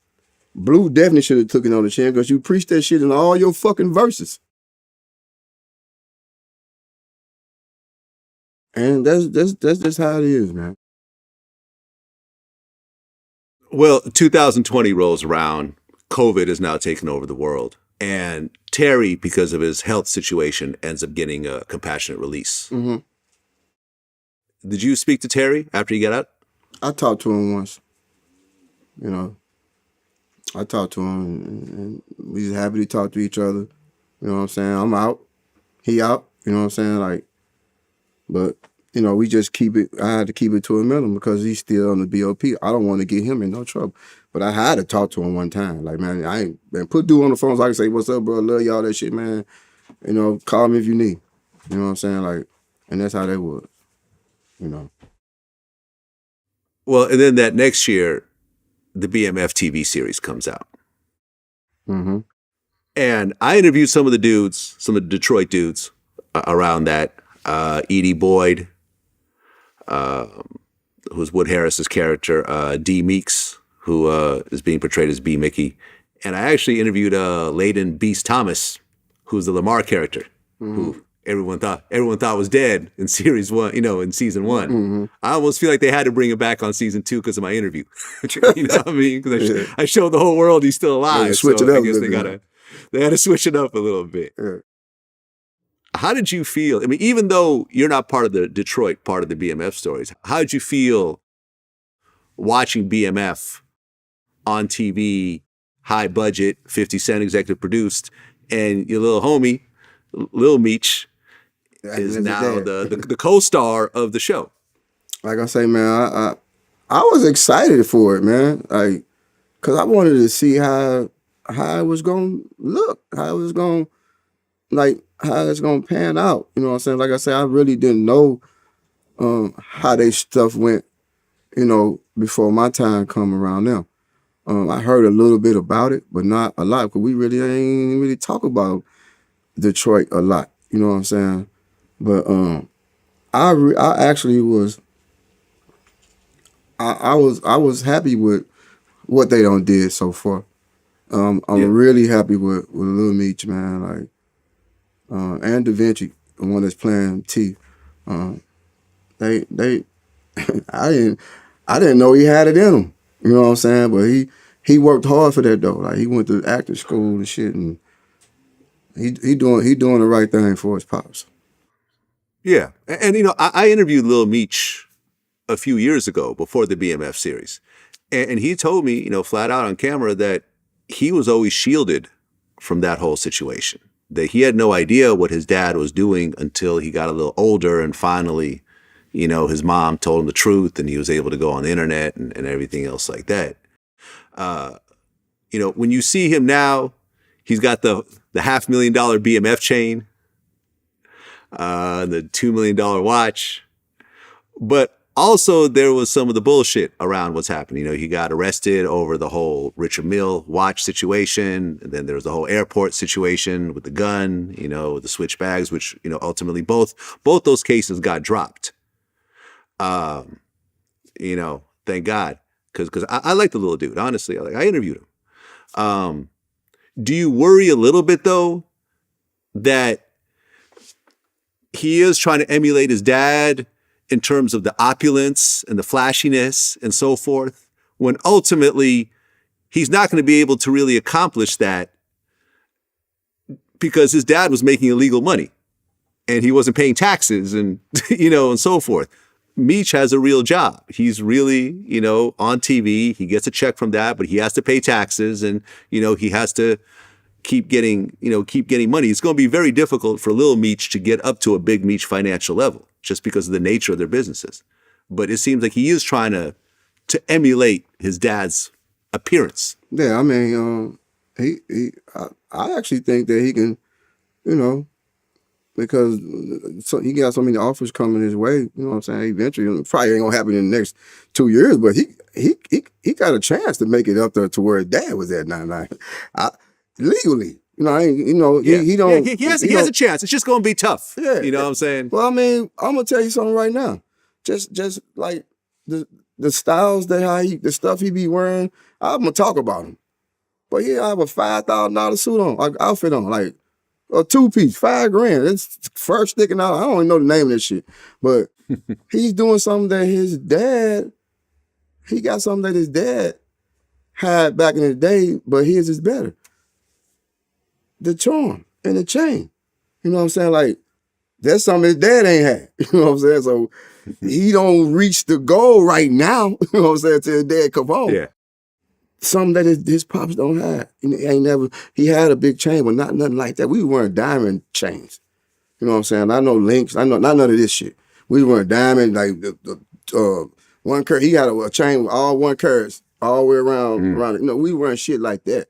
Blue definitely should have took it on the chin because you preached that shit in all your fucking verses. And that's just how it is, man. Well, 2020 rolls around. COVID is now taking over the world. And Terry, because of his health situation, ends up getting a compassionate release. Mm-hmm. Did you speak to Terry after he got out? I talked to him once. You know, I talked to him, and we just happy to talk to each other. You know what I'm saying? I'm out. He out. You know what I'm saying? Like, but, you know, we just keep it. I had to keep it to a minimum because he's still on the BOP. I don't want to get him in no trouble. But I had to talk to him one time. Like, man, I ain't, man, put dude on the phone so I can say, what's up, bro? Love y'all, that shit, man. You know, call me if you need. You know what I'm saying? Like, and that's how they would, you know. Well, and then that next year, the BMF TV series comes out. Mm-hmm. And I interviewed some of the dudes, some of the Detroit dudes around that. Edie Boyd, who's Wood Harris's character, D. Meeks, who is being portrayed as B. Mickey. And I actually interviewed Layden Beast Thomas, who's the Lamar character, who everyone thought was dead in series one, you know, in season one. Mm-hmm. I almost feel like they had to bring him back on season 2 because of my interview. You know what I mean? Because I showed the whole world he's still alive. Switch it so up I guess they had to switch it up a little bit. Yeah. How did you feel? I mean, even though you're not part of the Detroit part of the BMF stories, how did you feel watching BMF on TV, high budget, 50 Cent executive produced, and your little homie, Lil Meech, is now the co-star of the show? Like I say, man, I was excited for it, man. Like, cause I wanted to see how it was gonna look, how it was gonna, like, how it's gonna pan out. You know what I'm saying? Like I said, I really didn't know how they stuff went, you know, before my time come around now. I heard a little bit about it, but not a lot, because we really ain't really talk about Detroit a lot. You know what I'm saying? But I actually was I was happy with what they done did so far. I'm really happy with Lil Meech, man. Like, and Da Vinci, the one that's playing T. They I didn't know he had it in him. You know what I'm saying? But he worked hard for that though. Like, he went to acting school and shit, and he doing the right thing for his pops. Yeah, and you know, I interviewed Lil Meech a few years ago before the BMF series, and he told me, you know, flat out on camera that he was always shielded from that whole situation. That he had no idea what his dad was doing until he got a little older, and finally, you know, his mom told him the truth, and he was able to go on the internet and everything else like that. You know, when you see him now, he's got the $500,000 BMF chain, the $2 million watch, but also there was some of the bullshit around what's happening. You know, he got arrested over the whole Richard Mille watch situation, and then there was the whole airport situation with the gun, you know, the switch bags, which, you know, ultimately both those cases got dropped. You know, thank God, because I like the little dude, honestly. I interviewed him. Do you worry a little bit though that he is trying to emulate his dad in terms of the opulence and the flashiness and so forth, when ultimately he's not going to be able to really accomplish that because his dad was making illegal money and he wasn't paying taxes and, you know, and so forth. Meech has a real job. He's really, you know, on TV. He gets a check from that, but he has to pay taxes, and, you know, he has to keep getting money. It's going to be very difficult for Lil Meech to get up to a Big Meech financial level just because of the nature of their businesses. But it seems like he is trying to emulate his dad's appearance. Yeah, I mean, I actually think that he can, you know, because he got so many offers coming his way. You know what I'm saying? Eventually, probably ain't gonna happen in the next 2 years, but he got a chance to make it up there to where his dad was at 99, legally. You know, he don't. He has a chance. It's just gonna be tough. Yeah, you know what I'm saying? Well, I mean, I'm gonna tell you something right now. Just like the styles the stuff he be wearing, I'm gonna talk about him. But he have a $5,000 suit on, outfit on, like a 2-piece, $5,000. It's first sticking out. I don't even know the name of that shit. But He's doing something that his dad, he got something that his dad had back in the day, but his is better. The charm and the chain. You know what I'm saying? Like, that's something his dad ain't had. You know what I'm saying? So he don't reach the goal right now, you know what I'm saying, till his dad come home. Yeah. Something that his pops don't have. He had a big chain, but not nothing like that. We weren't diamond chains. You know what I'm saying? I know links. I know not none of this shit. We weren't diamond, like one curve. He had a chain with all one curves all the way around it. You know, we weren't shit like that.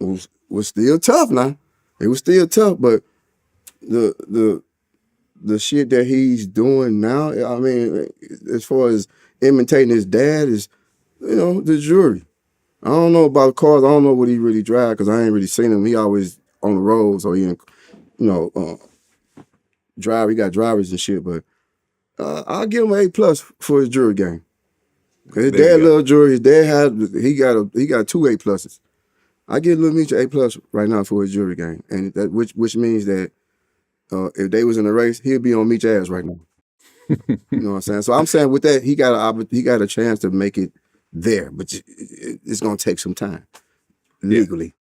It was still tough now. It was still tough, but the shit that he's doing now, I mean, as far as imitating his dad is, you know, the jury. I don't know about cars. I don't know what he really drive because I ain't really seen him. He always on the road, so he, drive. He got drivers and shit. But I'll give him an A+ for his jury game. Cause his dad loved jury. His dad he got 2 A+. I give Lil Meech an A+ right now for his jury game, and that which means that if they was in a race, he'll be on Meech ass right now. You know what I'm saying? So I'm saying with that, he got a chance to make it there, but it's gonna take some time legally.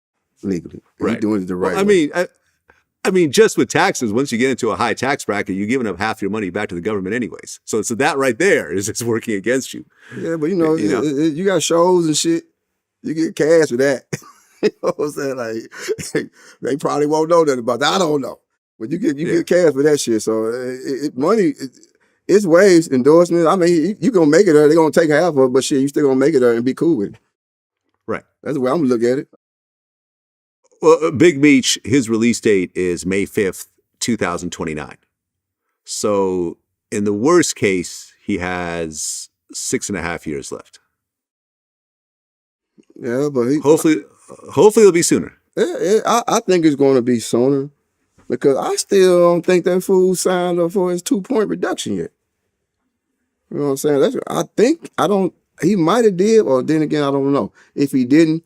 Right. He's doing it the right way. I mean, just with taxes, once you get into a high tax bracket, you're giving up half your money back to the government anyways. So that right there is just working against you. Yeah, but you got shows and shit. You get cash for that. You know what I'm saying? Like, they probably won't know nothing about that. I don't know. But you get cash for that shit. So money, it's ways, endorsements. I mean, you gonna make it there. They're gonna take half of it, but shit, you still gonna make it there and be cool with it. Right. That's the way I'm gonna look at it. Well, Big Meech, his release date is May 5th, 2029. So in the worst case, he has 6.5 years left. Yeah, but hopefully it'll be sooner. I think it's going to be sooner because I still don't think that fool signed up for his 2-point reduction yet. You know what I'm saying? He might have did, or then again, I don't know. If he didn't,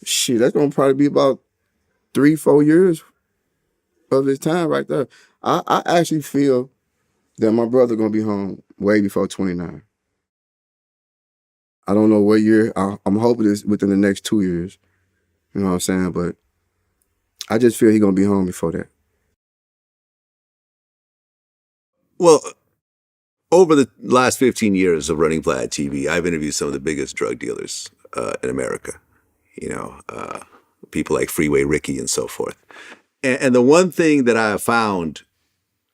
shit, that's going to probably be about 3-4 years of his time right there. I actually feel that my brother going to be home way before 29. I don't know what year. I'm hoping it's within the next 2 years. You know what I'm saying? But I just feel he's going to be home before that. Well, over the last 15 years of running VladTV, I've interviewed some of the biggest drug dealers in America. You know, people like Freeway Ricky and so forth. And the one thing that I have found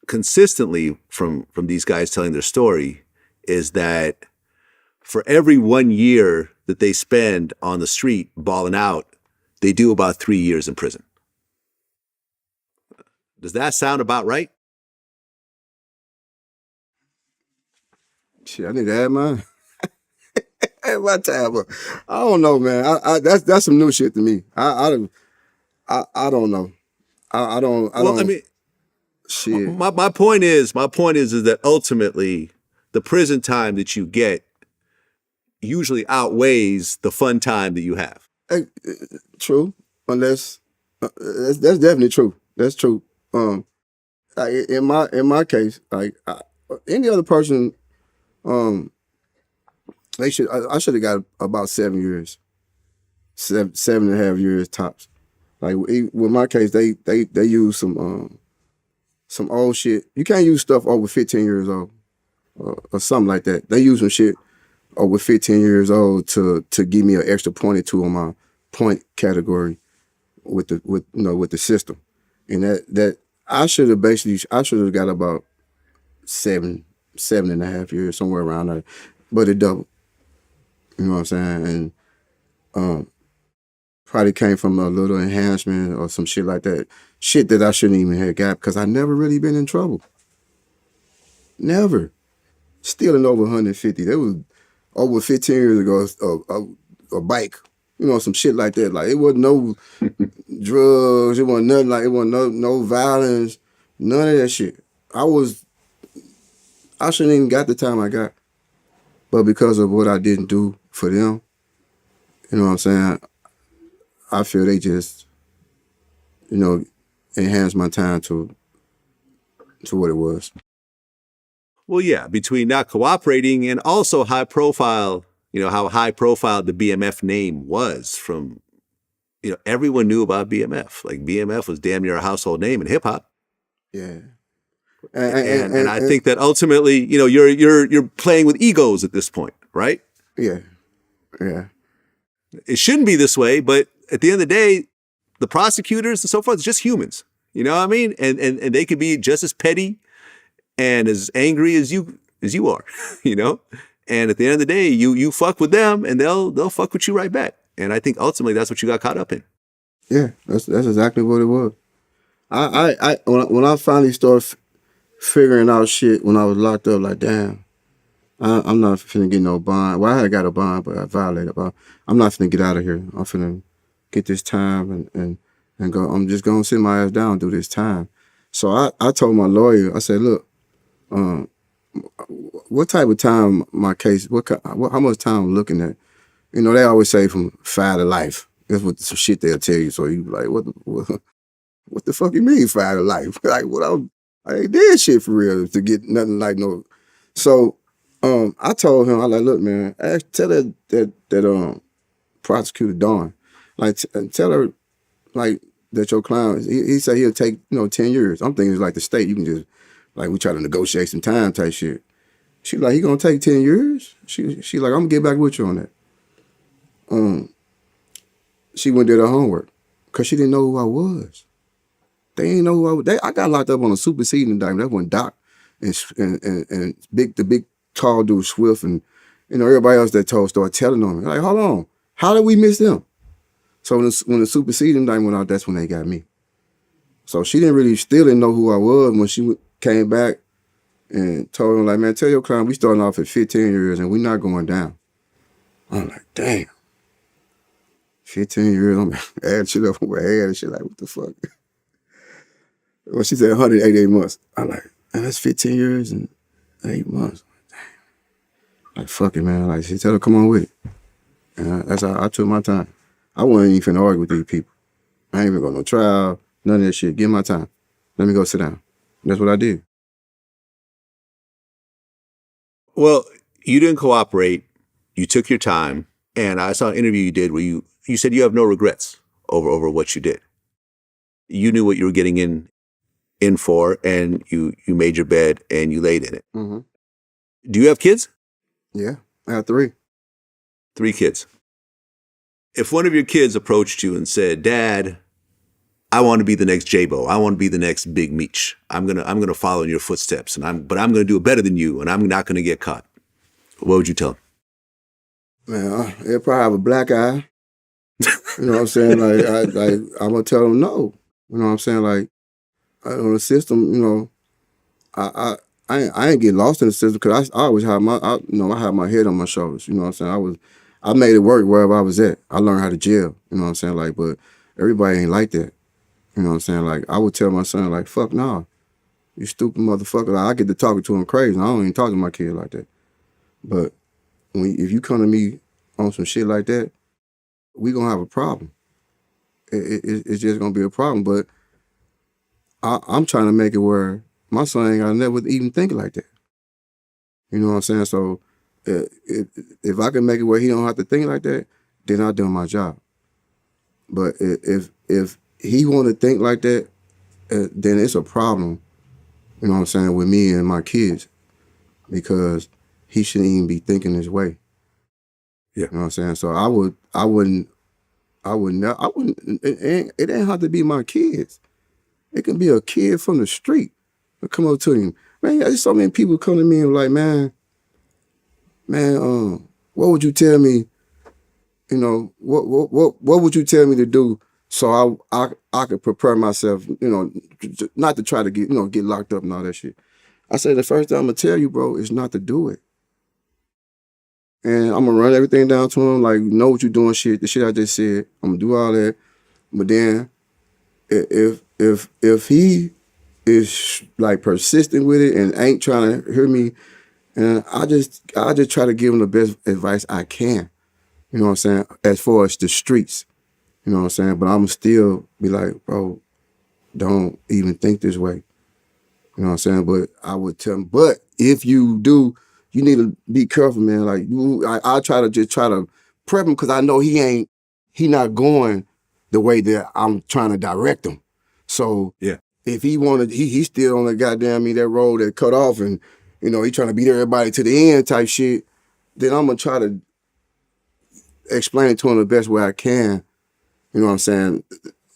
consistently from these guys telling their story is that for every 1 year that they spend on the street balling out, they do about 3 years in prison. Does that sound about right? Shit, I need to add mine. Add my time up. I don't know, man. That's some new shit to me. I don't know. I don't. I mean, shit. My point is that ultimately the prison time that you get usually outweighs the fun time that you have. True, unless that's definitely true. That's true. In my case, like any other person, I should have got about 7 years, 7.5 years tops. Like with my case, they use some old shit. You can't use stuff over 15 years old or something like that. They use some shit over 15 years old to give me an extra point or two on my point category with the system, and that I should have got about 7.5 years, somewhere around there, but it doubled. You know what I'm saying? And probably came from a little enhancement or some shit like that. Shit that I shouldn't even have got because I never really been in trouble. Never. Stealing over 150. That was over 15 years ago, a bike. You know, some shit like that. Like, it wasn't no drugs. It wasn't nothing like, it wasn't no violence. None of that shit. I shouldn't even got the time I got. But because of what I didn't do for them, you know what I'm saying, I feel they just, enhanced my time to what it was. Well, yeah, between not cooperating and also high profile, how high profile the BMF name was from, everyone knew about BMF. Like BMF was damn near a household name in hip hop. Yeah. And I think that ultimately, you're playing with egos at this point, right? Yeah. Yeah. It shouldn't be this way, but at the end of the day, the prosecutors and so forth, it's just humans. You know what I mean? And they could be just as petty and as angry as you are, And at the end of the day, you fuck with them and they'll fuck with you right back. And I think ultimately that's what you got caught up in. Yeah, that's exactly what it was. When I finally started figuring out shit when I was locked up, like damn, I'm not finna get no bond. Well, I had got a bond, but I violated. But I'm not finna get out of here. I'm finna get this time and go. I'm just gonna sit my ass down and do this time. So I told my lawyer, I said, look, what type of time my case? How much time I'm looking at? They always say from 5 to life. That's what some shit they'll tell you. So you be like, what the fuck you mean 5 to life? Like I ain't did shit for real to get nothing like no. So I told him, I like, look, man, tell that prosecutor Dawn, like tell her like that your client. He said he'll take 10 years. I'm thinking it's like the state. You can just like we try to negotiate some time type shit. She like, he gonna take 10 years? She like, I'm gonna get back with you on that. She went and did her homework because she didn't know who I was. They didn't know who I was. I got locked up on a superseding indictment. That when Doc and the big tall dude Swift and everybody else that started telling on me. Like, hold on, how did we miss them? So when the superseding indictment went out, that's when they got me. So she still didn't know who I was when she came back and told him, like, man, tell your client we starting off at 15 years and we're not going down. I'm like, damn. 15 years, I'm adding shit up with my head and shit, like, what the fuck? Well, she said 188 months. I'm like, man, that's 15 years and 8 months. Damn. Like, fuck it, man. Like, she tell her, come on with it. And that's how I took my time. I wasn't even finna argue with these people. I ain't even going to no trial, none of that shit. Give my time. Let me go sit down. And that's what I did. Well, you didn't cooperate. You took your time. And I saw an interview you did where you said you have no regrets over what you did. You knew what you were getting in for, and you made your bed and you laid in it. Mm-hmm. Do you have kids? Yeah, I have 3. 3 kids. If one of your kids approached you and said, Dad, I want to be the next J-Bo. I want to be the next Big Meech. I'm gonna follow in your footsteps, but I'm gonna do it better than you, and I'm not gonna get caught. What would you tell them? Man, he'll probably have a black eye. You know what I'm saying? Like I'm gonna tell them no. You know what I'm saying? Like, on the system, I ain't get lost in the system because I always have I have my head on my shoulders. You know what I'm saying? I made it work wherever I was at. I learned how to jail. You know what I'm saying? Like, but everybody ain't like that. You know what I'm saying? Like, I would tell my son, like, fuck nah, you stupid motherfucker. Like, I get to talking to him crazy. I don't even talk to my kid like that. But if you come to me on some shit like that, we gonna have a problem. It's just gonna be a problem. But I'm trying to make it where my son ain't gotta never even think like that. You know what I'm saying? So if I can make it where he don't have to think like that, then I done my job. But if he want to think like that, then it's a problem. You know what I'm saying, with me and my kids, because he shouldn't even be thinking this way. Yeah. You know what I'm saying? So I wouldn't. It ain't have to be my kids. It can be a kid from the street that come up to him. Man, there's so many people come to me and like, man, what would you tell me? What would you tell me to do so I could prepare myself? Not to try to get locked up and all that shit. I said the first thing I'm gonna tell you, bro, is not to do it. And I'm gonna run everything down to him, like, know what you're doing, shit. The shit I just said, I'm gonna do all that. But then, if he is like persistent with it and ain't trying to hear me, and I just try to give him the best advice I can. You know what I'm saying? As far as the streets, you know what I'm saying. But I'm still be like, bro, don't even think this way. You know what I'm saying? But I would tell him, but if you do, you need to be careful, man. Like I try to prep him because I know he not going the way that I'm trying to direct him. So Yeah. if he wanted, he's still on the goddamn that road that cut off and, he trying to beat everybody to the end type shit, then I'm going to try to explain it to him the best way I can, you know what I'm saying,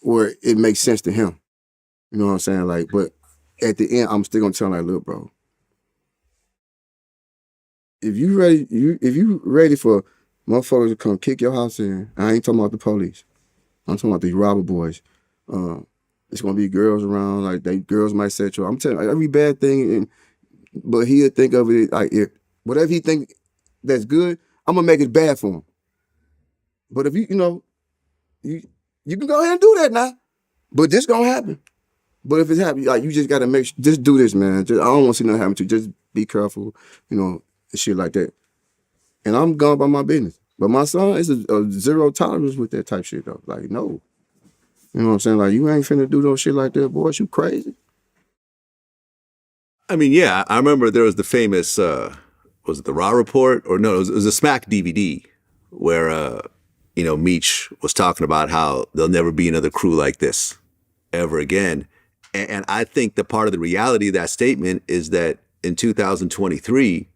where it makes sense to him. You know what I'm saying? Like, but at the end, I'm still going to tell him, like, look, bro, if you ready for motherfuckers to come kick your house in, I ain't talking about the police. I'm talking about these robber boys. It's gonna be girls around, like girls might set you up. I'm telling you, like, every bad thing, but he'll think of it like if whatever he think that's good, I'm gonna make it bad for him. But if you can go ahead and do that now, but this gonna happen. But if it's happening, like you just gotta just do this, man. I don't want to see nothing happen to you. Just be careful, and shit like that. And I'm gone by my business. But my son is a zero tolerance with that type shit though. Like no. You know what I'm saying? Like, you ain't finna do no shit like that, boy. You crazy. I mean, yeah, I remember there was the famous, was it the Raw Report? Or no, it was a Smack DVD where, Meech was talking about how there'll never be another crew like this ever again. And I think that part of the reality of that statement is that in 2023,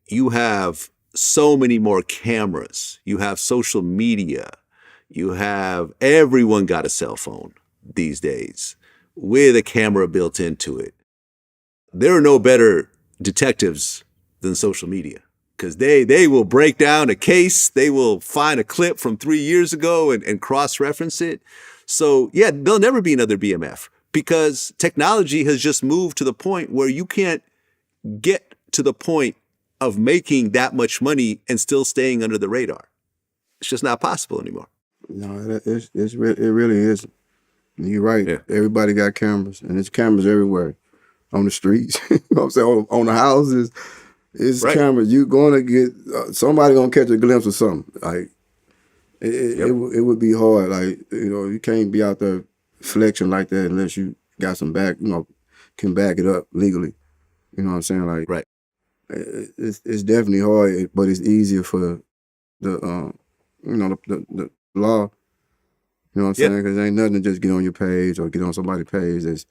you have so many more cameras. You have social media. You have everyone got a cell phone these days with a camera built into it. There are no better detectives than social media because they will break down a case. They will find a clip from 3 years ago and cross-reference it. So yeah, there'll never be another BMF because technology has just moved to the point where you can't get to the point of making that much money and still staying under the radar. It's just not possible anymore. No, it really is. You're right. Yeah. Everybody got cameras, and there's cameras everywhere. On the streets, you know what I'm saying? On the houses, it's Right. cameras. You going to get, somebody going to catch a glimpse of something. Like, it would be hard. Like, you can't be out there flexing like that unless you got some can back it up legally. You know what I'm saying? Like, Right. It's definitely hard, but it's easier for the law. You know what I'm saying? Because ain't nothing to just get on your page or get on somebody's page. That's,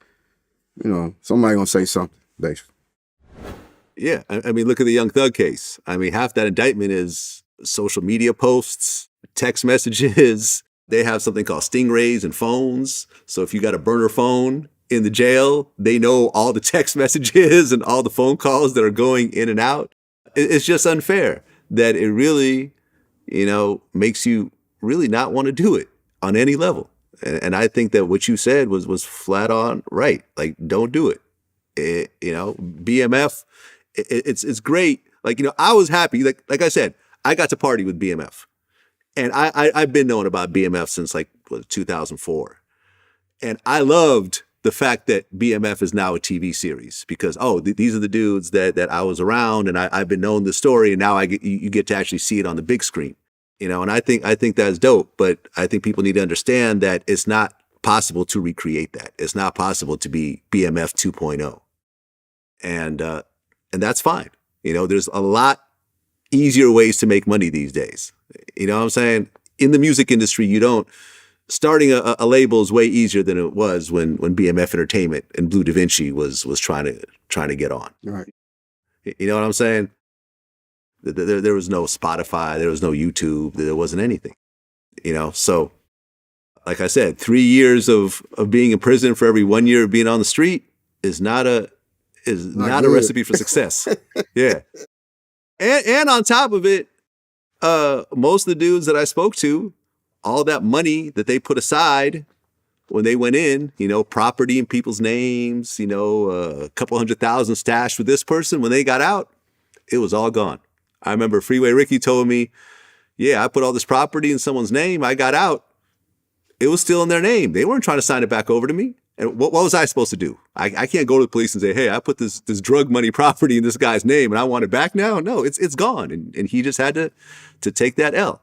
somebody gonna say something, basically. Yeah, I mean, look at the Young Thug case. I mean, half that indictment is social media posts, text messages. They have something called stingrays and phones. So if you got a burner phone in the jail, they know all the text messages and all the phone calls that are going in and out. It's just unfair that it really, makes you really not want to do it on any level. And I think that what you said was flat on right. Like, don't do it. BMF, it's great. Like, I was happy. Like I said, I got to party with BMF. And I've been knowing about BMF since 2004. And I loved the fact that BMF is now a TV series because, these are the dudes that I was around and I've been knowing the story and now you get to actually see it on the big screen. And I think that's dope, but I think people need to understand that it's not possible to recreate that. It's not possible to be BMF 2.0. And that's fine. There's a lot easier ways to make money these days. You know what I'm saying? In the music industry, starting a label is way easier than it was when BMF Entertainment and Blue Da Vinci was trying to get on. Right. You know what I'm saying? There was no Spotify, there was no YouTube, there wasn't anything. So like I said, 3 years of being in prison for every 1 year of being on the street is not a recipe for success. Yeah. And on top of it, most of the dudes that I spoke to, all that money that they put aside when they went in, property in people's names, a couple $100,000 stashed with this person, when they got out, it was all gone. I remember Freeway Ricky told me, yeah, I put all this property in someone's name. I got out. It was still in their name. They weren't trying to sign it back over to me. And what was I supposed to do? I can't go to the police and say, hey, I put this drug money property in this guy's name and I want it back now. No, it's gone. And he just had to take that L.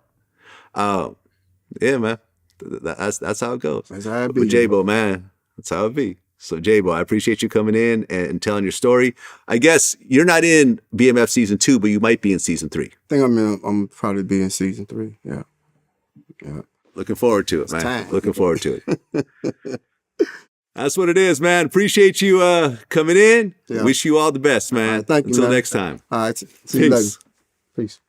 Yeah, man. That's how it goes. That's how it be. With J-Bo, man. That's how it be. So J-Bo, I appreciate you coming in and telling your story. I guess you're not in BMF season 2, but you might be in season 3. I think I'm probably be in season 3. Yeah. Yeah. Looking forward to it, man. time. Looking forward to it. That's what it is, man. Appreciate you coming in. Yeah. Wish you all the best, man. All right, thank you, Until man. next time. All right. See you later. Peace. Peace.